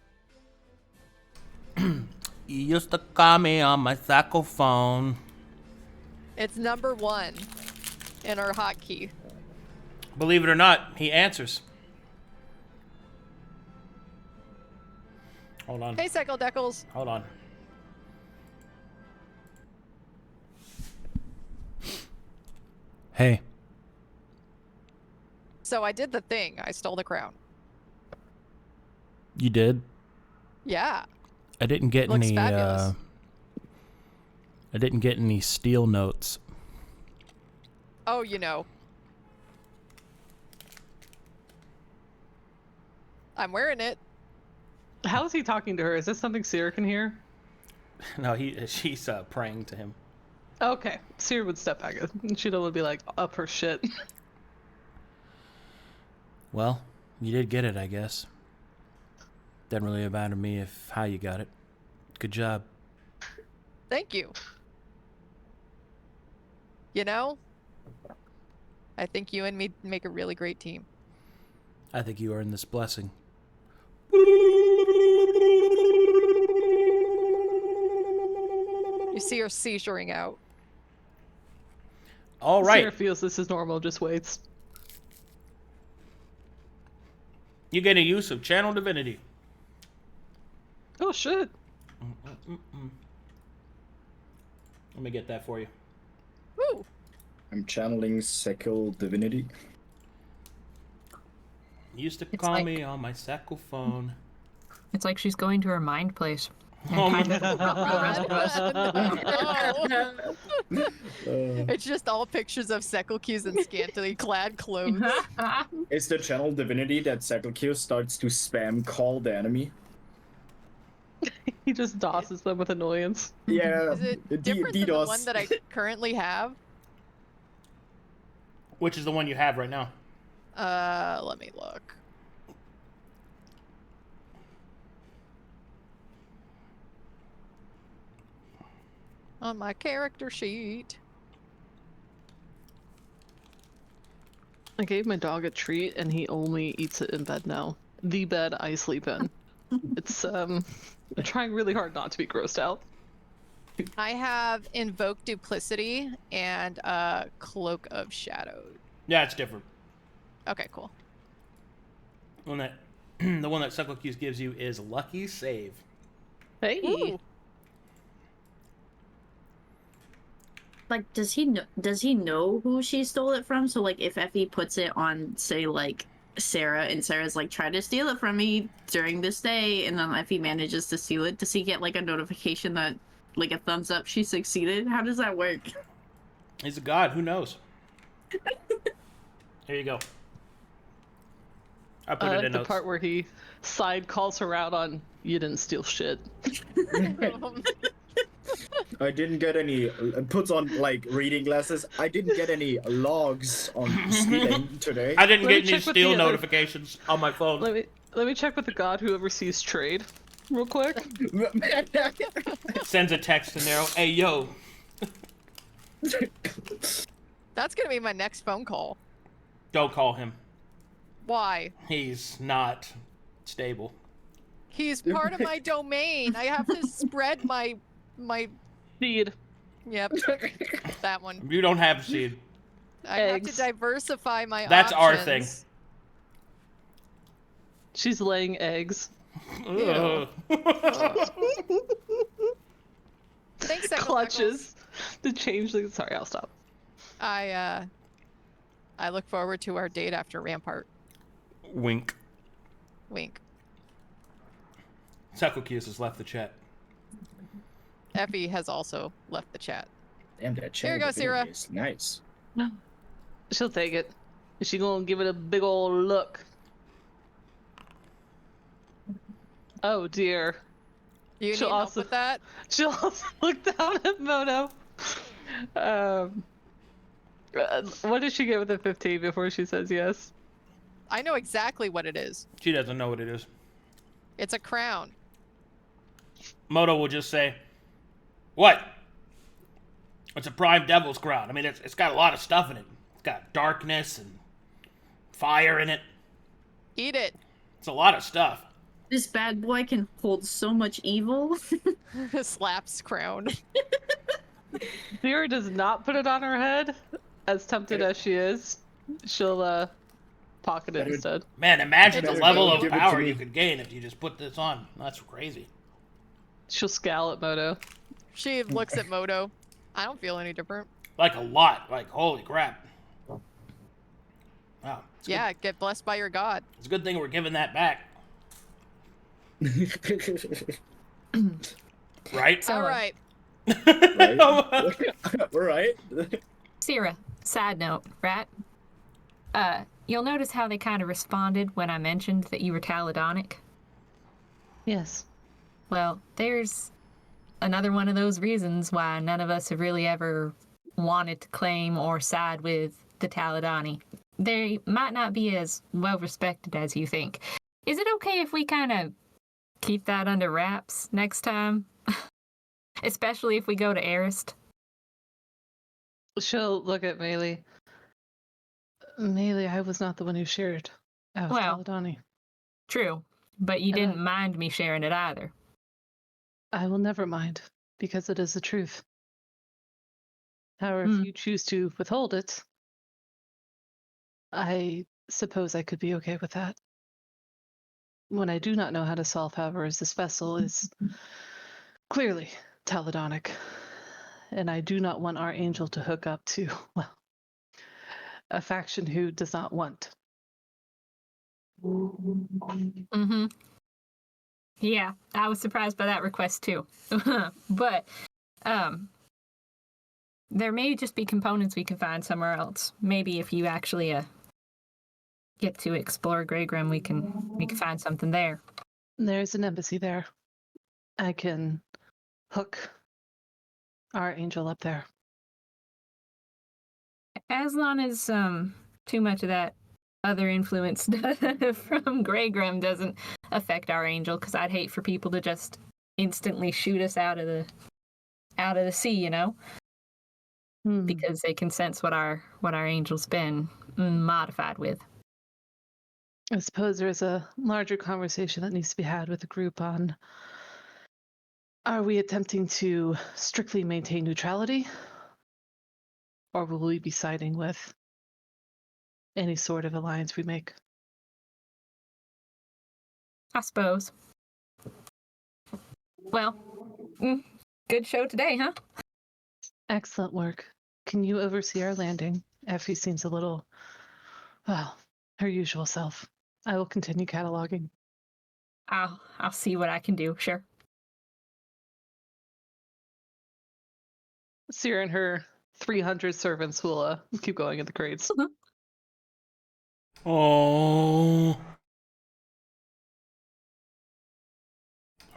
You used to call me on my saxophone. It's number 1 in our hotkey. Believe it or not, he answers. Hold on. Hey, Seckle Deckles. Hold on. Hey. So I did the thing. I stole the crown. You did? Yeah. I didn't get Looks any fabulous. I didn't get any steel notes. Oh, you know. I'm wearing it. How is he talking to her? Is this something Sera can hear? No, she's praying to him. Okay. Sera would step back and she'd only be like, up her shit. Well, you did get it, I guess. Doesn't really matter to me if how you got it. Good job. Thank you. You know, I think you and me make a really great team. I think you earned this blessing. You see her seizuring out. All right. Sera feels this is normal, just waits. You get a use of Channel Divinity. Oh, shit. Let me get that for you. Woo! I'm channeling Seckle Divinity. You used to It's call like- me on my saxophone. It's like she's going to her mind place. Oh my It's just all pictures of Seckle cues in scantily clad clothes. It's the channel divinity that Seckle starts to spam call the enemy. He just dosses them with annoyance. Yeah, Is it different than the one that I currently have? Which is the one you have right now? Let me look. On my character sheet. I gave my dog a treat and he only eats it in bed now. The bed I sleep in. It's, I'm trying really hard not to be grossed out. I have Invoke Duplicity and Cloak of Shadow. Yeah, it's different. Okay, cool. The one that Sucklecuse gives you is Lucky Save. Hey. Ooh. Like, does he know who she stole it from? So like, if Effie puts it on, say, like Sera, and Sera's like, try to steal it from me during this day, and then Effie manages to steal it, does he get like a notification that, like, a thumbs up she succeeded? How does that work? He's a god. Who knows? Here you go. I put it in the notes. part where he side calls her out on "you didn't steal shit." I didn't get any. Puts on like reading glasses. I didn't get any logs on stealing today. I didn't Let me get any check with steal the other- notifications on my phone. Let me check with the god who oversees trade, real quick. Sends a text in there. Hey yo. That's gonna be my next phone call. Don't call him. Why? He's not stable. He's part of my domain. I have to spread my Seed. Yep. That one. You don't have seed. I have Eggs. to diversify my That's our options. thing. She's laying eggs. Ugh. Thanks, Second Clutches. The changeling. Sorry, I'll stop. I look forward to our date after Rampart. Wink. Wink. Sakokius has left the chat. Effie has also left the chat. Damn, that Here you go, Sera. is nice. She'll take it. She gonna give it a big old look. Oh dear. Do you She'll need help also- with that? She'll also look down at Moto. What did she get with a 15 before she says yes? I know exactly what it is. She doesn't know what it is. It's a crown. Moto will just say, "What? It's a prime devil's crown. I mean, it's got a lot of stuff in it. It's got darkness and fire in it. Eat it. It's a lot of stuff." This bad boy can hold so much evil. Slaps crown. Vera does not put it on her head, as tempted as she is. She'll pocket it instead. Man, imagine the Better level go of give it to power me. you could gain if you just put this on. That's crazy. She'll scowl at Moto. She looks at Moto. I don't feel any different. Like a lot. Like, holy crap. Wow. Yeah, get blessed by your god. It's a good thing we're giving that back. Right? All right. Right. Sera, side note, right? You'll notice how they kind of responded when I mentioned that you were Taladonic. Yes. Well, there's another one of those reasons why none of us have really ever wanted to claim or side with the Taladani. They might not be as well respected as you think. Is it okay if we kind of keep that under wraps next time? Especially if we go to Arist? She'll look at Maelie. Maelie, I was not the one who shared. I was Taladani. True, but you didn't mind me sharing it either. I will never mind, because it is the truth. However, if you choose to withhold it, I suppose I could be okay with that. What I do not know how to solve, however, is this vessel is clearly Taladonic, and I do not want our angel to hook up to, well, a faction who does not want. Mm-hmm. Yeah, I was surprised by that request too. But there may just be components we can find somewhere else. Maybe if you actually get to explore Greygrim, we can find something there. There's an embassy there. I can hook our angel up there. As long as too much of that other influence from Greygrim doesn't affect our angel, because I'd hate for people to just instantly shoot us out of the sea, you know? Because they can sense what our angel's been modified with. I suppose there's a larger conversation that needs to be had with the group on, are we attempting to strictly maintain neutrality? Or will we be siding with any sort of alliance we make? I suppose. Well, good show today, huh? Excellent work. Can you oversee our landing? Effie seems a little, well, her usual self. I will continue cataloging. I'll see what I can do, sure. Sera and her 300 servants will keep going at the crates. Oh.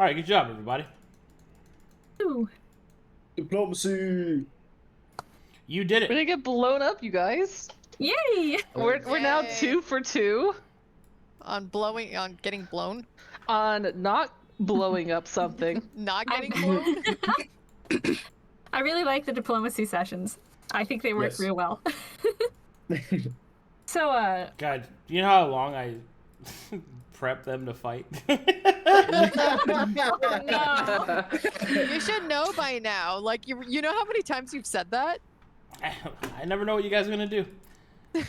All right, good job, everybody. Ooh. Diplomacy. You did We're it. gonna get blown up, you guys. Yay! We're now Yay. 2 for 2 On getting blown? on not blowing up something. Not getting blown? I really like the diplomacy sessions. I think they work Yes. real well. So, God, you know how long I prep them to fight? no. You should know by now. Like, you know how many times you've said that? I never know what you guys are gonna do. I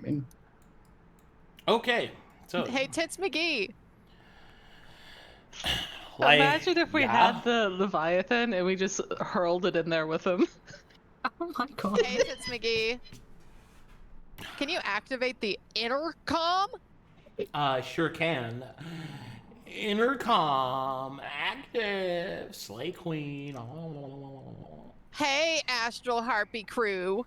mean, Okay, so Hey, Tits McGee. like, Imagine if we yeah. had the Leviathan and we just hurled it in there with him. Oh my god. Hey, Tits McGee. Can you activate the intercom? Sure can. Intercom active. Slay Queen. Hey, Astral Harpy crew.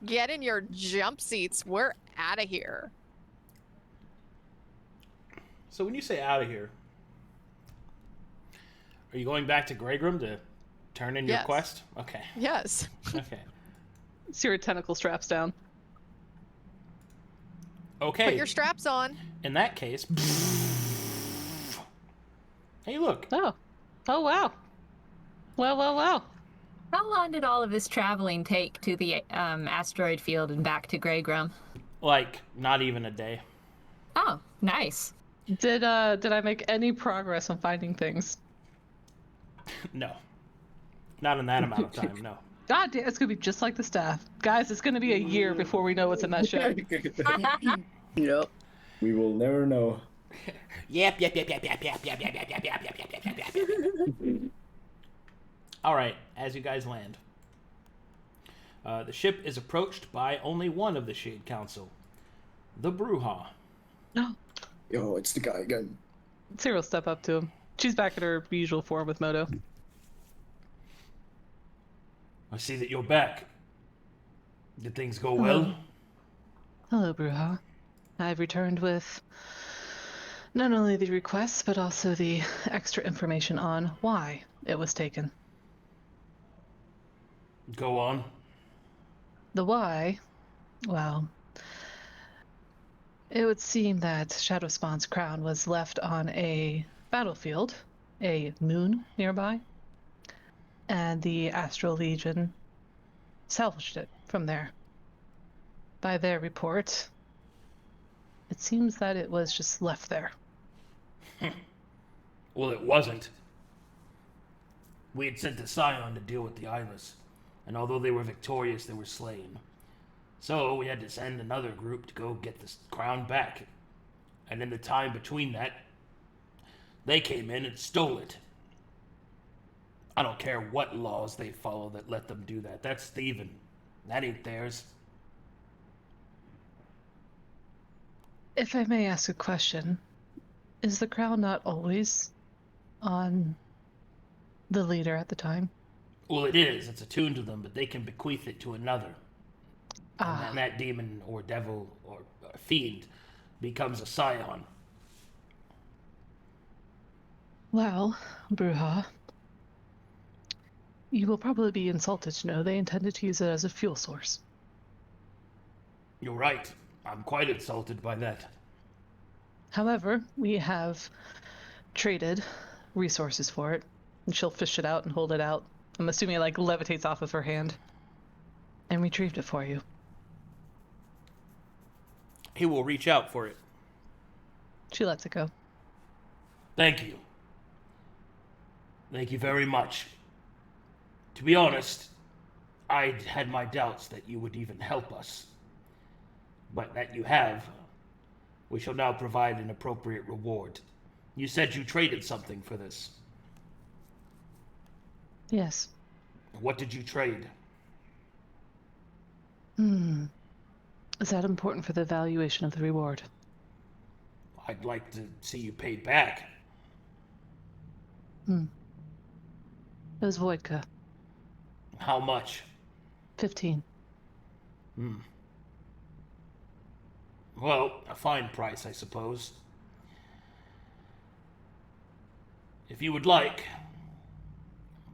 Get in your jump seats. We're out of here. So when you say out of here, are you going back to Greygrim to turn in your Yes. quest? Okay. Yes. Okay. See your tentacle straps down. Okay. Put your straps on. In that case, hey, look. Oh. Oh, wow. Wow. How long did all of this traveling take to the asteroid field and back to Greygrim? Like, not even a day. Oh, nice. Did I make any progress on finding things? No. Not in that amount of time, no. God damn, it's gonna be just like the staff. Guys, it's gonna be a year before we know what's in that ship. Yep. we will never know. Yep. All right, as you guys land, the ship is approached by only one of the Shade Council, the Bruja. No. Yo, it's the guy again. Sera will step up to him. She's back in her usual form with Moto. I see that you're back. Did things go well? Hello, Bruja. I've returned with not only the requests, but also the extra information on why it was taken. Go on. The why? Well, it would seem that Shadowspawn's crown was left on a battlefield, a moon nearby, and the Astral Legion salvaged it from there. By their report, it seems that it was just left there. Well, it wasn't. We had sent a scion to deal with the Eyeless, and although they were victorious, they were slain. So we had to send another group to go get the crown back. And in the time between that, they came in and stole it. I don't care what laws they follow that let them do that. That's thieving. That ain't theirs. If I may ask a question, is the crown not always on the leader at the time? Well, it is. It's attuned to them, but they can bequeath it to another. And then that demon or devil or fiend becomes a scion. Well, Bruja, you will probably be insulted to know they intended to use it as a fuel source. You're right. I'm quite insulted by that. However, we have traded resources for it, and she'll fish it out and hold it out. I'm assuming it like levitates off of her hand. And retrieved it for you. He will reach out for it. She lets it go. Thank you. Thank you very much. To be honest, I had my doubts that you would even help us. But that you have, we shall now provide an appropriate reward. You said you traded something for this. Yes. What did you trade? Is that important for the valuation of the reward? I'd like to see you paid back. It was vodka. How much? 15. Well, a fine price, I suppose. If you would like,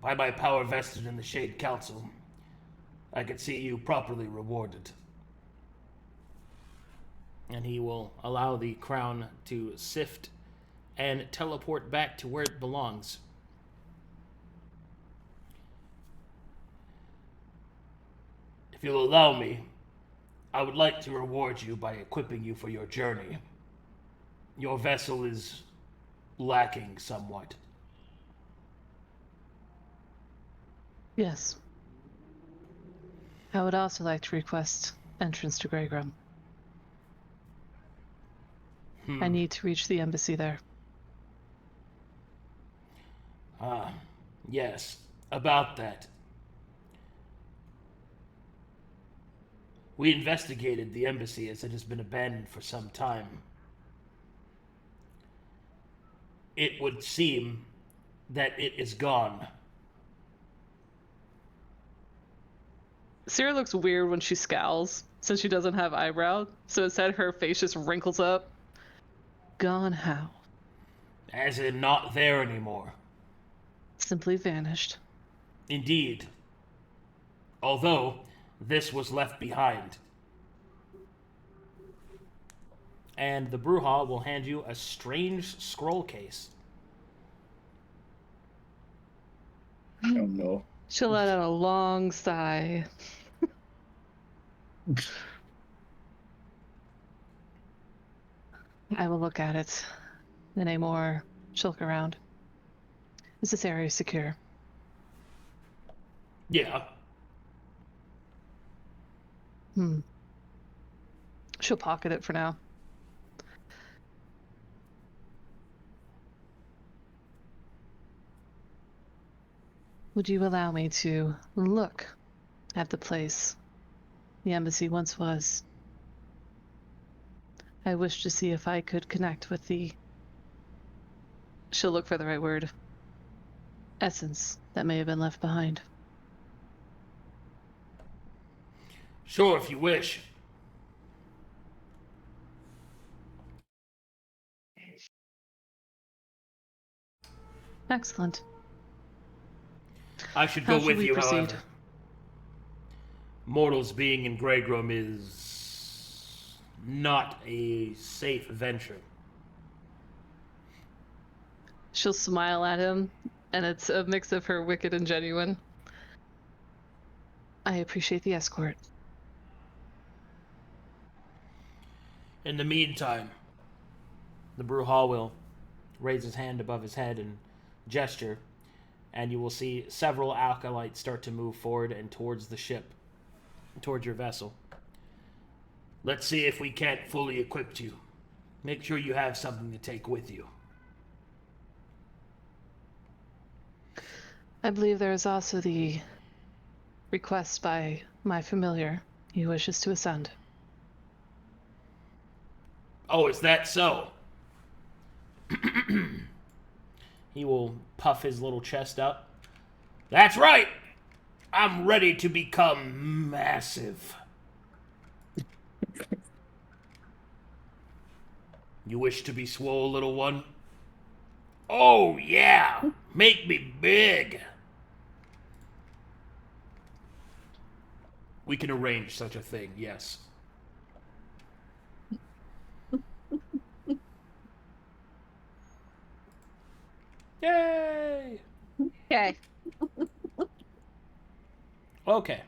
by my power vested in the Shade Council, I could see you properly rewarded. And he will allow the crown to sift and teleport back to where it belongs. If you'll allow me, I would like to reward you by equipping you for your journey. Your vessel is lacking somewhat. Yes. I would also like to request entrance to Greygram. I need to reach the embassy there. Yes, about that. We investigated the embassy as it has been abandoned for some time. It would seem that it is gone. Sera looks weird when she scowls, since she doesn't have eyebrows, so instead her face just wrinkles up. Gone how? As in not there anymore. Simply vanished. Indeed. Although, this was left behind. And the Brujah will hand you a strange scroll case. Oh no. She'll let out a long sigh. I will look at it. Then Amor, she'll look around. Is this area secure? Yeah. She'll pocket it for now. Would you allow me to look at the place the embassy once was? I wish to see if I could connect with the... She'll look for the right word. Essence that may have been left behind. Sure, if you wish. Excellent. I should How go should with we you, proceed? however. Mortals being in Greygram is not a safe venture. She'll smile at him, and it's a mix of her wicked and genuine. I appreciate the escort. In the meantime, The Brujah will raise his hand above his head and gesture, and you will see several acolytes start to move forward and towards the ship, towards your vessel. let's see if we can't fully equip you. Make sure you have something to take with you. I believe there is also the request by my familiar. He wishes to ascend. Oh, is that so? He will puff his little chest up. That's right! I'm ready to become massive. You wish to be swole, little one? Oh, yeah! Make me big! We can arrange such a thing, yes. Yay! Okay. Okay.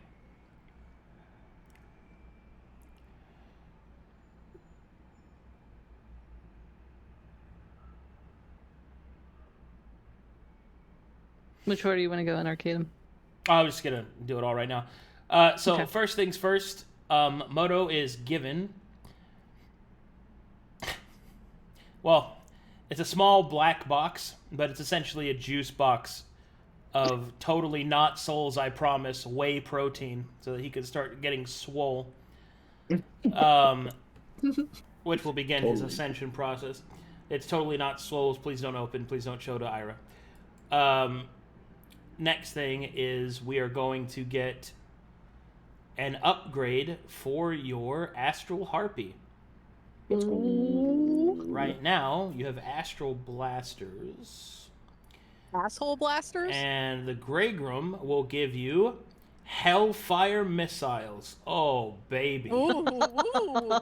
Which order do you want to go in, Arcadum? I'm just going to do it all right now. Okay. First things first, Moto is given... Well, it's a small black box, but it's essentially a juice box of totally not souls, I promise, whey protein, so that he can start getting swole. Which will begin his ascension process. It's totally not souls. Please don't open. Please don't show to Irha. Next thing is we are going to get an upgrade for your Astral Harpy. Right now, you have Astral Blasters, Asshole blasters? And the Greygrim will give you Hellfire missiles. Oh, baby. Ooh, ooh.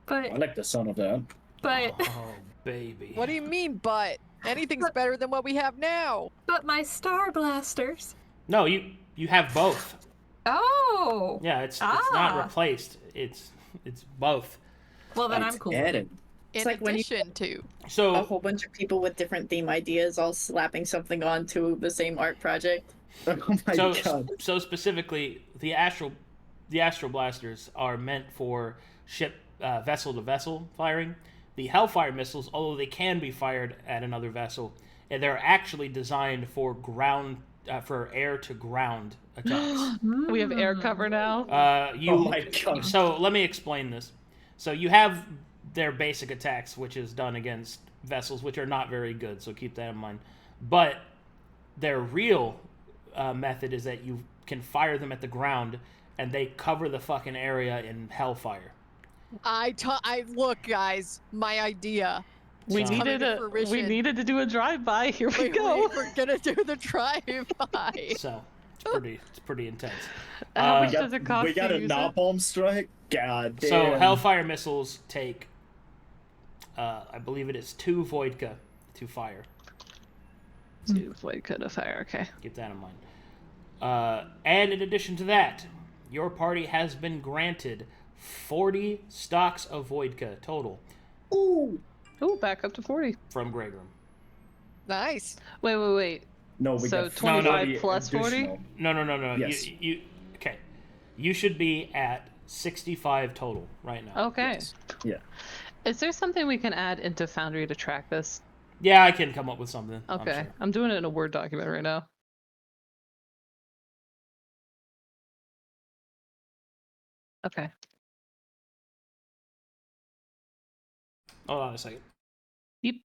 But I like the sound of that. Oh, baby. What do you mean, but? Anything's better than what we have now. but my star blasters. No, you have both. Oh. Yeah, it's not replaced. It's both. Well, then It's I'm cool. added. In like when you- addition to. So A whole bunch of people with different theme ideas all slapping something onto the same art project. Oh my so god. so specifically, the astral blasters are meant for ship vessel to vessel firing. The Hellfire missiles, although they can be fired at another vessel, and they're actually designed for ground for air to ground attacks. We have air cover now. Oh my god. So let me explain this. So you have their basic attacks, which is done against vessels, which are not very good, so keep that in mind. But their real method is that you can fire them at the ground, and they cover the fucking area in hellfire. I look, guys, my idea. We It's coming needed to we fruition. needed to do a drive-by. Here we Wait, go. we're gonna do the drive-by. So it's pretty intense. How much We does it cost we got to a use napalm strike? God damn. So Hellfire missiles take, I believe it is 2 Voidka to fire. it? 2 void code of fire. Okay. Keep that in mind. And in addition to that, your party has been granted 40 stocks of Voidka total Ooh, back up to 40. from Greygrim. Nice. Wait. No, we So got 25 plus 40? additional. No. Yes. You okay. You should be at 65 total right now. Okay. Yes. Yeah. Is there something we can add into Foundry to track this? Yeah, I can come up with something. I'm Okay. sure. I'm doing it in a Word document right now. Okay. Hold on a second. Yep.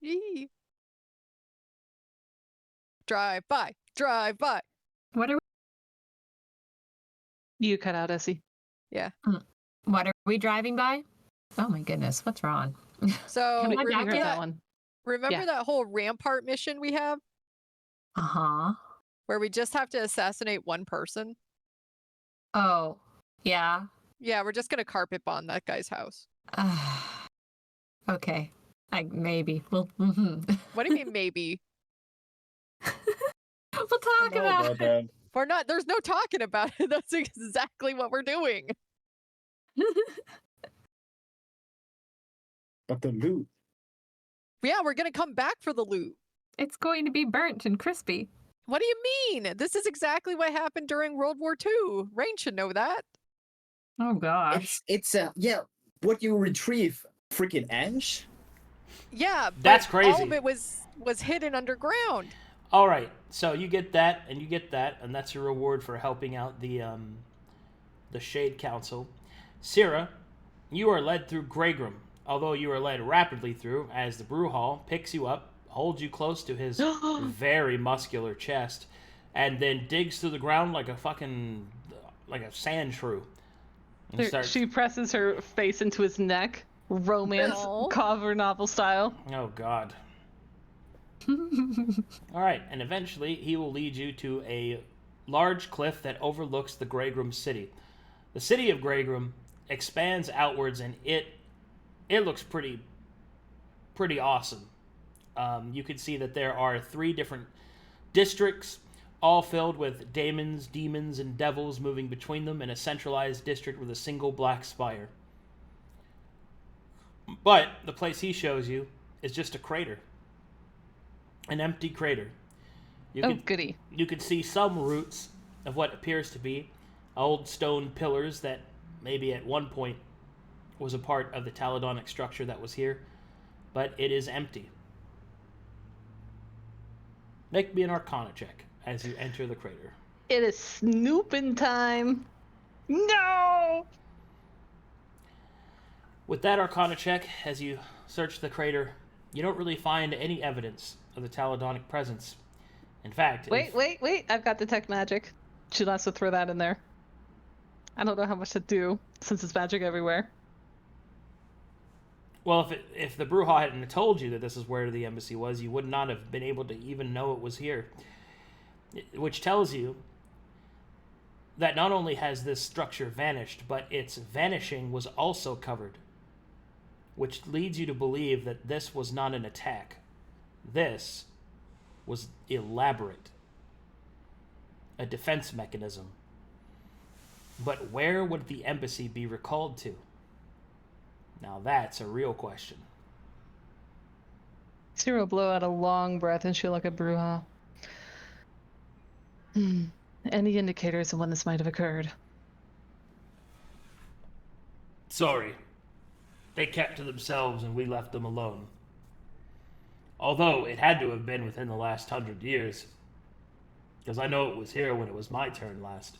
Yee. Drive-by. Drive-by. What are You cut out, Essie. we driving by? Oh my goodness, what's wrong? So Can we I remember figure that, that one? remember Yeah. that whole rampart mission we have Uh-huh. where we just have to assassinate one person? Oh, yeah. Yeah, we're just gonna carpet bomb that guy's house. Okay. Maybe. Well, What do you mean maybe? we'll talk No, about about it. that. We're not there's no talking about it. That's exactly what we're doing. But the loot. Yeah, we're gonna come back for the loot. It's going to be burnt and crispy. What do you mean? This is exactly what happened during World War II. Rain should know that. Oh gosh. It's yeah. What you retrieve, freaking ash? Yeah, That's but all crazy. of it was hidden underground. All right. So you get that, and you get that, and that's your reward for helping out the Shade Council. Sera, you are led through Greygrim, although you are led rapidly through as the Brew Hall picks you up, holds you close to his very muscular chest, and then digs through the ground like a sand shrew. And starts, She presses her face into his neck, romance Aw. cover novel style. oh God. All right, and eventually he will lead you to a large cliff that overlooks the Greygrim city. The city of Greygrim expands outwards, and it looks pretty awesome. You can see that there are 3 different districts, all filled with demons, and devils moving between them in a centralized district with a single black spire. But the place he shows you is just a crater. An empty crater. Goody. You can see some roots of what appears to be old stone pillars that maybe at one point was a part of the Taladonic structure that was here, but it is empty. Make me an Arcana check as you enter the crater. It is snooping time. No! With that Arcana check, as you search the crater, you don't really find any evidence of the Taladonic presence. In fact, Wait. I've got detect magic. She wants to throw that in there. I don't know how much to do since it's magic everywhere. Well, if the Brujah hadn't told you that this is where the embassy was, you would not have been able to even know it was here. Which tells you that not only has this structure vanished, but its vanishing was also covered. Which leads you to believe that this was not an attack. This was elaborate. A defense mechanism. But where would the embassy be recalled to? Now that's a real question. Sera will blow out a long breath and she'll look at Brujah. Any indicators of when this might have occurred? Sorry. They kept to themselves and we left them alone. Although it had to have been within the last 100 years. Because I know it was here when it was my turn last.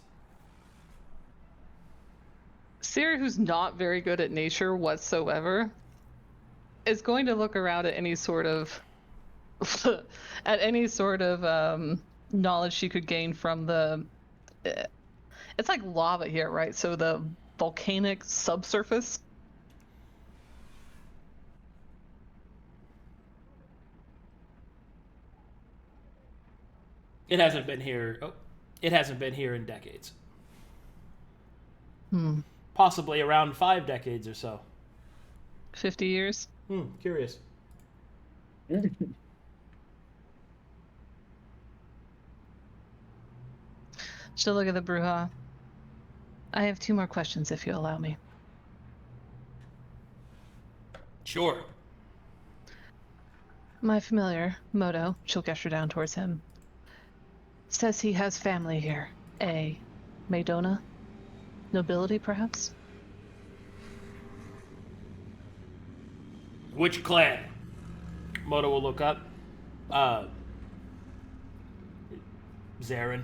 Sera, who's not very good at nature whatsoever, is going to look around at any sort of knowledge she could gain from the. It's like lava here, right? So the volcanic subsurface. It hasn't been here. Oh, it hasn't been here in decades. Possibly around 5 decades or so. 50 years? Curious. She'll look at the Brujah. I have 2 more questions if you allow me. Sure. My familiar, Moto, she'll gesture down towards him, says he has family here. A Maidona? Nobility, perhaps? Which clan? Moto will look up. Zarin.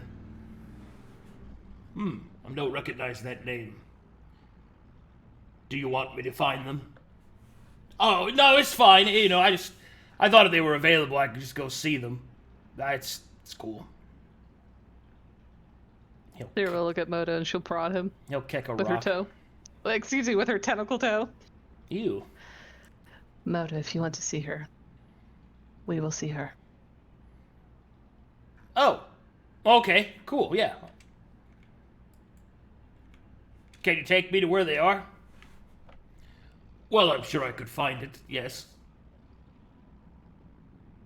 I don't recognize that name. Do you want me to find them? Oh, no, it's fine. You know, I thought if they were available, I could just go see them. It's cool. Sera will look at Moto and she'll prod him. He'll kick a with rock. her toe. Excuse me, with her tentacle toe. Ew. Moto, if you want to see her, we will see her. Oh. Okay, cool, yeah. Can you take me to where they are? Well, I'm sure I could find it, yes.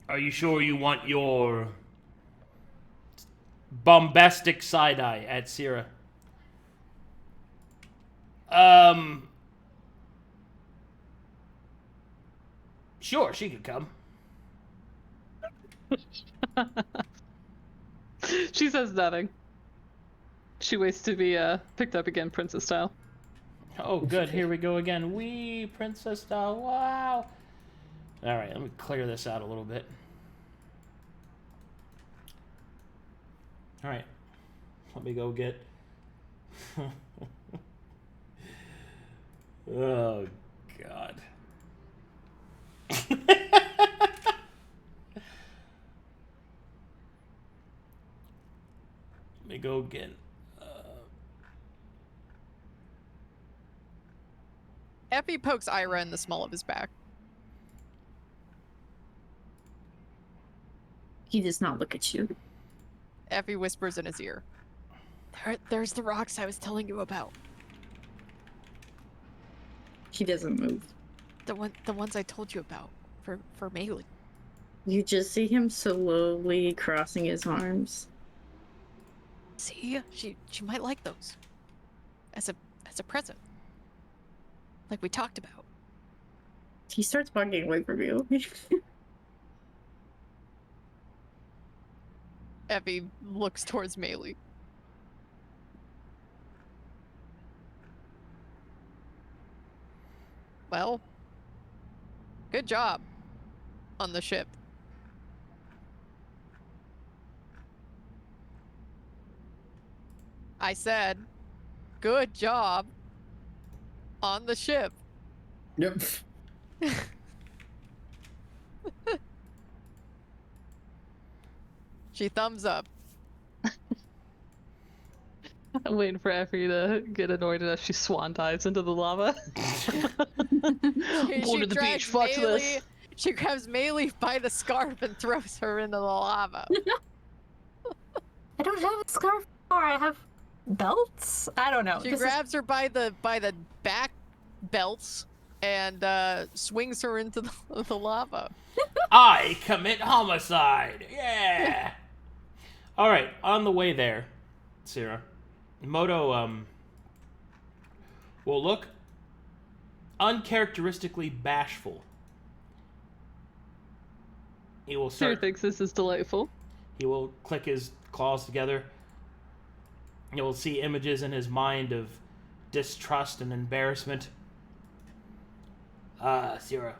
Are you sure you want your Bombastic side-eye at Sera. Sure, she could come. She says nothing. She waits to be picked up again, princess style. Oh, good. Here we go again. Princess style. Wow. All right, let me clear this out a little bit. All right. Let me go get... Oh, God. Let me go get... Effie pokes Irha in the small of his back. He does not look at you. Effie whispers in his ear. There's the rocks I was telling you about. He doesn't move. The ones I told you about for Maelie. You just see him slowly crossing his arms. See, she might like those. As a present. Like we talked about. He starts walking away from you. Effie looks towards Maelie. Well, good job on the ship. I said, good job on the ship. Yep. She thumbs up. I'm waiting for Effie to get annoyed as she swan dives into the lava. She Go to the beach, fuck this. She grabs Maelie by the scarf and throws her into the lava. I don't have a scarf or I have belts. I don't know. She grabs her by the back belts and swings her into the lava. I commit homicide. Yeah. All right, on the way there, Sera, Moto will look uncharacteristically bashful. He will Sera start. thinks this is delightful. He will click his claws together. You'll see images in his mind of distrust and embarrassment. Sera,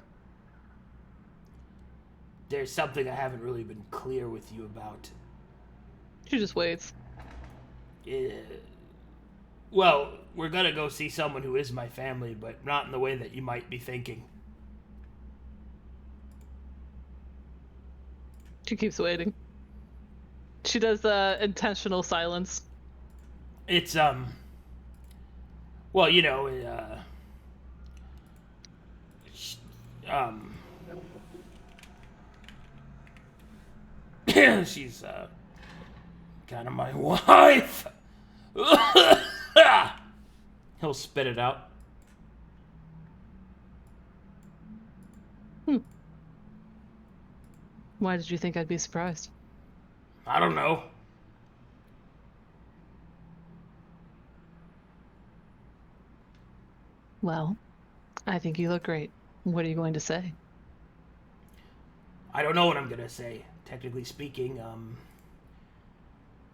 there's something I haven't really been clear with you about. She just waits. Well, we're gonna go see someone who is my family, but not in the way that you might be thinking. She keeps waiting. She does intentional silence. It's, well, you know, she's, kind of my wife. He'll spit it out. Why did you think I'd be surprised? I don't know. Well, I think you look great. What are you going to say? I don't know what I'm gonna say. Technically speaking,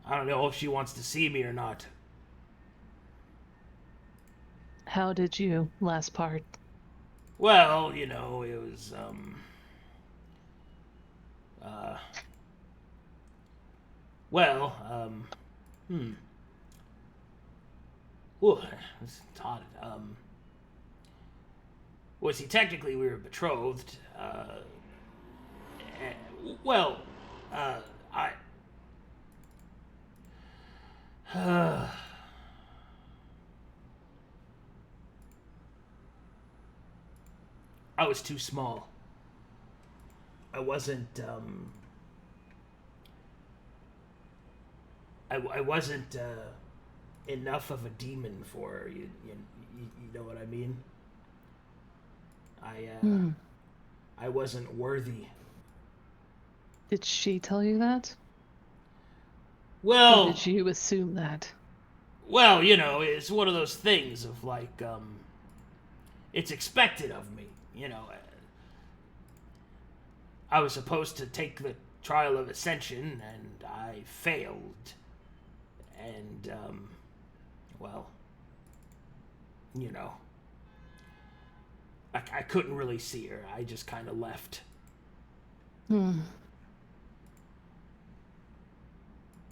I don't know if she wants to see me or not. How did you last part? Well, you know, it was, Ooh, this is hot. Well, see, technically we were betrothed, I was too small. I wasn't, I wasn't, enough of a demon for her, you know what I mean? I wasn't worthy. Did she tell you that? Well... Or did you assume that? Well, you know, it's one of those things of, like, it's expected of me, you know. I was supposed to take the trial of ascension, and I failed. And, well, you know, I couldn't really see her. I just kind of left.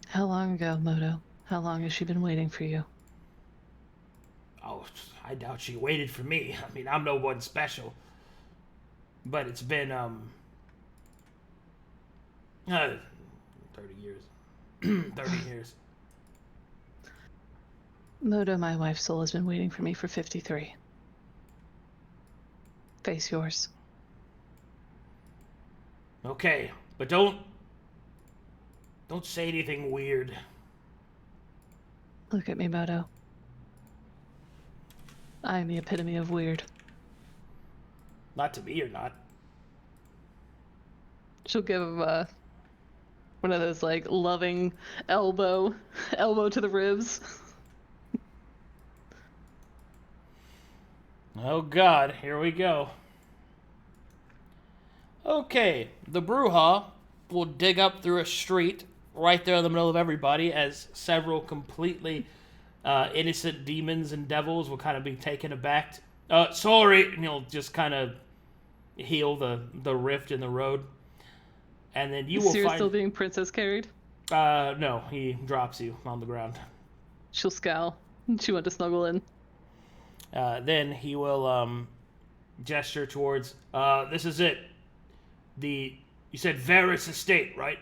How long ago, Moto? How long has she been waiting for you? Oh, I doubt she waited for me. I mean, I'm no one special. But it's been, 30 years. 30 years. Moto, my wife's soul, has been waiting for me for 53. Face yours. Okay, but don't say anything weird. Look at me, Moto. I am the epitome of weird. Not to me, you're not. She'll give him one of those, like, loving elbow to the ribs. Oh God, here we go. Okay, the Bruja will dig up through a street right there in the middle of everybody as several completely innocent demons and devils will kind of be taken aback. Sorry, and he'll just kind of heal the rift in the road. And then you will Sera's find... still being princess carried? No, he drops you on the ground. She'll scowl. She wants to snuggle in. Then he will gesture towards, this is it. You said Varus Estate, right?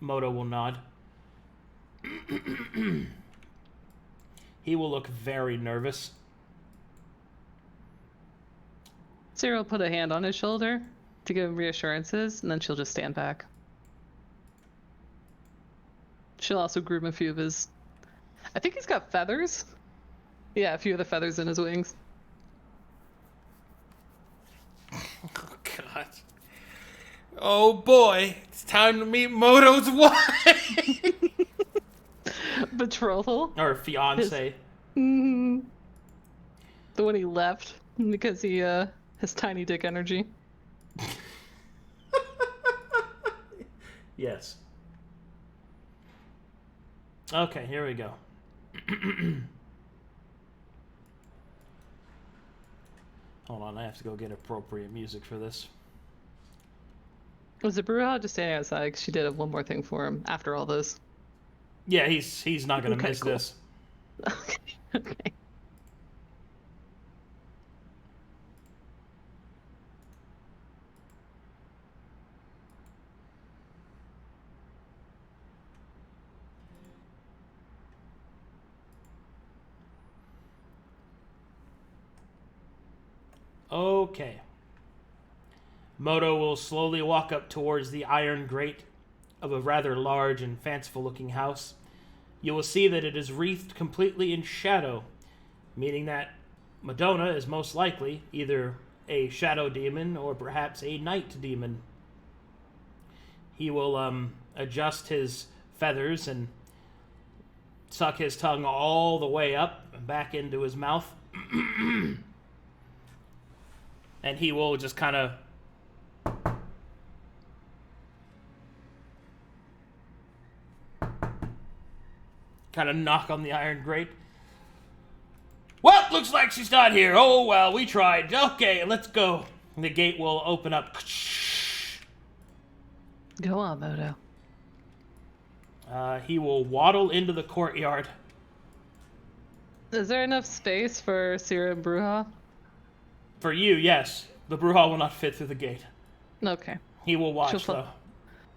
Moto will nod. He will look very nervous. Sera will put a hand on his shoulder to give him reassurances, and then she'll just stand back. She'll also groom a few of his... I think he's got feathers. Yeah, a few of the feathers in his wings. Oh, God. Oh, boy. It's time to meet Moto's wife! Betrothal. Or fiance. The one he left because he, his tiny dick energy. Yes. Okay, here we go. Hold on, I have to go get appropriate music for this. Was it Bruja just standing outside? 'Cause she did one more thing for him after all this. Yeah, he's not gonna miss cool. this. Okay. Okay. Moto will slowly walk up towards the iron grate of a rather large and fanciful-looking house. You will see that it is wreathed completely in shadow, meaning that Madonna is most likely either a shadow demon or perhaps a night demon. He will adjust his feathers and suck his tongue all the way up and back into his mouth. And he will just kind of knock on the iron grate. Well, looks like she's not here. Oh, well, we tried. Okay, let's go. And the gate will open up. Go on, Moto. He will waddle into the courtyard. Is there enough space for Sera and Bruja? For you, yes. The Bruja will not fit through the gate. Okay. He will watch, though.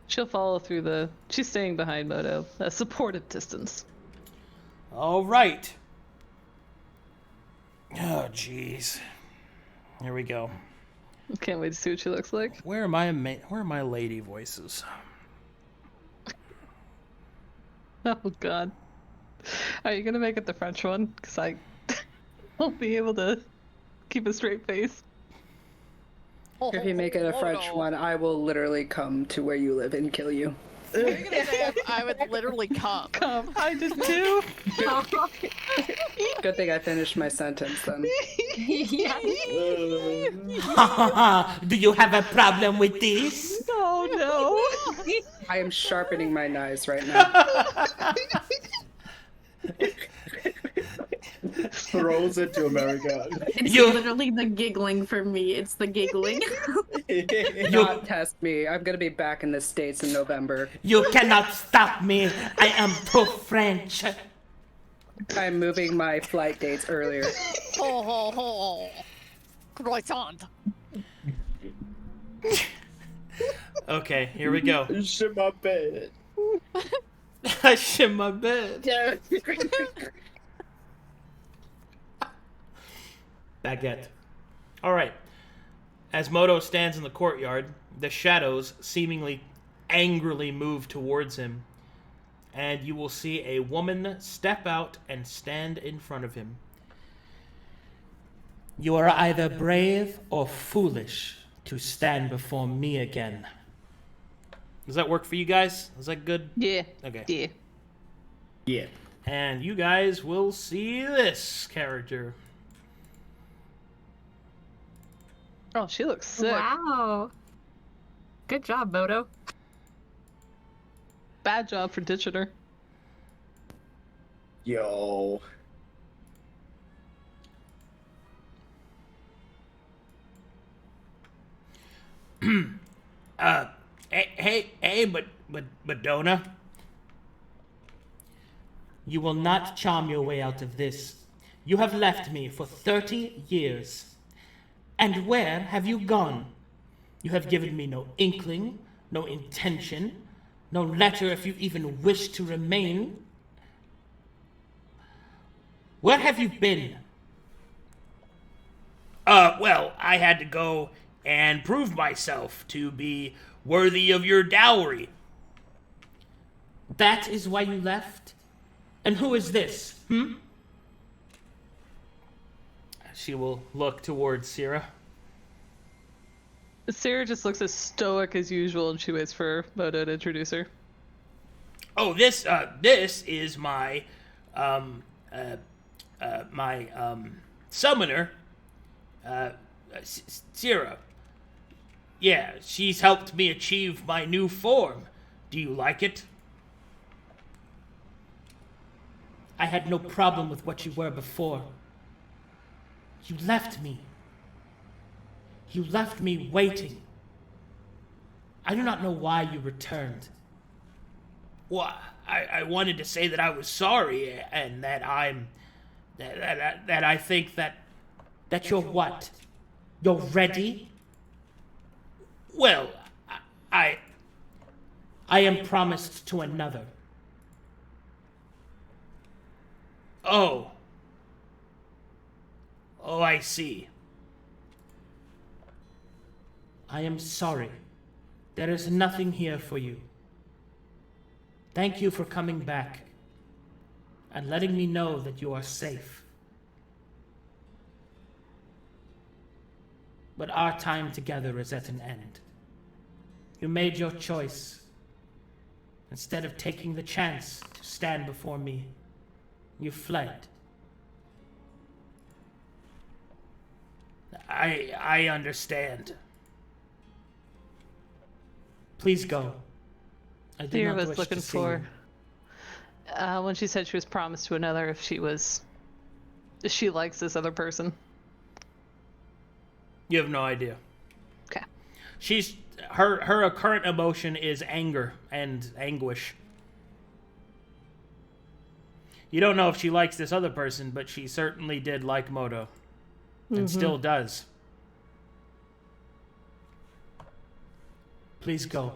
She'll follow through the... She's staying behind Moto. A supportive distance. All right. Oh, jeez. Here we go. Can't wait to see what she looks like. Where are my lady voices? Oh, God. Are you going to make it the French one? Because I won't be able to keep a straight face. If you make it a French one, I will literally come to where you live and kill you. You're gonna say I would literally come. I did too. Good thing I finished my sentence then. Do you have a problem with this? Oh no. I am sharpening my knives right now. Throws it to America. It's literally the giggling for me. It's the giggling. Not test me. I'm gonna be back in the States in November. You cannot stop me. I am too French. I'm moving my flight dates earlier. Croissant. Okay, here we go. Shit my bed. I shit my bed. Baguette. All right. As Moto stands in the courtyard, the shadows seemingly angrily move towards him, and you will see a woman step out and stand in front of him. You are either brave or foolish to stand before me again. Does that work for you guys? Is that good? Yeah. Okay. Yeah. Yeah. And you guys will see this character. Oh, she looks sick. Wow. Good job, Moto. Bad job for ditching her. Yo. Hey, Madonna. You will not charm your way out of this. You have left me for 30 years. And where have you gone? You have given me no inkling, no intention, no letter if you even wish to remain. Where have you been? Well, I had to go and prove myself to be worthy of your dowry. That is why you left? And who is this, She will look towards Sera. Sera just looks as stoic as usual, and she waits for Moto to introduce her. Oh, this is my, summoner, Sera. Yeah, she's helped me achieve my new form. Do you like it? I had no problem with what you were before. You left me. You left me waiting. I do not know why you returned. Well, I wanted to say that I was sorry and that that I think that you're what? You're ready? Well, I am promised to another. Oh, I see. I am sorry. There is nothing here for you. Thank you for coming back and letting me know that you are safe. But our time together is at an end. You made your choice. Instead of taking the chance to stand before me, you fled. I understand. Please go. I did Sera not was wish looking to see for you. when she said she was promised to another, if she likes this other person. You have no idea. Okay. Her current emotion is anger and anguish. You don't know if she likes this other person, but she certainly did like Moto. And still does. Please go.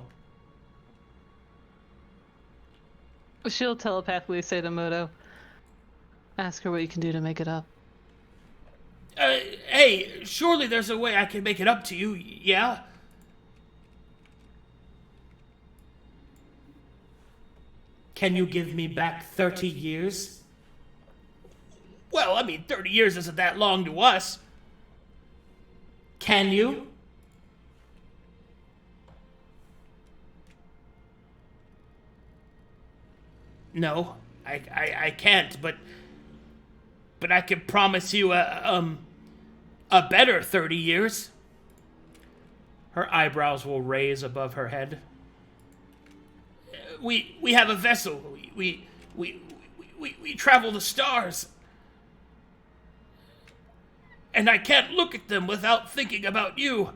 She'll telepathically say to Moto, ask her what you can do to make it up. Hey, surely there's a way I can make it up to you, yeah? Can you give me back 30 years? Well, I mean, 30 years isn't that long to us. Can you? No, I can't, but I can promise you a better 30 years. Her eyebrows will raise above her head. We have a vessel. We travel the stars. And I can't look at them without thinking about you.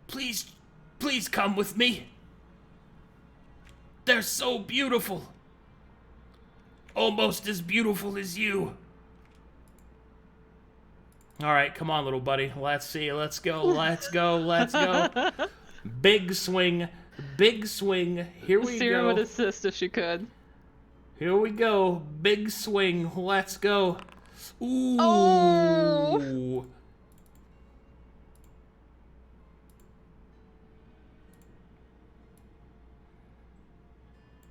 Please come with me. They're so beautiful. Almost as beautiful as you. All right, come on, little buddy. Let's see. Let's go. Let's go. Let's go. Big swing. Big swing. Here we Sera go. would assist if she could. Here we go. Big swing. Let's go. Ooh. Oh.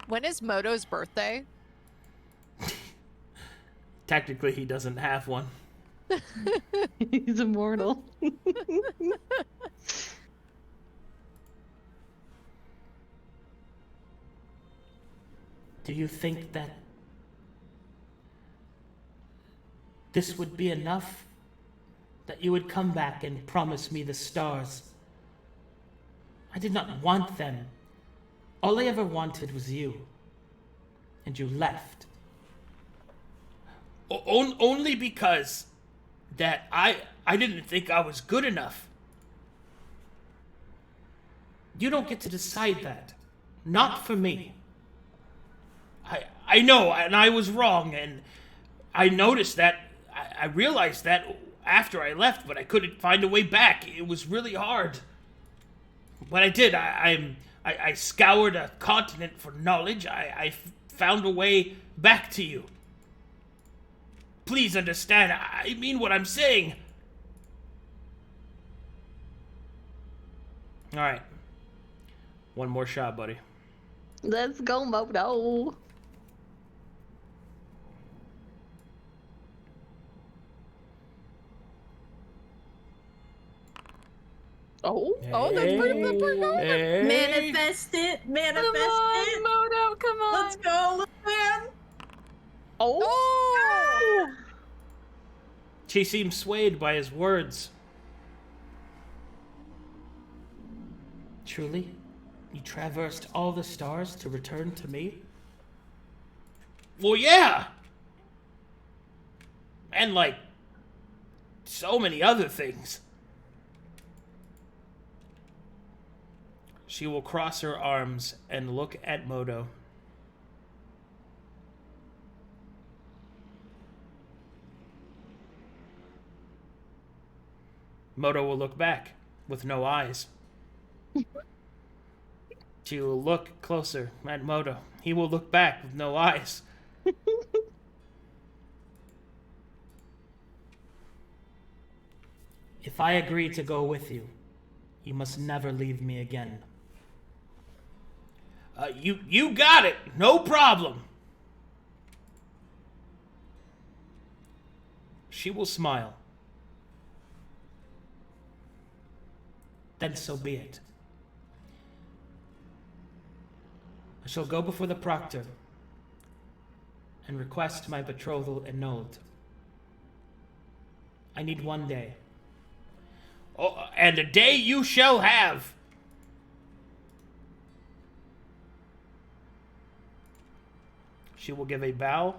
When is Moto's birthday? Technically, he doesn't have one. He's immortal. Do you think that this would be enough? That you would come back and promise me the stars? I did not want them. All I ever wanted was you. And you left. Only because that I didn't think I was good enough. You don't get to decide that. Not for me. I know, and I was wrong, and I noticed that, I realized that after I left, but I couldn't find a way back. It was really hard. But I did. I scoured a continent for knowledge. I found a way back to you. Please understand, I mean what I'm saying. Alright. One more shot, buddy. Let's go, Moto. Oh, Oh, that's pretty good. Hey. Manifest it. Manifest it. Moto, come on. Let's go, man. Oh! She seems swayed by his words. Truly? You traversed all the stars to return to me? Well, yeah! And, like, so many other things. She will cross her arms and look at Moto. Moto will look back with no eyes. She will look closer at Moto. He will look back with no eyes. If I agree to go with you, you must never leave me again. You got it. No problem. She will smile. Then so be it. I shall go before the proctor and request my betrothal annulled. I need 1 day. Oh, and a day you shall have. She will give a bow,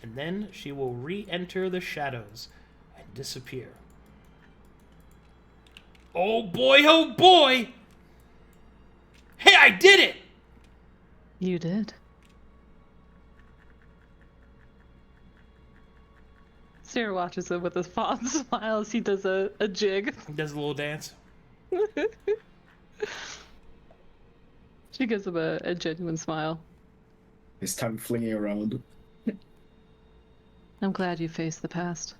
and then she will re-enter the shadows and disappear. Oh boy, oh boy! Hey, I did it! You did. Sera watches him with a fond smile as he does a jig. He does a little dance. She gives him a genuine smile. His tongue flinging around. I'm glad you faced the past.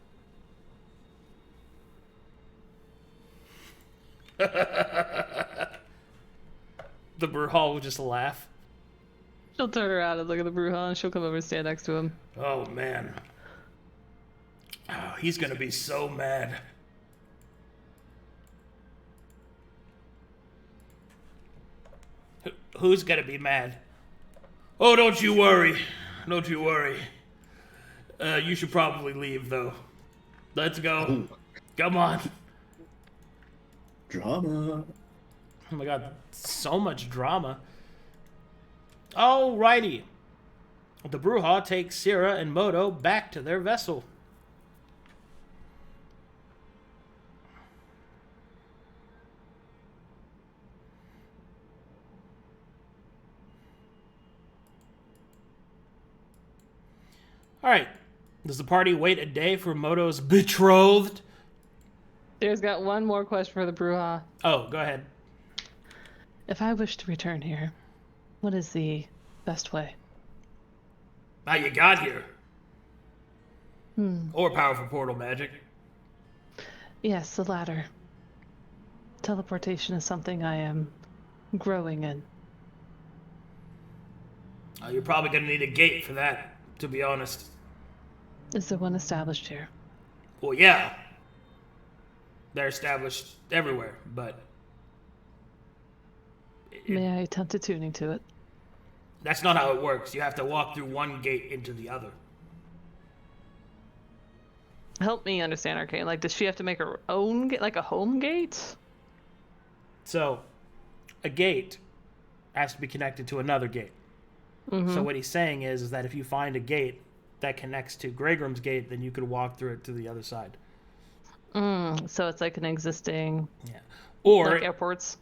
The Brujah will just laugh. She'll turn around and look at the Brujah, and she'll come over and stand next to him. Oh, man. Oh, he's gonna be so mad. Who's gonna be mad? Oh, don't you worry. Don't you worry. You should probably leave, though. Let's go. Come on. Drama. Oh my god, so much drama. Alrighty. The Brujah takes Sera and Moto back to their vessel. Alright. Does the party wait a day for Moto's betrothed? There's got one more question for the Brujah. Oh, go ahead. If I wish to return here, what is the best way? How you got here? Or powerful portal magic. Yes, the latter. Teleportation is something I am growing in. You're probably going to need a gate for that, to be honest. Is there one established here? Well, yeah. They're established everywhere, but... May I attempt attuning to it? That's not how it works. You have to walk through one gate into the other. Help me understand, Arcane. Like, does she have to make her own gate, like a home gate? So, a gate has to be connected to another gate. Mm-hmm. So what he's saying is that if you find a gate that connects to Greygrim's gate, then you could walk through it to the other side. So it's like an existing... Yeah. Or like airports?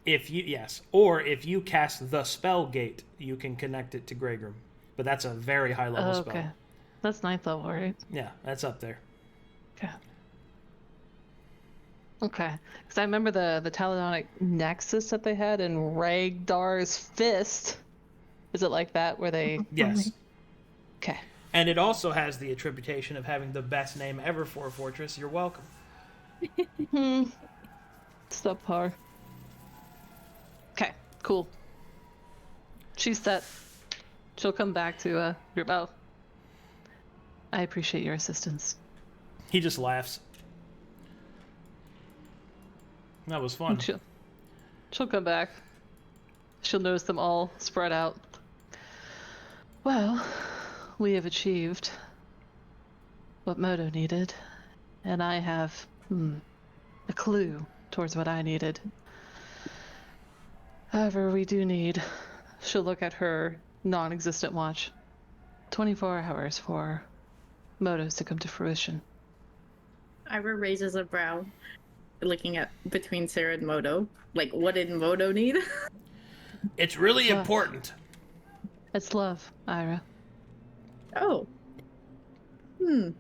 Or if you cast the spell gate, you can connect it to Greygrim. But that's a very high level spell. Okay. That's 9th level, right? Yeah, that's up there. Okay. Okay. Because I remember the Talidonic Nexus that they had in Ragdar's Fist. Is it like that where they... Yes. Okay. And it also has the attribution of having the best name ever for a fortress. You're welcome. Subpar. Okay, cool. She's set. She'll come back to your bow. I appreciate your assistance. He just laughs. That was fun. She'll come back. She'll notice them all spread out. Well, we have achieved what Moto needed, and I have a clue towards what I needed. However, we do need... She'll look at her non-existent watch. 24 hours for Moto's to come to fruition. Irha raises a brow, looking at between Sera and Moto. Like, what did Moto need? It's really important. It's love, Irha. Oh. Would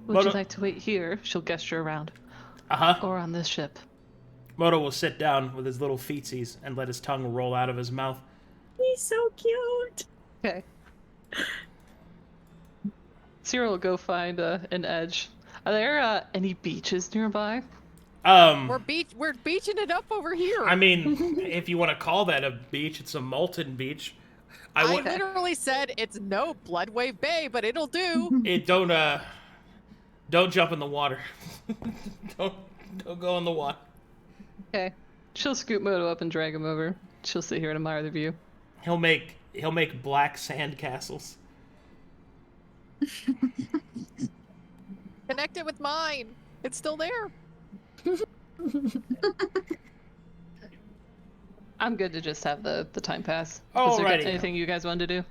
Moto... you like to wait here? She'll gesture around. Or on this ship. Moto will sit down with his little feetsies and let his tongue roll out of his mouth. He's so cute. Okay. Sera will go find an edge. Are there any beaches nearby? We're beaching it up over here. I mean, if you want to call that a beach, it's a molten beach. I literally said it's no Bloodwave Bay, but it'll do. It don't jump in the water. don't go in the water. Okay. She'll scoop Moto up and drag him over. She'll sit here and admire the view. He'll make black sand castles. Connect it with mine. It's still there. I'm good to just have the time pass. Alrighty. Anything you guys wanted to do?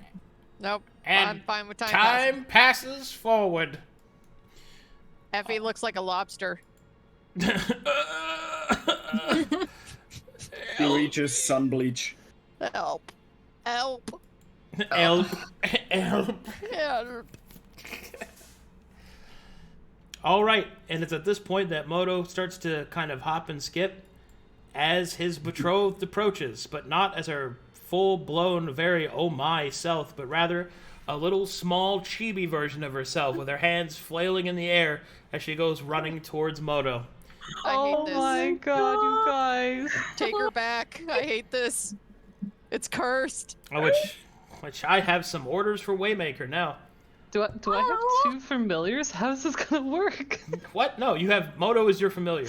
Nope. And I'm fine with time passes forward. Effie looks like a lobster. He reaches sun bleach. Help. Help. Help. All right, and it's at this point that Moto starts to kind of hop and skip as his betrothed approaches, but not as her full-blown, very oh my self, but rather a little small chibi version of herself with her hands flailing in the air as she goes running towards Moto. I hate this. Oh my god, you guys. Take her back. I hate this. It's cursed. Which I have some orders for Waymaker now. Do I have two familiars? How is this gonna work? What? No, you have Moto as your familiar.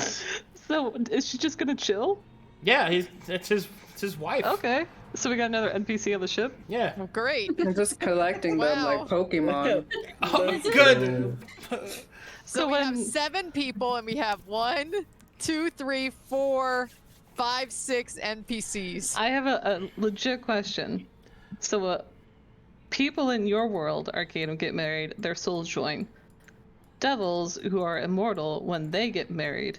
So, is she just gonna chill? Yeah, it's his wife. Okay. So we got another NPC on the ship? Yeah. Oh, great. I'm just collecting them like Pokemon. Oh, good. So we have 7 people, and we have 1, 2, 3, 4, 5, 6 NPCs. I have a legit question. So, people in your world, Arcadum, get married, their souls join. Devils, who are immortal, when they get married,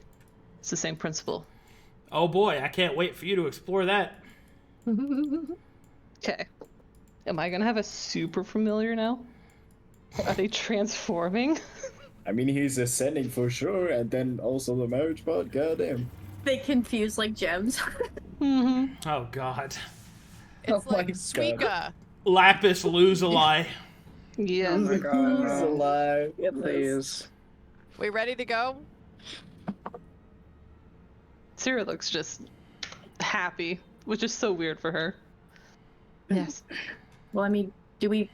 it's the same principle. Oh boy, I can't wait for you to explore that. Okay. Am I gonna have a super familiar now? Are they transforming? I mean, he's ascending for sure, and then also the marriage part, goddamn. They confuse like gems. Oh god. It's like Suika. Lapis Lazuli. Yeah. Oh my god. He's alive. Please. We ready to go? Sera looks just happy, which is so weird for her. Yes. Well, I mean, do we...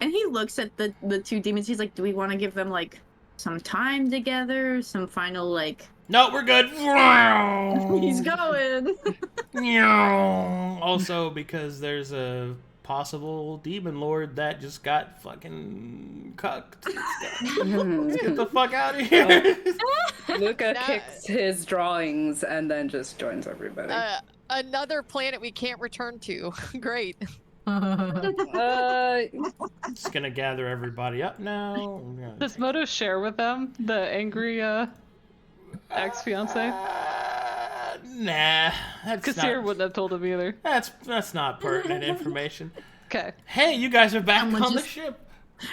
And he looks at the 2 demons. He's like, do we want to give them, like, some time together? Some final, like... No, we're good. He's going. Also, because there's a possible demon lord that just got fucking cucked. Let's get the fuck out of here. Luka kicks his drawings and then just joins everybody. Another planet we can't return to. Great. Just gonna gather everybody up now. Does Moto share with them the angry ex-fiance? Nah, because Sera wouldn't have told him either. That's not pertinent information. Okay. Hey, you guys are back on the ship.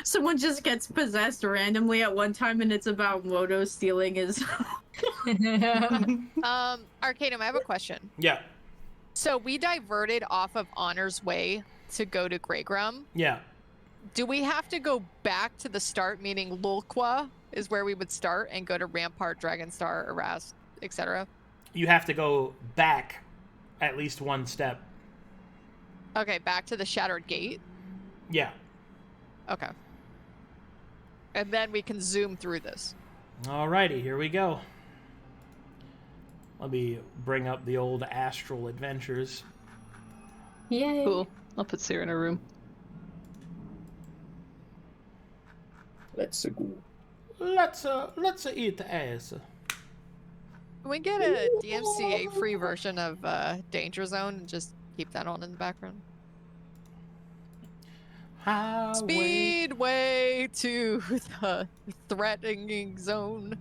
Someone just gets possessed randomly at one time, and it's about Moto stealing his. Arcadum, I have a question. Yeah. So we diverted off of Honor's Way to go to Greygrum. Yeah. Do we have to go back to the start, meaning Lulqua is where we would start, and go to Rampart, Dragonstar, Erast, etc.? You have to go back at least one step. Okay, back to the Shattered Gate? Yeah. Okay. And then we can zoom through this. Alrighty, here we go. Let me bring up the old Astral Adventures. Yay. Cool. I'll put Sera in her room. Let's go. Let's eat ass. Can we get a DMCA free version of Danger Zone and just keep that on in the background? Highway. Speedway to the threatening zone.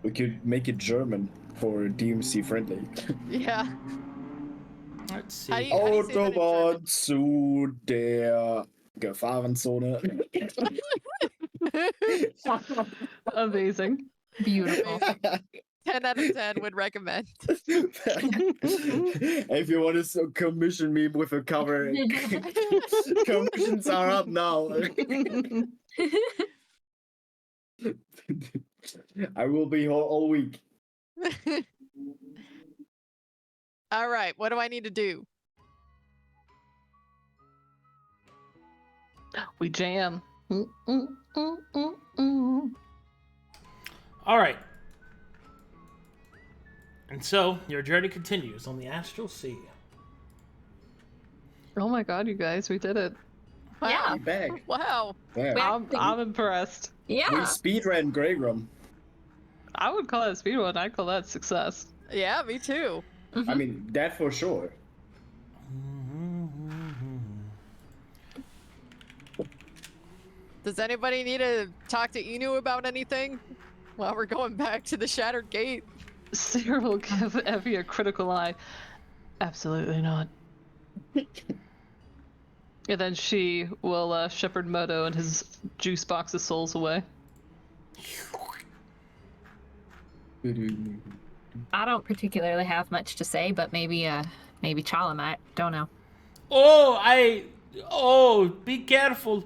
We could make it German for DMC friendly. Yeah. Let's see. How do you say that in German? Autobahn zu der Gefahrenzone. Amazing. Beautiful. 10 out of 10 would recommend. If you want to commission me with a cover, commissions are up now. I will be here all week. All right, what do I need to do? We jam. All right. And so, your journey continues on the Astral Sea. Oh my god, you guys, we did it. Wow. Yeah. Be back. Wow. Yeah. I'm impressed. We Yeah. speedran Greygrum. I would call that a speed one. I'd call that success. Yeah, me too. I mean, that for sure. Does anybody need to talk to Inu about anything while we're going back to the Shattered Gate? Sera will give Effie a critical eye. Absolutely not. And then she will shepherd Moto and his juice box of souls away. I don't particularly have much to say, but maybe Challa might. Don't know. Oh, be careful.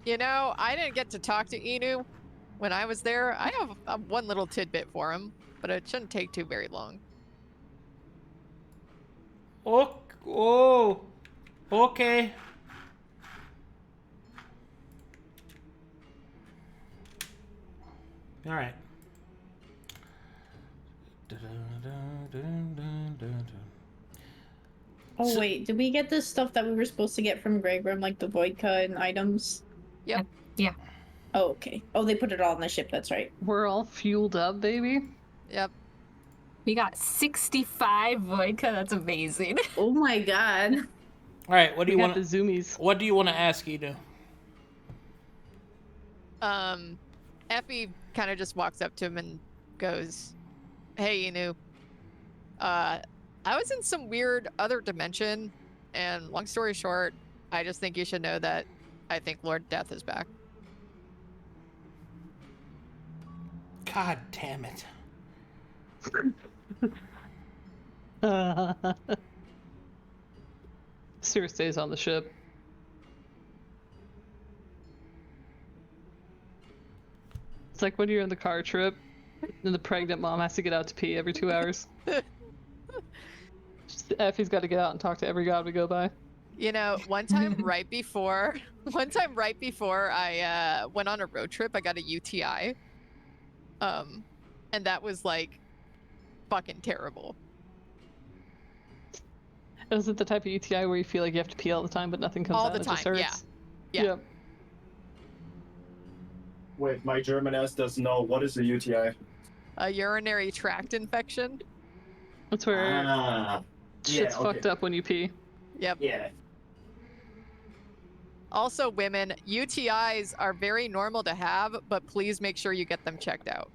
You know, I didn't get to talk to Inu when I was there. I have one little tidbit for him, but it shouldn't take too very long. Oh, okay. All right. Oh wait, did we get the stuff that we were supposed to get from Greygrum, like the vodka and items? Yep. Yeah. Oh, okay. Oh, they put it all on the ship, that's right. We're all fueled up, baby. Yep. We got 65 vodka. That's amazing. Oh my god. All right. What do We you got want? the zoomies. What do you want to ask Inu? Effie kind of just walks up to him and goes, "Hey, Inu. I was in some weird other dimension, and long story short, I just think you should know that I think Lord Death is back." God damn it. Sera stays on the ship. It's like when you're in the car trip and the pregnant mom has to get out to pee every 2 hours. Effie's got to get out and talk to every god we go by. You know, one time right before I went on a road trip, I got a UTI. And that was like fucking terrible. Is it the type of UTI where you feel like you have to pee all the time but nothing comes All out? the It just time, hurts? yeah. Yep. Wait, my German ass doesn't know what is a UTI. A urinary tract infection. That's where shit's fucked up when you pee. Yep. Yeah. Also, women, UTIs are very normal to have, but please make sure you get them checked out.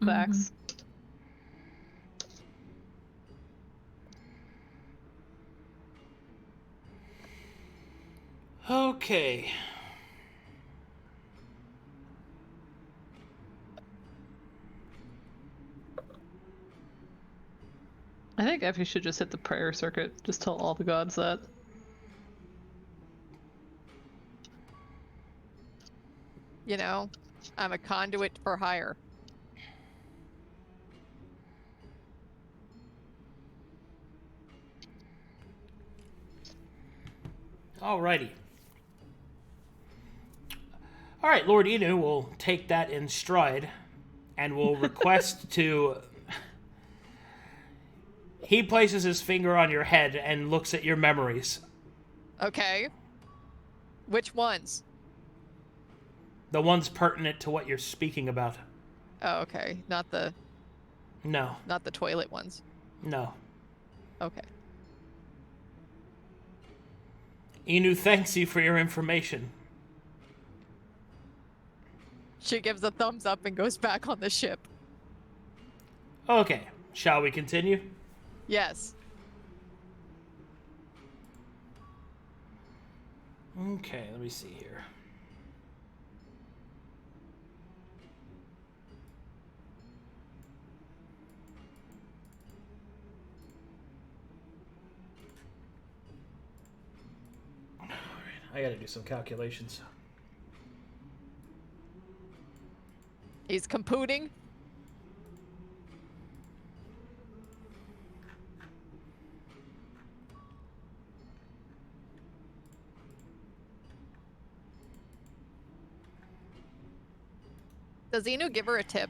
Facts. Okay. think Effie should just hit the prayer circuit. Just tell all the gods that. You know, I'm a conduit for hire. Alrighty. Alright, Lord Inu will take that in stride and will request to... He places his finger on your head and looks at your memories. Okay. Which ones? The ones pertinent to what you're speaking about. Oh, okay. Not the No. not the toilet ones. No. Okay. Inu thanks you for your information. She gives a thumbs up and goes back on the ship. Okay. Shall we continue? Yes. Okay, let me see here. Alright, I gotta do some calculations. He's computing. Does Inu give her a tip?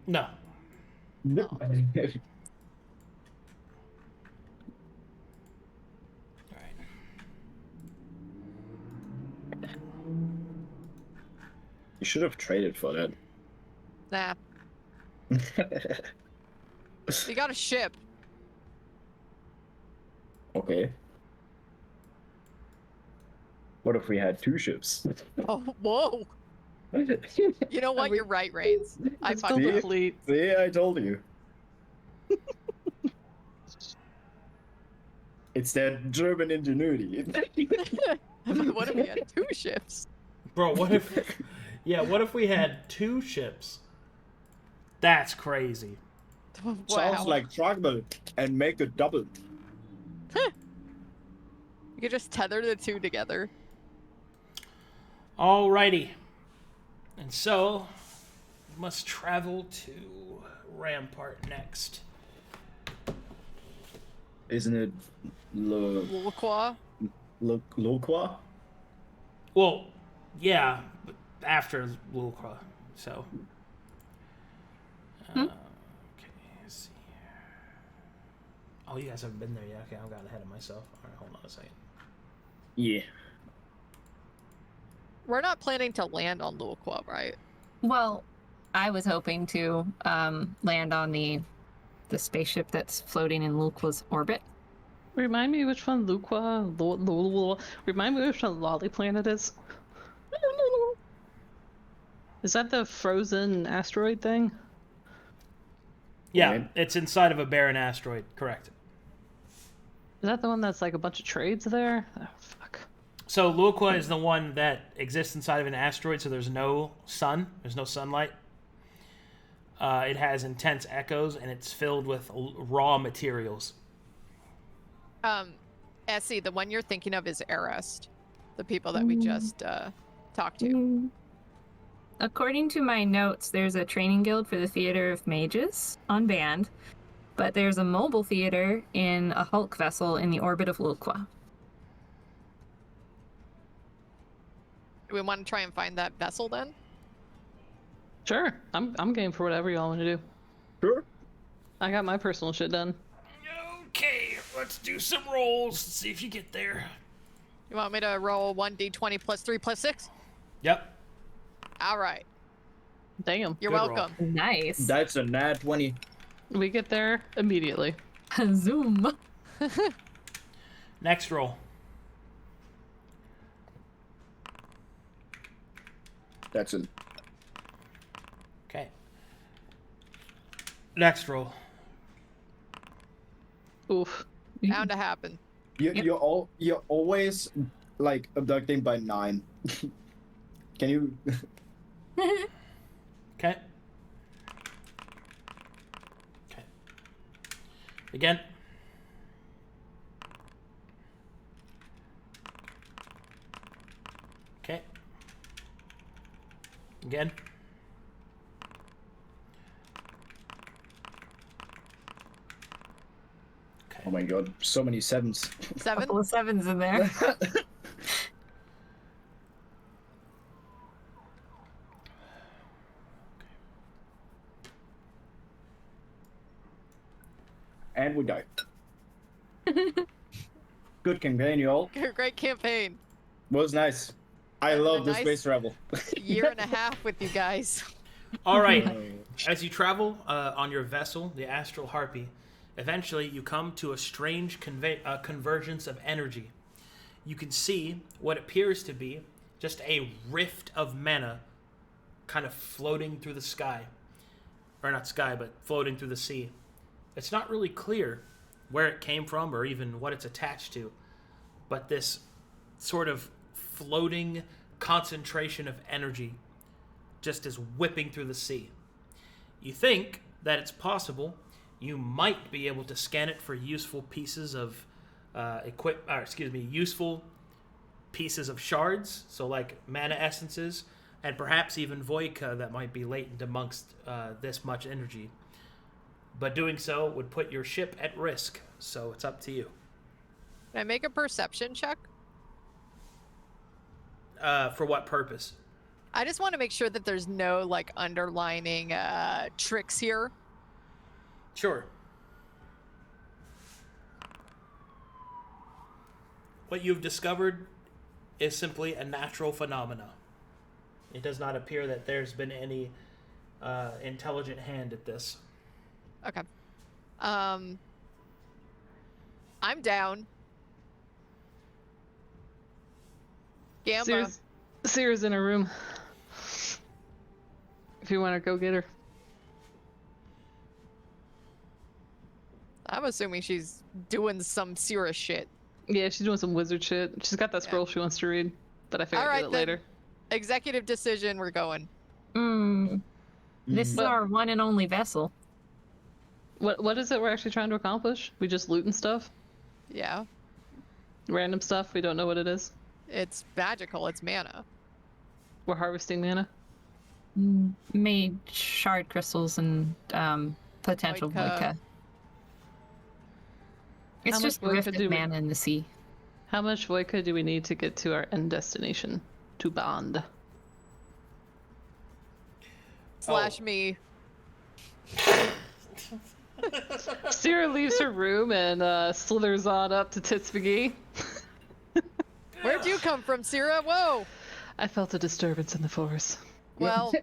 No. No. Alright. You should have traded for that. Nah. You got a ship. Okay. What if we had 2 ships? Oh, whoa. You know what? You're right, Rainzz. I Let's fucked build a up. fleet. See, I told you. It's that German ingenuity. What if we had 2 ships? Bro, what if... Yeah, what if we had 2 ships? That's crazy. Wow. Sounds like trouble, and make it double. You could just tether the 2 together. Alrighty. And so, we must travel to Rampart next. Isn't it Lulqua? Lulqua? Well, yeah, but after Luka, so. Okay, let's see here. Oh, you guys haven't been there yet. Okay, I got ahead of myself. Alright, hold on a second. Yeah. We're not planning to land on Lulqua, right? Well, I was hoping to land on the spaceship that's floating in Luqua's orbit. Remind me which one Remind me which one Lolly Planet is. Is that the frozen asteroid thing? Yeah, Right. it's inside of a barren asteroid, correct. Is that the one that's like a bunch of trades there? Oh, fuck. So Luka is the one that exists inside of an asteroid, so there's no sun, there's no sunlight. It has intense echoes, and it's filled with raw materials. Essie, the one you're thinking of is Arrest. The people that we just talked to. According to my notes, there's a training guild for the Theater of Mages on Band, but there's a mobile theater in a Hulk vessel in the orbit of Lulqua. Do we want to try and find that vessel then? Sure, I'm game for whatever y'all want to do. Sure. I got my personal shit done. Okay, let's do some rolls. Let's see if you get there. You want me to roll 1d20 plus 3 plus 6? Yep. All right. Damn. You're Good roll. welcome. Nice. That's a nat 20. We get there immediately. Zoom. Next roll. That's it. Okay. Next roll. Oof. Bound to happen. You're always like abducting by 9. Can you? Okay. Again. Okay. Again. Okay. Oh my god, so many sevens. 7. Couple of 7s in there. And we die. Good campaign, y'all. Great campaign. Was nice. I It's love a the nice space travel. Year and a half with you guys. All right. As you travel on your vessel, the Astral Harpy, eventually you come to a strange convergence of energy. You can see what appears to be just a rift of mana kind of floating through the sky. Or not sky, but floating through the sea. It's not really clear where it came from or even what it's attached to, but this sort of floating concentration of energy just is whipping through the sea. You think that it's possible you might be able to scan it for useful pieces of useful pieces of shards, so like mana essences, and perhaps even Voika that might be latent amongst this much energy. But doing so would put your ship at risk, so it's up to you. Can I make a perception check? For what purpose? I just want to make sure that there's no like underlining tricks here. Sure. What you've discovered is simply a natural phenomena. It does not appear that there's been any intelligent hand at this. Okay. I'm down. Gamma. Sera's in her room. If you want to go get her. I'm assuming she's doing some Sera shit. Yeah, she's doing some wizard shit. She's got that scroll she wants to read, but I figured I'd do it later. Executive decision, we're going. This is our one and only vessel. What is it we're actually trying to accomplish? We just looting stuff? Yeah. Random stuff, we don't know what it is? It's magical, it's mana. We're harvesting mana? Made shard crystals and potential Voika. It's just rift of mana in the sea. How much Voika do we need to get to our end destination? To Bond. Slash me. Sera leaves her room and slithers on up to Tits McGee. Where'd you come from, Sera? Whoa! I felt a disturbance in the force. Well,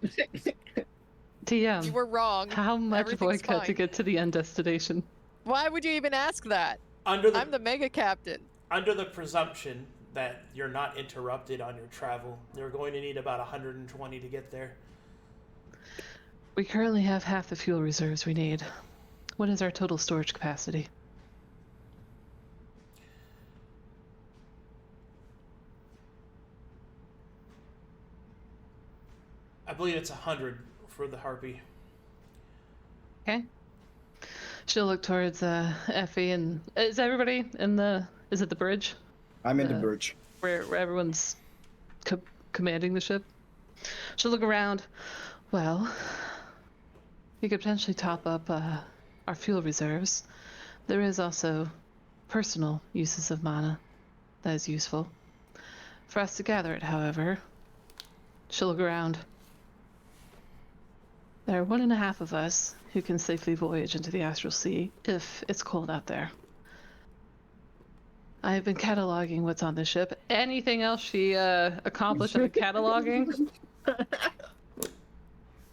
TM. you were wrong. How much Everything's Voika fine. to get to the end destination? Why would you even ask that? I'm the mega captain. Under the presumption that you're not interrupted on your travel, you're going to need about 120 to get there. We currently have half the fuel reserves we need. What is our total storage capacity? I believe it's 100 for the Harpy. Okay. She'll look towards Effie and is everybody in the? Is it the bridge? I'm in the bridge. Where everyone's commanding the ship. She'll look around. Well, we could potentially top up our fuel reserves. There is also personal uses of mana that is useful. For us to gather it, however, she'll look around. There are 1.5 of us who can safely voyage into the Astral Sea if it's cold out there. I have been cataloging what's on the ship. Anything else she accomplished in the cataloging?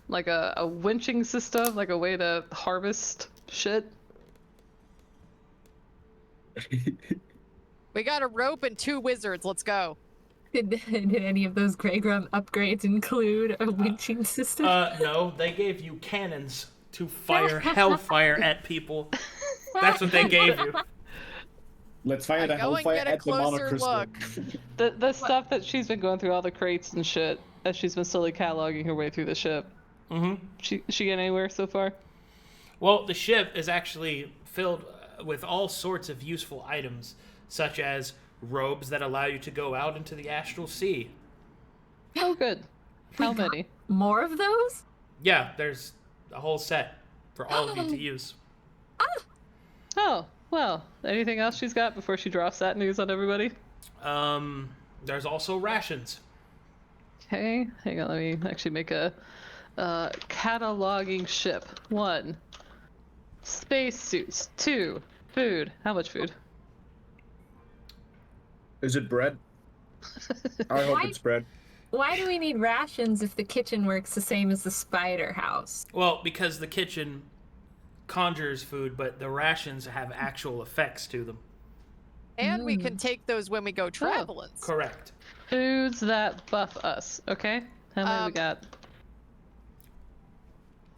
Like a winching system, like a way to harvest shit? We got a rope and 2 wizards. Let's go. Did any of those Greygrum upgrades include a winching system? No, they gave you cannons to fire hellfire at people. That's what they gave you. Let's fire the hellfire at the monocrystal. The stuff that she's been going through, all the crates and shit, as she's been slowly cataloging her way through the ship. Mm-hmm. She get anywhere so far? Well, the ship is actually filled with all sorts of useful items, such as robes that allow you to go out into the Astral Sea. Oh, good. How many? More of those? Yeah, there's a whole set for all of you to use. Oh, well. Anything else she's got before she drops that news on everybody? There's also rations. Okay, hang on, let me actually make a cataloging ship. 1, space suits. 2, food. How much food? Is it bread? I hope it's bread. Why do we need rations if the kitchen works the same as the spider house? Well, because the kitchen conjures food, but the rations have actual effects to them. And we can take those when we go traveling. Correct. Foods that buff us. Okay, how many we got?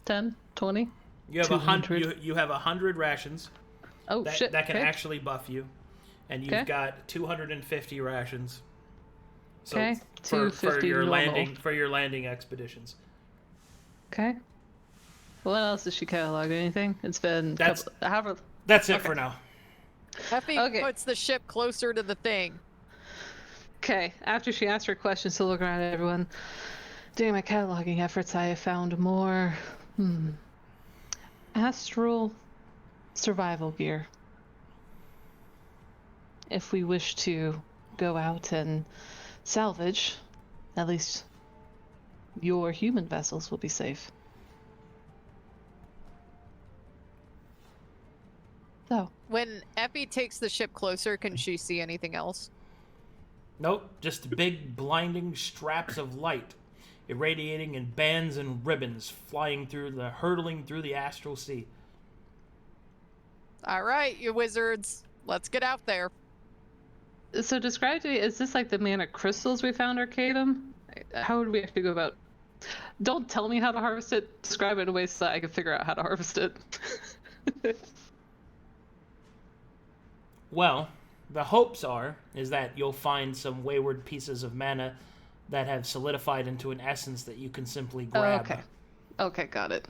10, 20? You have 100. You have 100 rations. Oh that, shit! That can okay. actually buff you, and you've got 250 rations. So okay, for your landing expeditions. Okay. What else did she catalog? Anything? It's been that's it for now. Effie puts the ship closer to the thing. Okay. After she asked her questions to look around at everyone, during my cataloging efforts, I have found more astral survival gear. If we wish to go out and salvage, at least your human vessels will be safe. So, when Effie takes the ship closer, can she see anything else? Nope, just big blinding straps of light, irradiating in bands and ribbons, hurtling through the Astral Sea. All right, you wizards, let's get out there. So describe to me, is this like the mana crystals we found Arcadum? How would we actually go about? Don't tell me how to harvest it. Describe it in a way so that I can figure out how to harvest it. Well, the hopes is that you'll find some wayward pieces of mana that have solidified into an essence that you can simply grab. Oh, okay. Okay, got it.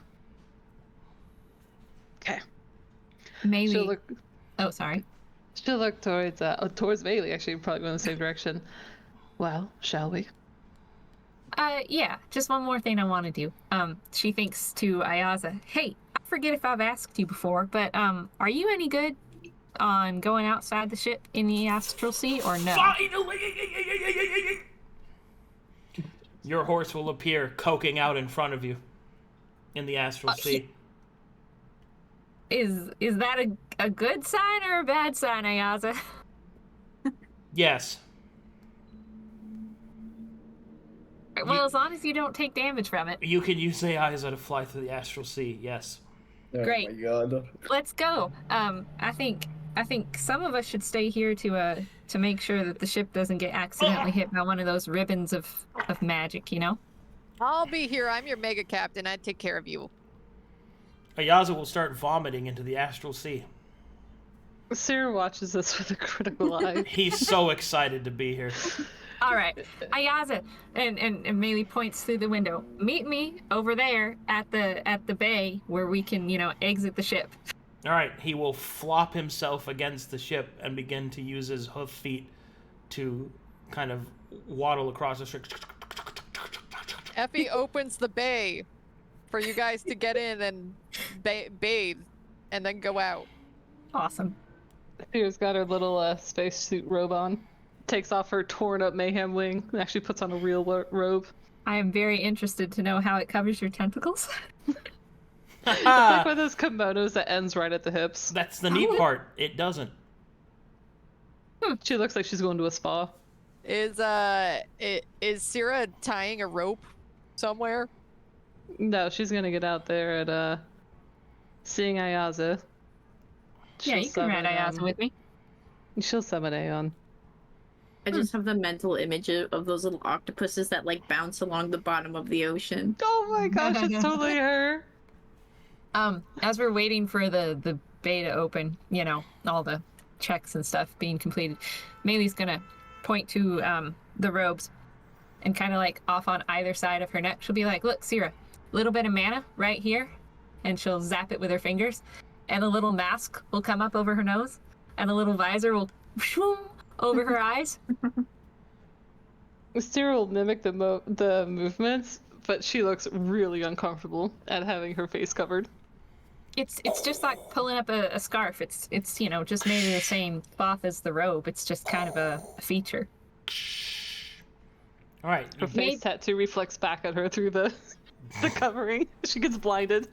Okay. Maybe. Oh, sorry. She'll look towards Maelie, actually, probably going in the same direction. Well, shall we? Yeah, just one more thing I want to do. She thinks to Ayaza, hey, I forget if I've asked you before, but, are you any good on going outside the ship in the Astral Sea, or no? Finally! Your horse will appear coking out in front of you in the Astral Sea. Is that a good sign or a bad sign, Ayaza? Yes. Well, as long as you don't take damage from it. You can use Ayaza to fly through the Astral Sea, yes. Great. Oh my god. Let's go. I think some of us should stay here to make sure that the ship doesn't get accidentally hit by one of those ribbons of magic, you know? I'll be here. I'm your mega captain. I'd take care of you. Ayaza will start vomiting into the Astral Sea. Sera watches this with a critical eye. He's so excited to be here. All right, Ayaza, and Maelie points through the window. Meet me over there at the bay where we can, exit the ship. All right, he will flop himself against the ship and begin to use his hoof feet to kind of waddle across the ship. Effie opens the bay for you guys to get in and bathe and then go out. Awesome. She's got her little spacesuit robe on. Takes off her torn up mayhem wing and actually puts on a real robe. I am very interested to know how it covers your tentacles. It's like one of those kimonos that ends right at the hips. That's the neat part. It doesn't. She looks like she's going to a spa. Is Sera tying a rope somewhere? No, she's gonna get out there and seeing Ayaza. Yeah, you can ride Ayaza with me. She'll summon Aeon. I just have the mental image of those little octopuses that bounce along the bottom of the ocean. Oh my gosh, it's totally her. As we're waiting for the bay to open, all the checks and stuff being completed, Maelie's gonna point to the robes and kind of off on either side of her neck. She'll be like, look, Sera, little bit of mana right here, and she'll zap it with her fingers. and a little mask will come up over her nose, and a little visor will shoom over her eyes. Sera will mimic the movements, but she looks really uncomfortable at having her face covered. It's just like pulling up a scarf. It's you know, just made of the same cloth as the robe. It's just kind of a feature. All right. Her face tattoo reflects back at her through the covering. She gets blinded.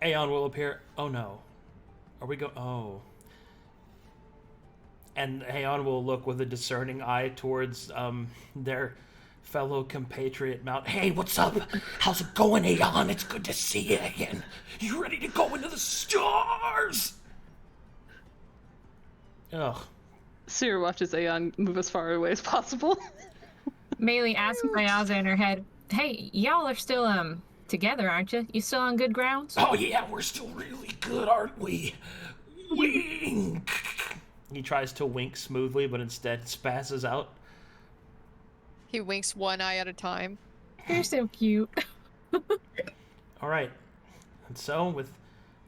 Aeon will appear. Oh no. Are we go? Oh. And Aeon will look with a discerning eye towards their fellow compatriot Mount. Hey, what's up? How's it going, Aeon? It's good to see you again. You ready to go into the stars? Ugh. Sera watches Aeon move as far away as possible. Maelie asks Ayaza in her head, "Hey, y'all are still together, aren't you? You still on good grounds?" Oh yeah, we're still really good, aren't we? Wink. He tries to wink smoothly, but instead spazzes out. He winks one eye at a time. You're so cute. All right. And so, with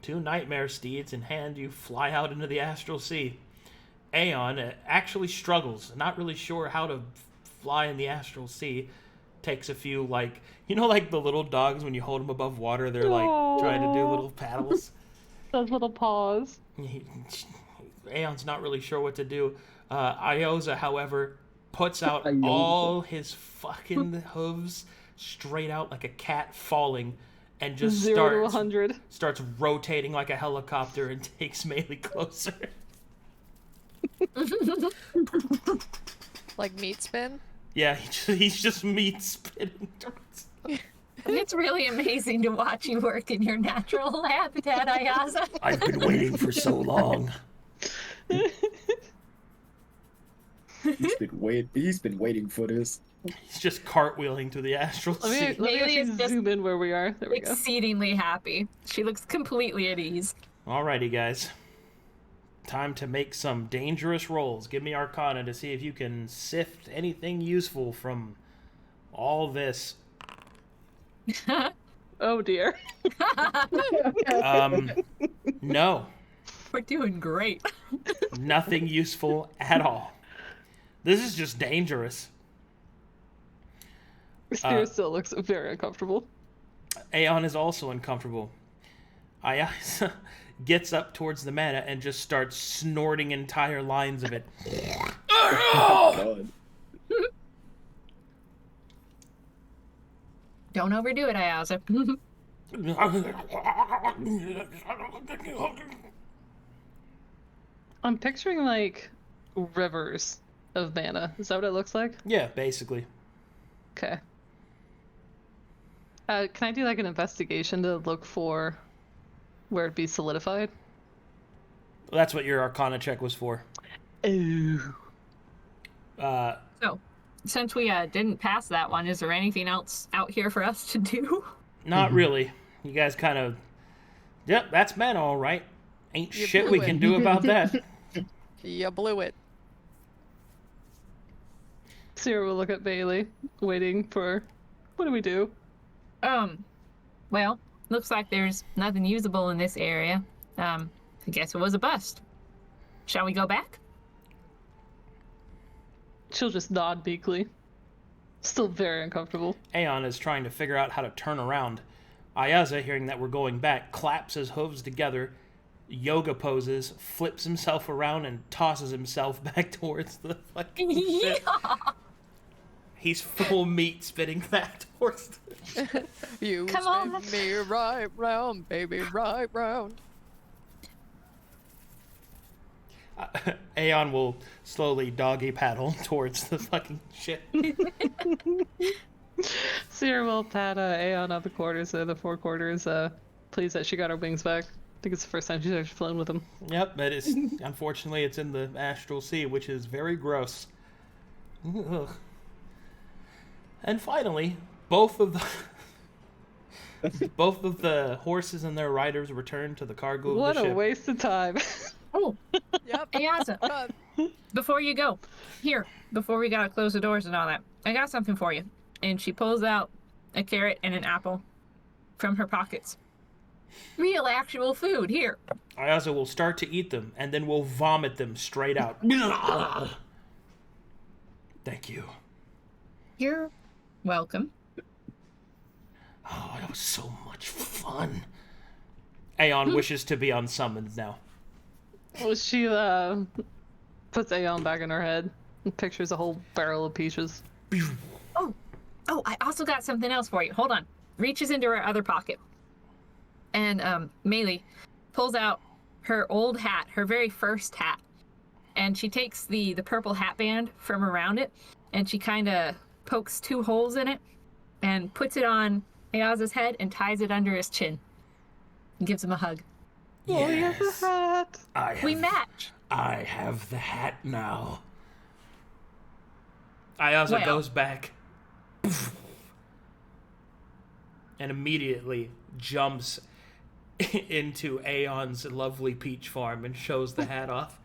2 nightmare steeds in hand, you fly out into the Astral Sea. Aeon actually struggles, not really sure how to fly in the Astral Sea. Takes a few, like, you know, like the little dogs when you hold them above water, they're like trying to do little paddles. Those little paws. Aeon's not really sure what to do. Ioza, however, puts out all his fucking hooves straight out like a cat falling, and just 0 to 100. starts rotating like a helicopter and takes Maelie closer. Like meat spin? Yeah, he's just meat spinning towards. It's really amazing to watch you work in your natural habitat, Ayaza. I've been waiting for so long. He's been waiting for this. He's just cartwheeling through the Astral Sea. Let me Maelie is just zoom in where we are. There we go. exceedingly happy. She looks completely at ease. Alrighty, guys. Time to make some dangerous rolls. Give me Arcana to see if you can sift anything useful from all this. Oh dear. No. We're doing great. Nothing useful at all. This is just dangerous. Sera still looks very uncomfortable. Aeon is also uncomfortable. Ayaza gets up towards the mana and just starts snorting entire lines of it. Oh, God. Don't overdo it, Ayaza. I'm picturing like rivers of mana. Is that what it looks like? Yeah, basically. Okay. Can I do like an investigation to look for where it'd be solidified? Well, that's what your Arcana check was for. Ooh. So, since we didn't pass that one, is there anything else out here for us to do? Not really. You guys kind of... Yep, that's mana, all right. Ain't You shit blew we it. can do about that. You blew it. Sera will look at Maelie, waiting for... What do we do? Well, looks like there's nothing usable in this area. I guess it was a bust. Shall we go back? She'll just nod meekly. Still very uncomfortable. Aeon is trying to figure out how to turn around. Ayaza, hearing that we're going back, claps his hooves together, yoga poses, flips himself around, and tosses himself back towards the fucking ship. He's full meat spitting back towards the... You Come on. spin me right round, baby, right round. Aeon will slowly doggy paddle towards the fucking ship. Sera will pat Aeon on the quarters, the 4 quarters, pleased that she got her wings back. I think it's the first time she's actually flown with them. Yep, but it's unfortunately it's in the Astral Sea, which is very gross. Ugh. And finally, both of the horses and their riders return to the cargo What of the ship. a waste of time. Oh, Yep. Ayaza, before you go, here, before we gotta close the doors and all that, I got something for you. And she pulls out a carrot and an apple from her pockets. Real, actual food. Here. Ayaza will start to eat them, and then will vomit them straight out. Thank you. You're welcome. Oh, that was so much fun. Aeon wishes to be unsummoned now. Well, she puts Aeon back in her head and pictures a whole barrel of peaches. Oh, I also got something else for you. Hold on. Reaches into her other pocket. And Maelie pulls out her old hat, her very first hat. And she takes the purple hat band from around it, and she kind of pokes 2 holes in it and puts it on Ayaza's head and ties it under his chin. And gives him a hug. Yes. Oh, he has a hat. We match. I have the hat now. Ayaza goes back and immediately jumps into Aeon's lovely peach farm and shows the hat off.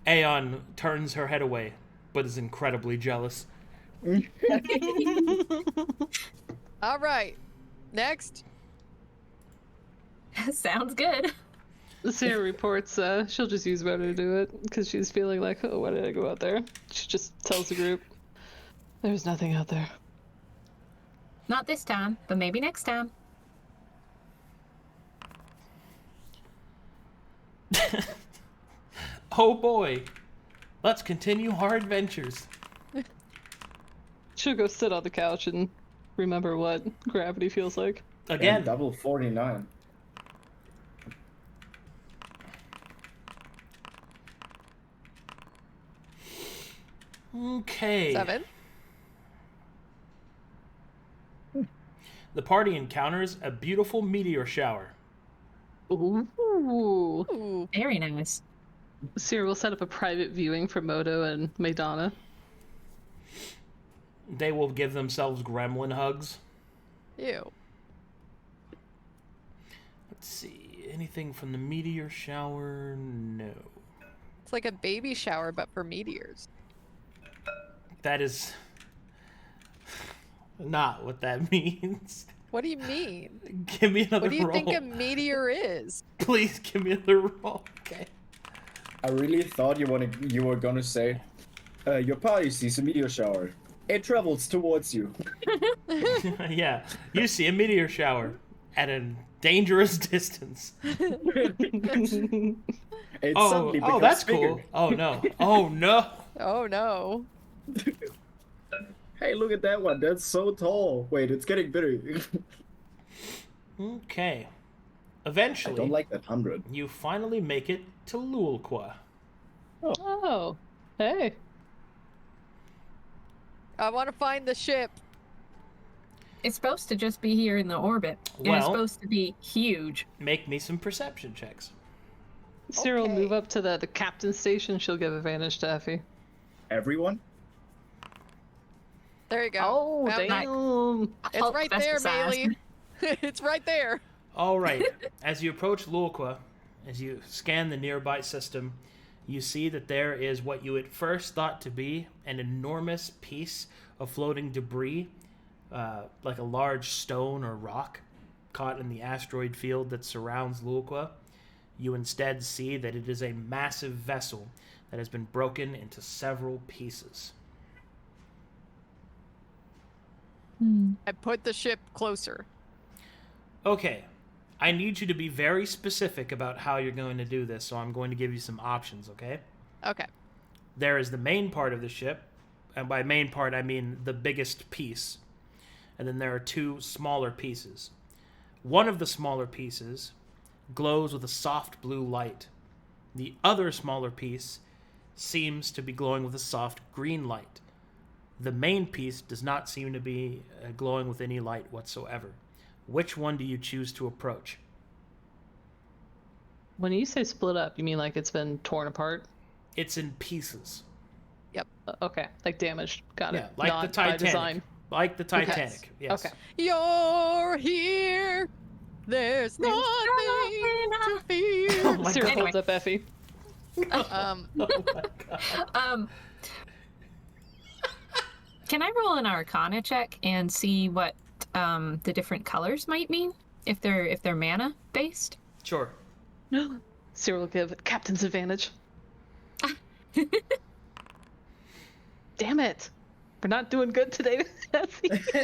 Aeon turns her head away, but is incredibly jealous. All right. Next. Sounds good. Sera reports she'll just use Moto to do it because she's feeling like, oh, why did I go out there? She just tells the group, there's nothing out there. Not this time, but maybe next time. Oh boy. Let's continue our adventures. She'll go sit on the couch and remember what gravity feels like. Again. And double 49. Okay. 7. The party encounters a beautiful meteor shower. Ooh. Very nice. Sera will set up a private viewing for Moto and Madonna. They will give themselves gremlin hugs. Ew. Let's see. Anything from the meteor shower? No. It's like a baby shower, but for meteors. That is not what that means. What do you mean? Give me another What do you roll. think a meteor is? Please give me another roll. Okay. I really thought you were gonna say, your party sees a meteor shower. It travels towards you. Yeah, you see a meteor shower at a dangerous distance. It suddenly Oh, becomes that's bigger. cool. Oh no. Oh no. Oh no. Hey, look at that one. That's so tall. Wait, it's getting bigger. Okay. I Eventually, don't like that 100. you finally make it to Lulqua. Oh, hey. I want to find the ship. It's supposed to just be here in the orbit. And it's Well- supposed to be huge. Make me some perception checks. Sera will Okay. move up to the captain's station. She'll give advantage to Effie. Everyone? There you go. Oh, Found it. damn. It's Oh, right that's there, the size. Maelie. It's right there. All right. As you approach Lulqua, as you scan the nearby system, you see that there is what you at first thought to be an enormous piece of floating debris, like a large stone or rock caught in the asteroid field that surrounds Lulqua. You instead see that it is a massive vessel that has been broken into several pieces. I put the ship closer. Okay, I need you to be very specific about how you're going to do this, so I'm going to give you some options, okay? Okay. There is the main part of the ship, and by main part I mean the biggest piece, and then there are 2 smaller pieces. One of the smaller pieces glows with a soft blue light. The other smaller piece seems to be glowing with a soft green light. The main piece does not seem to be glowing with any light whatsoever. Which one do you choose to approach? When you say split up, you mean like it's been torn apart? It's in pieces. Okay, like damaged. Got it. Yeah, like Not the by Titanic. design. Like the Titanic, yes. Okay. You're here. There's nothing to fear. Oh my Sera God. holds up Effie. Um, Oh my God. Can I roll an Arcana check and see what the different colors might mean if they're mana based? Sure. Sera will give captain's advantage. Damn it. We're not doing good today.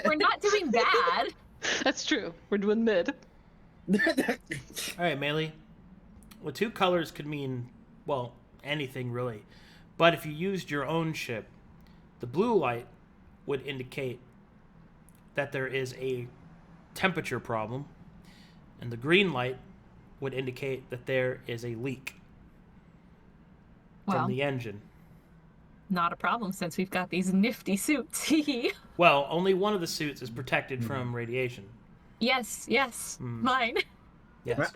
We're not doing bad. That's true. We're doing mid. All right, Maelie. Well, 2 colors could mean, well, anything really. But if you used your own ship, the blue light would indicate that there is a temperature problem, and the green light would indicate that there is a leak from the engine. Not a problem since we've got these nifty suits. Well, only one of the suits is protected from radiation. Yes, mine. Yes.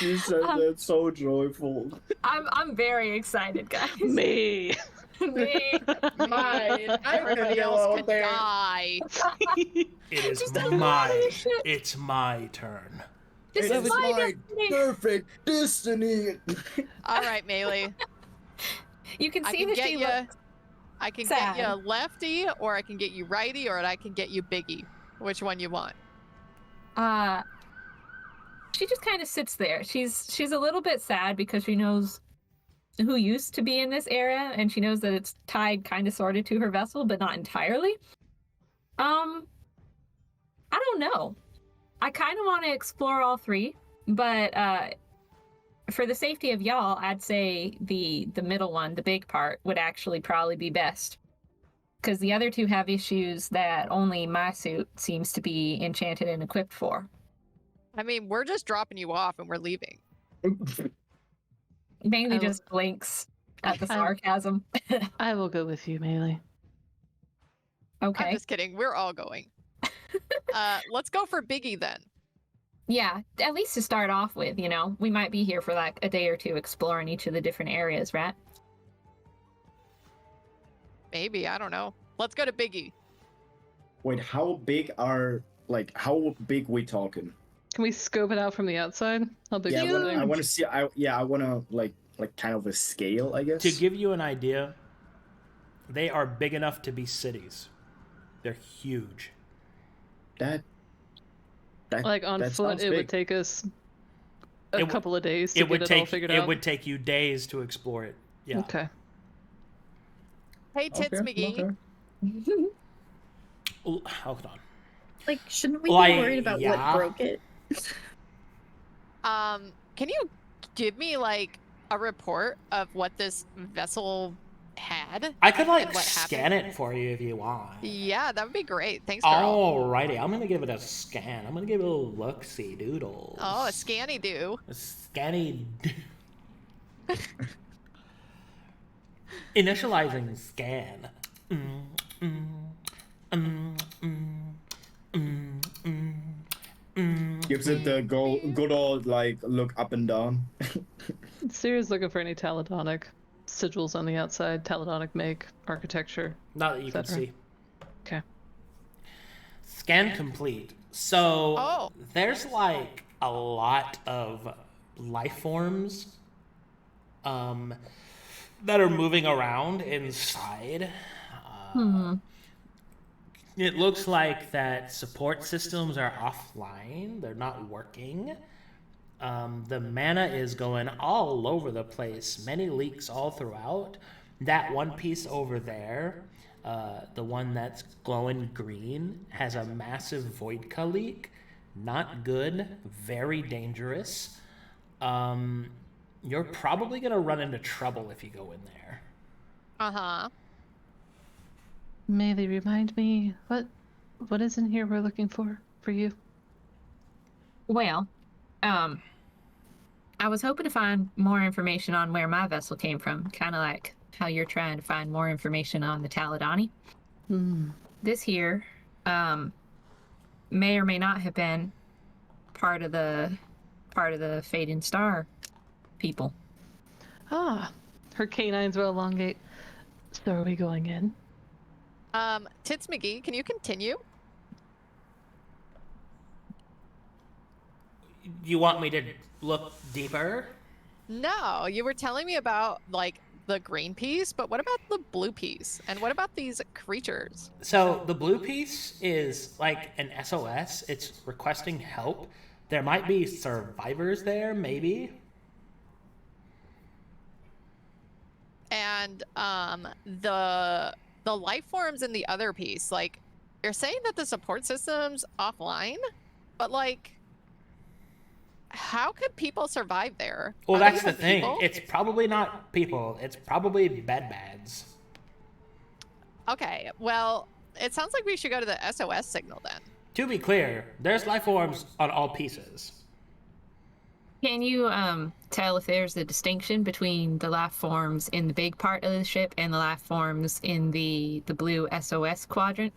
You said that so joyful. I'm very excited, guys. Me. Me. Mine. Everybody else could die. It is it's my turn. This is my destiny. Perfect destiny. All right, Maelie. You can I see can that get she you. looks I can sad. get you lefty, or I can get you righty, or I can get you biggie. Which one you want? She just kind of sits there. She's a little bit sad because she knows who used to be in this area, and she knows that it's tied kind of sort of to her vessel, but not entirely. I don't know. I kind of want to explore all 3, but for the safety of y'all, I'd say the middle one, the big part, would actually probably be best. Because the other 2 have issues that only my suit seems to be enchanted and equipped for. I mean, we're just dropping you off and we're leaving. Mainly just blinks at the sarcasm. I will go with you, Maelie. Okay. I'm just kidding. We're all going. Let's go for Biggie then. Yeah, at least to start off with, you know. We might be here for like a day or 2 exploring each of the different areas, right? Maybe, I don't know. Let's go to Biggie. Wait, how big we talking? Can we scope it out from the outside? How big Yeah, is it? I want to see. I want to like kind of a scale, I guess. To give you an idea, they are big enough to be cities. They're huge. That like on foot, it would take us a couple of days to get it all figured out. It would take you days to explore it. Yeah. Okay. Hey, Tits McGee. Okay. Hold on. Like, shouldn't we be worried about what broke it? Can you give me like a report of what this vessel had? I could and like scan it for you if you want. Yeah, that would be great. Thanks, girl. Alrighty, I'm gonna give it a scan. I'm gonna give it a little look-see doodles. Oh, a scanny do. A scanny. Initializing scan. Gives it the good old like look up and down. Sera's looking for any Taladonic sigils on the outside, Taladonic make, architecture. Not that you can see. Okay. Scan complete. So there's like a lot of life forms that are moving around inside. It looks like that support systems are offline. They're not working. The mana is going all over the place. Many leaks all throughout. That one piece over there, the one that's glowing green, has a massive Voidka leak. Not good. Very dangerous. You're probably going to run into trouble if you go in there. Uh-huh. Maelie, remind me, what is in here we're looking for you? Well, I was hoping to find more information on where my vessel came from, kind of like how you're trying to find more information on the Taladani. This here may or may not have been part of the Fading Star people. Ah, her canines will elongate. So are we going in? Tits McGee, can you continue? You want me to look deeper? No, you were telling me about like the green piece, but what about the blue piece? And what about these creatures? So the blue piece is like an SOS. It's requesting help. There might be survivors there, maybe. And the life forms in the other piece, like, you're saying that the support system's offline, but like, how could people survive there? Well, Are that's they the thing. people? It's probably not people. It's probably bads. Okay, well, it sounds like we should go to the SOS signal then. To be clear, there's life forms on all pieces. Can you tell if there's a distinction between the life forms in the big part of the ship and the life forms in the blue SOS quadrant?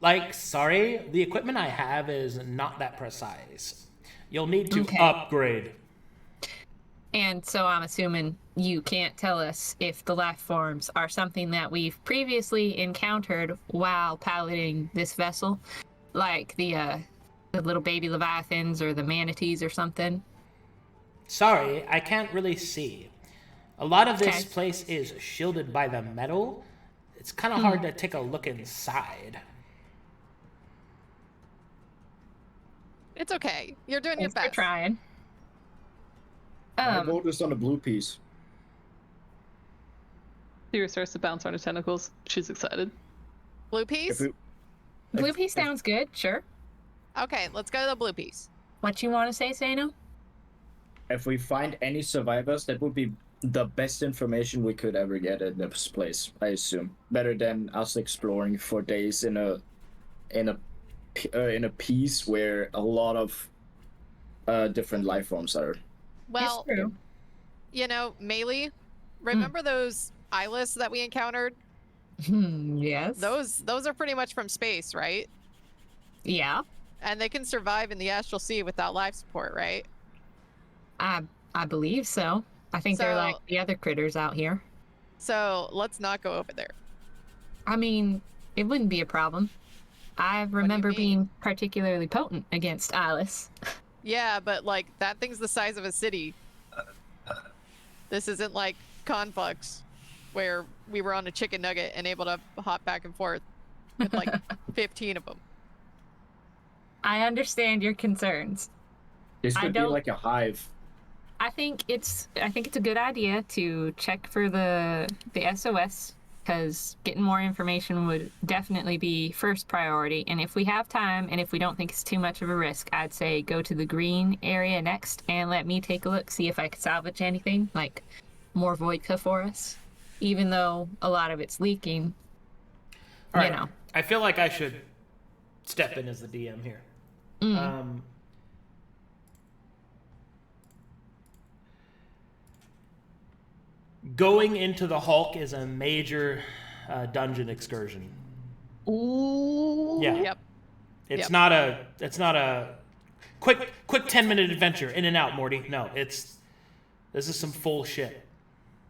Like, sorry, the equipment I have is not that precise. You'll need to upgrade. And so I'm assuming you can't tell us if the life forms are something that we've previously encountered while piloting this vessel, like the little baby leviathans or the manatees or something. Sorry, I can't really see. A lot of this place is shielded by the metal. It's kind of hard to take a look inside. It's okay. You're doing your Thanks for best. trying. My vote is on the blue piece. Sera starts to bounce on her tentacles. She's excited. Blue piece? Blue piece sounds good, sure. Okay, let's go to the blue piece. What you want to say, Seino? If we find any survivors, that would be the best information we could ever get in this place, I assume. Better than us exploring for days in a piece where a lot of different life forms are. Well, you know, Maelie, remember those eyeless that we encountered? Yes. Those are pretty much from space, right? Yeah. And they can survive in the Astral Sea without life support, right? I believe so. I think they're like the other critters out here. So let's not go over there. I mean, it wouldn't be a problem. I remember being particularly potent against eyeless. Yeah, but like that thing's the size of a city. This isn't like Conflux, where we were on a chicken nugget and able to hop back and forth with like 15 of them. I understand your concerns. This could be like a hive. I think it's a good idea to check for the SOS, because getting more information would definitely be first priority. And if we have time and if we don't think it's too much of a risk, I'd say go to the green area next and let me take a look, see if I could salvage anything, like more vodka for us, even though a lot of it's leaking. All right. I feel like I should step in as the DM here. Going into the Hulk is a major dungeon excursion. Ooh. Yeah. Yep. It's not a quick 10-minute adventure in and out, Morty. No, this is some full shit.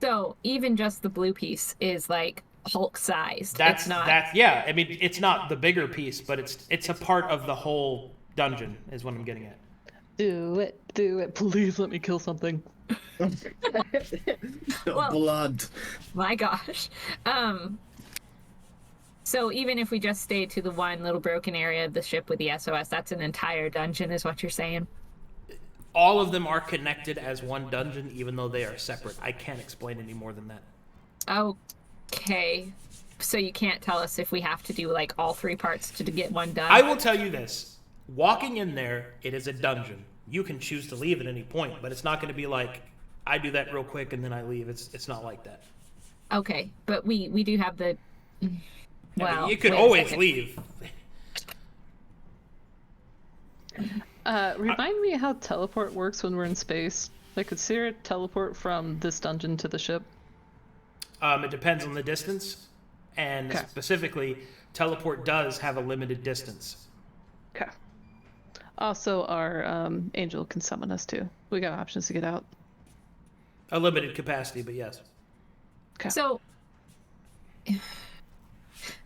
So even just the blue piece is like Hulk sized. Yeah. I mean, it's not the bigger piece, but it's a part of the whole dungeon is what I'm getting at. Do it. Please let me kill something. Blood. My gosh. So even if we just stay to the one little broken area of the ship with the SOS, that's an entire dungeon is what you're saying? All of them are connected as one dungeon, even though they are separate. I can't explain any more than that. Okay. So you can't tell us if we have to do like all three parts to get one done? I will tell you this. Walking in there, it is a dungeon. You can choose to leave at any point, but it's not going to be like, I do that real quick and then I leave. It's not like that. Okay, but we do have the... Well, you could always leave. Remind me how teleport works when we're in space. Like, could Sera teleport from this dungeon to the ship? It depends on the distance, and specifically, teleport does have a limited distance. Okay. Also, our angel can summon us too. We got options to get out. A limited capacity, but yes. Okay. So,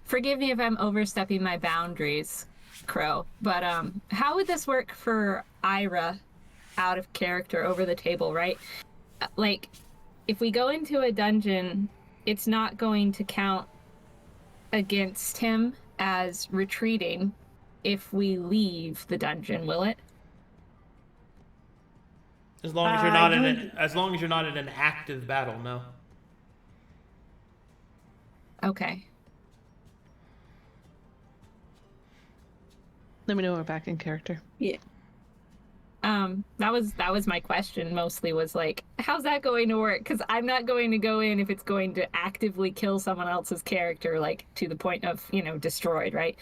forgive me if I'm overstepping my boundaries, Crow, but how would this work for Irha out of character over the table, right? Like, if we go into a dungeon, it's not going to count against him as retreating if we leave the dungeon, will it? As long as you're not as long as you're not in an active battle, no. Okay. Let me know we're back in character. Yeah. That was my question mostly, was like, how's that going to work? Because I'm not going to go in if it's going to actively kill someone else's character, like to the point of, you know, destroyed, right?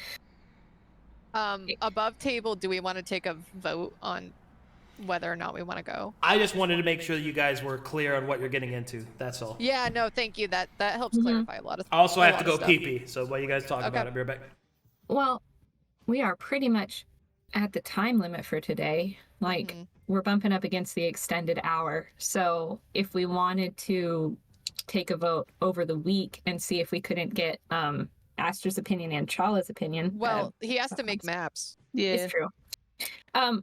Above table, do we want to take a vote on whether or not we want to go? I just wanted to make sure that you guys were clear on what you're getting into. That's all. Yeah, no, thank you. That helps clarify a lot of. Also, I have to a lot go of stuff. pee-pee. So while you guys talk about it, I'll be right back. Well, we are pretty much at the time limit for today. Like, we're bumping up against the extended hour. So if we wanted to take a vote over the week and see if we couldn't get Astra's opinion and Challa's opinion. Well, he has to make maps. Yeah. It's true. I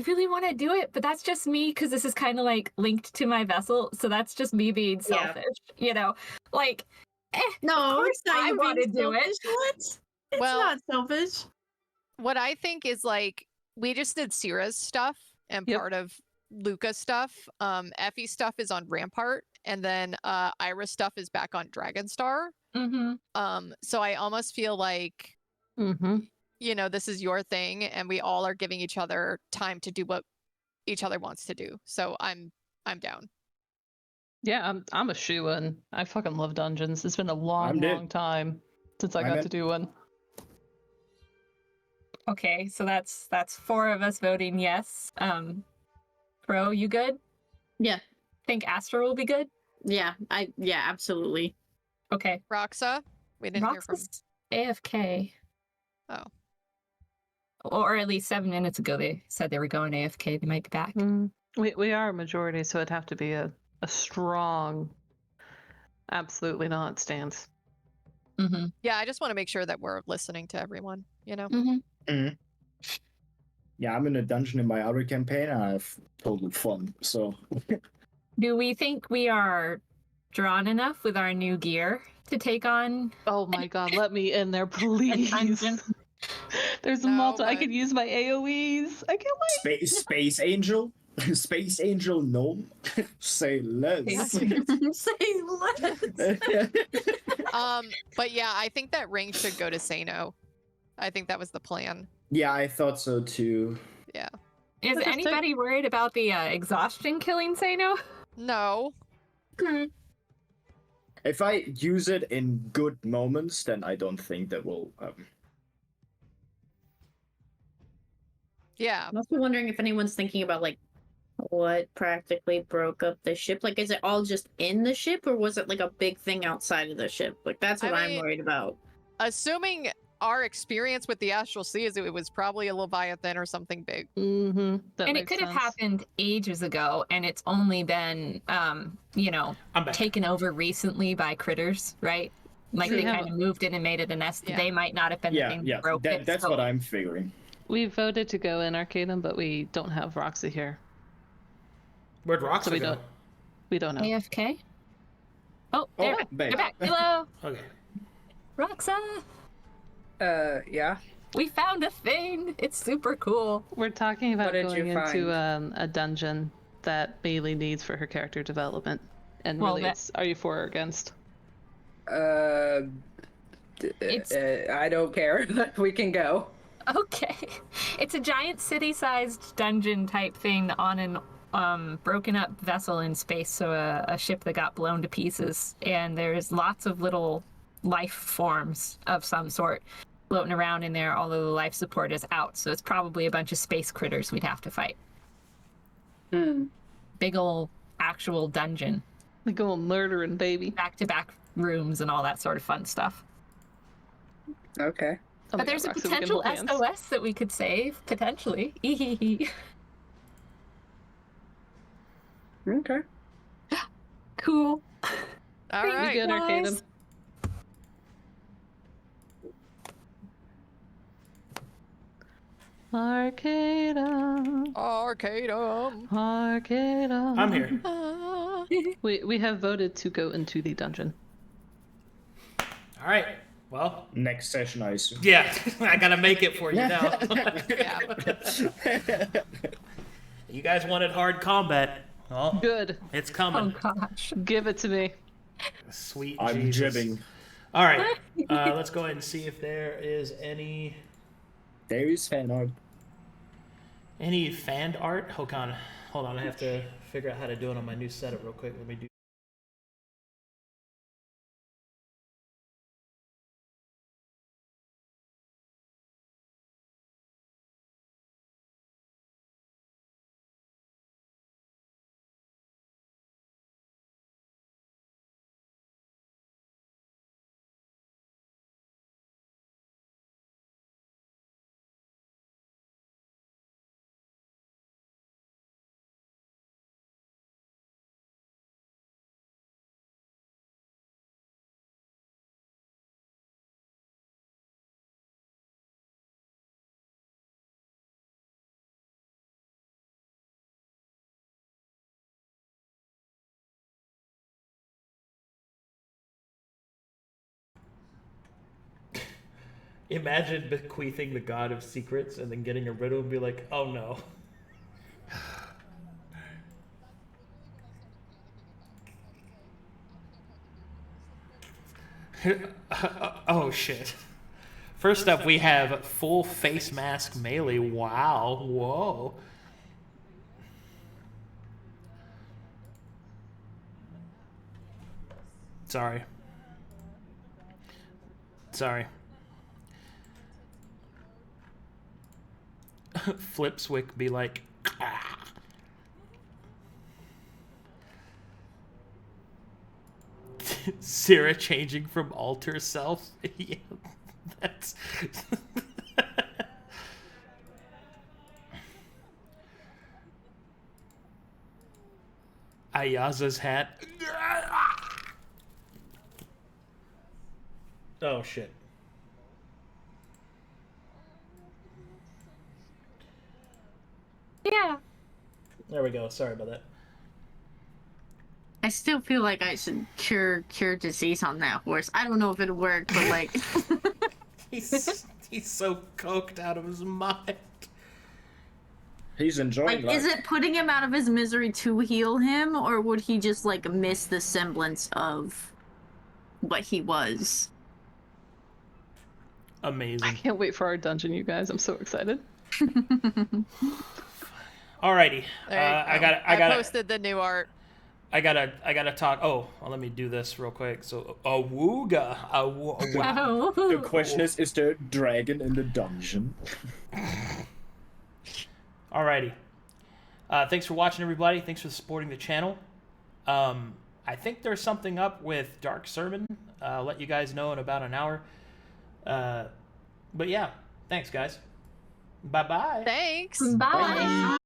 really want to do it, but that's just me, because this is kind of like linked to my vessel. So that's just me being selfish, you know? Like, No, of it's not I you want to being do selfish. it. What? It's Well, not selfish. What I think is, like, we just did Sera's stuff and part of Luka's stuff. Effie stuff is on Rampart, and then Irha stuff is back on Dragonstar. So I almost feel like, you know, this is your thing, and we all are giving each other time to do what each other wants to do. So I'm down. Yeah, I'm a shoo-in. I fucking love dungeons. It's been a long time since I got to do one. Okay, so that's 4 of us voting yes. Pro, you good? Yeah. Think Astra will be good? Yeah, absolutely. Okay. Roxa? We didn't hear from Roxa's AFK. Oh. Or at least 7 minutes ago they said they were going AFK. They might be back. We are a majority, so it'd have to be a strong absolutely not stance. Yeah, I just want to make sure that we're listening to everyone, you know? Yeah, I'm in a dungeon in my other campaign, and I have total fun, so... Do we think we are drawn enough with our new gear to take on... Oh my god, let me in there, please! There's a Moto, I could use my AoEs! I can't wait! Space Angel? Space Angel Gnome? Say less. Say less! But yeah, I think that ring should go to Seino. I think that was the plan. Yeah, I thought so too. Yeah. Is anybody worried about the exhaustion killing Seino? No. If I use it in good moments, then I don't think that will... Yeah. I'm also wondering if anyone's thinking about, like, what practically broke up the ship. Like, is it all just in the ship, or was it, like, a big thing outside of the ship? Like, that's what I'm worried about. Assuming our experience with the Astral Sea is it was probably a Leviathan or something big. And it could have happened ages ago, and it's only been, you know, taken over recently by critters, right? Like, they kind of moved in and made it a nest. They might not have been the thing that broke it. That's what I'm figuring. We voted to go in Arcadum, but we don't have Roxa here. Where'd Roxa go? We don't know. AFK? Oh, they're back. They're back. Hello. Okay. Roxa. Yeah. We found a thing. It's super cool. We're talking about What did going you into a dungeon that Maelie needs for her character development. And really, are you for or against? I don't care. We can go. Okay. It's a giant city-sized dungeon type thing on an broken up vessel in space, so a ship that got blown to pieces, and there's lots of little life forms of some sort floating around in there, although the life support is out, so it's probably a bunch of space critters we'd have to fight. Big ol' actual dungeon. Like old murdering, baby. Back-to-back rooms and all that sort of fun stuff. Okay. But there's a potential SOS that we could save, potentially. Okay. Cool. All right. Good, Arcadum. Arcadum. Arcadum. Arcadum. I'm here. We have voted to go into the dungeon. All right. Well, next session, I assume. Yeah, I gotta make it for you now. You guys wanted hard combat. Well, good. It's coming. Oh gosh. Give it to me. Sweet I'm Jesus. jibbing. All right. Let's go ahead and see if there is any. There is fan art. Any fan art? Hold on. I have to figure out how to do it on my new setup real quick. Let me do. Imagine bequeathing the god of secrets and then getting a riddle and be like, oh no. Oh shit. First up we have full face mask Maelie. Wow. Whoa. Sorry. Flipswick be like, ah. Sera changing from alter self. Yeah, that's Ayaza's hat. Oh shit. Yeah. There we go. Sorry about that. I still feel like I should cure disease on that horse. I don't know if it'll work, but like he's so coked out of his mind. He's enjoying life. Is it putting him out of his misery to heal him, or would he just like miss the semblance of what he was? Amazing. I can't wait for our dungeon, you guys. I'm so excited. Alrighty. I posted the new art. I gotta talk. Oh, well, let me do this real quick. So, awooga. Wow. The question is there a dragon in the dungeon? Alrighty. Thanks for watching, everybody. Thanks for supporting the channel. I think there's something up with Dark Sermon. I'll let you guys know in about an hour. But yeah, thanks, guys. Bye-bye. Thanks. Bye.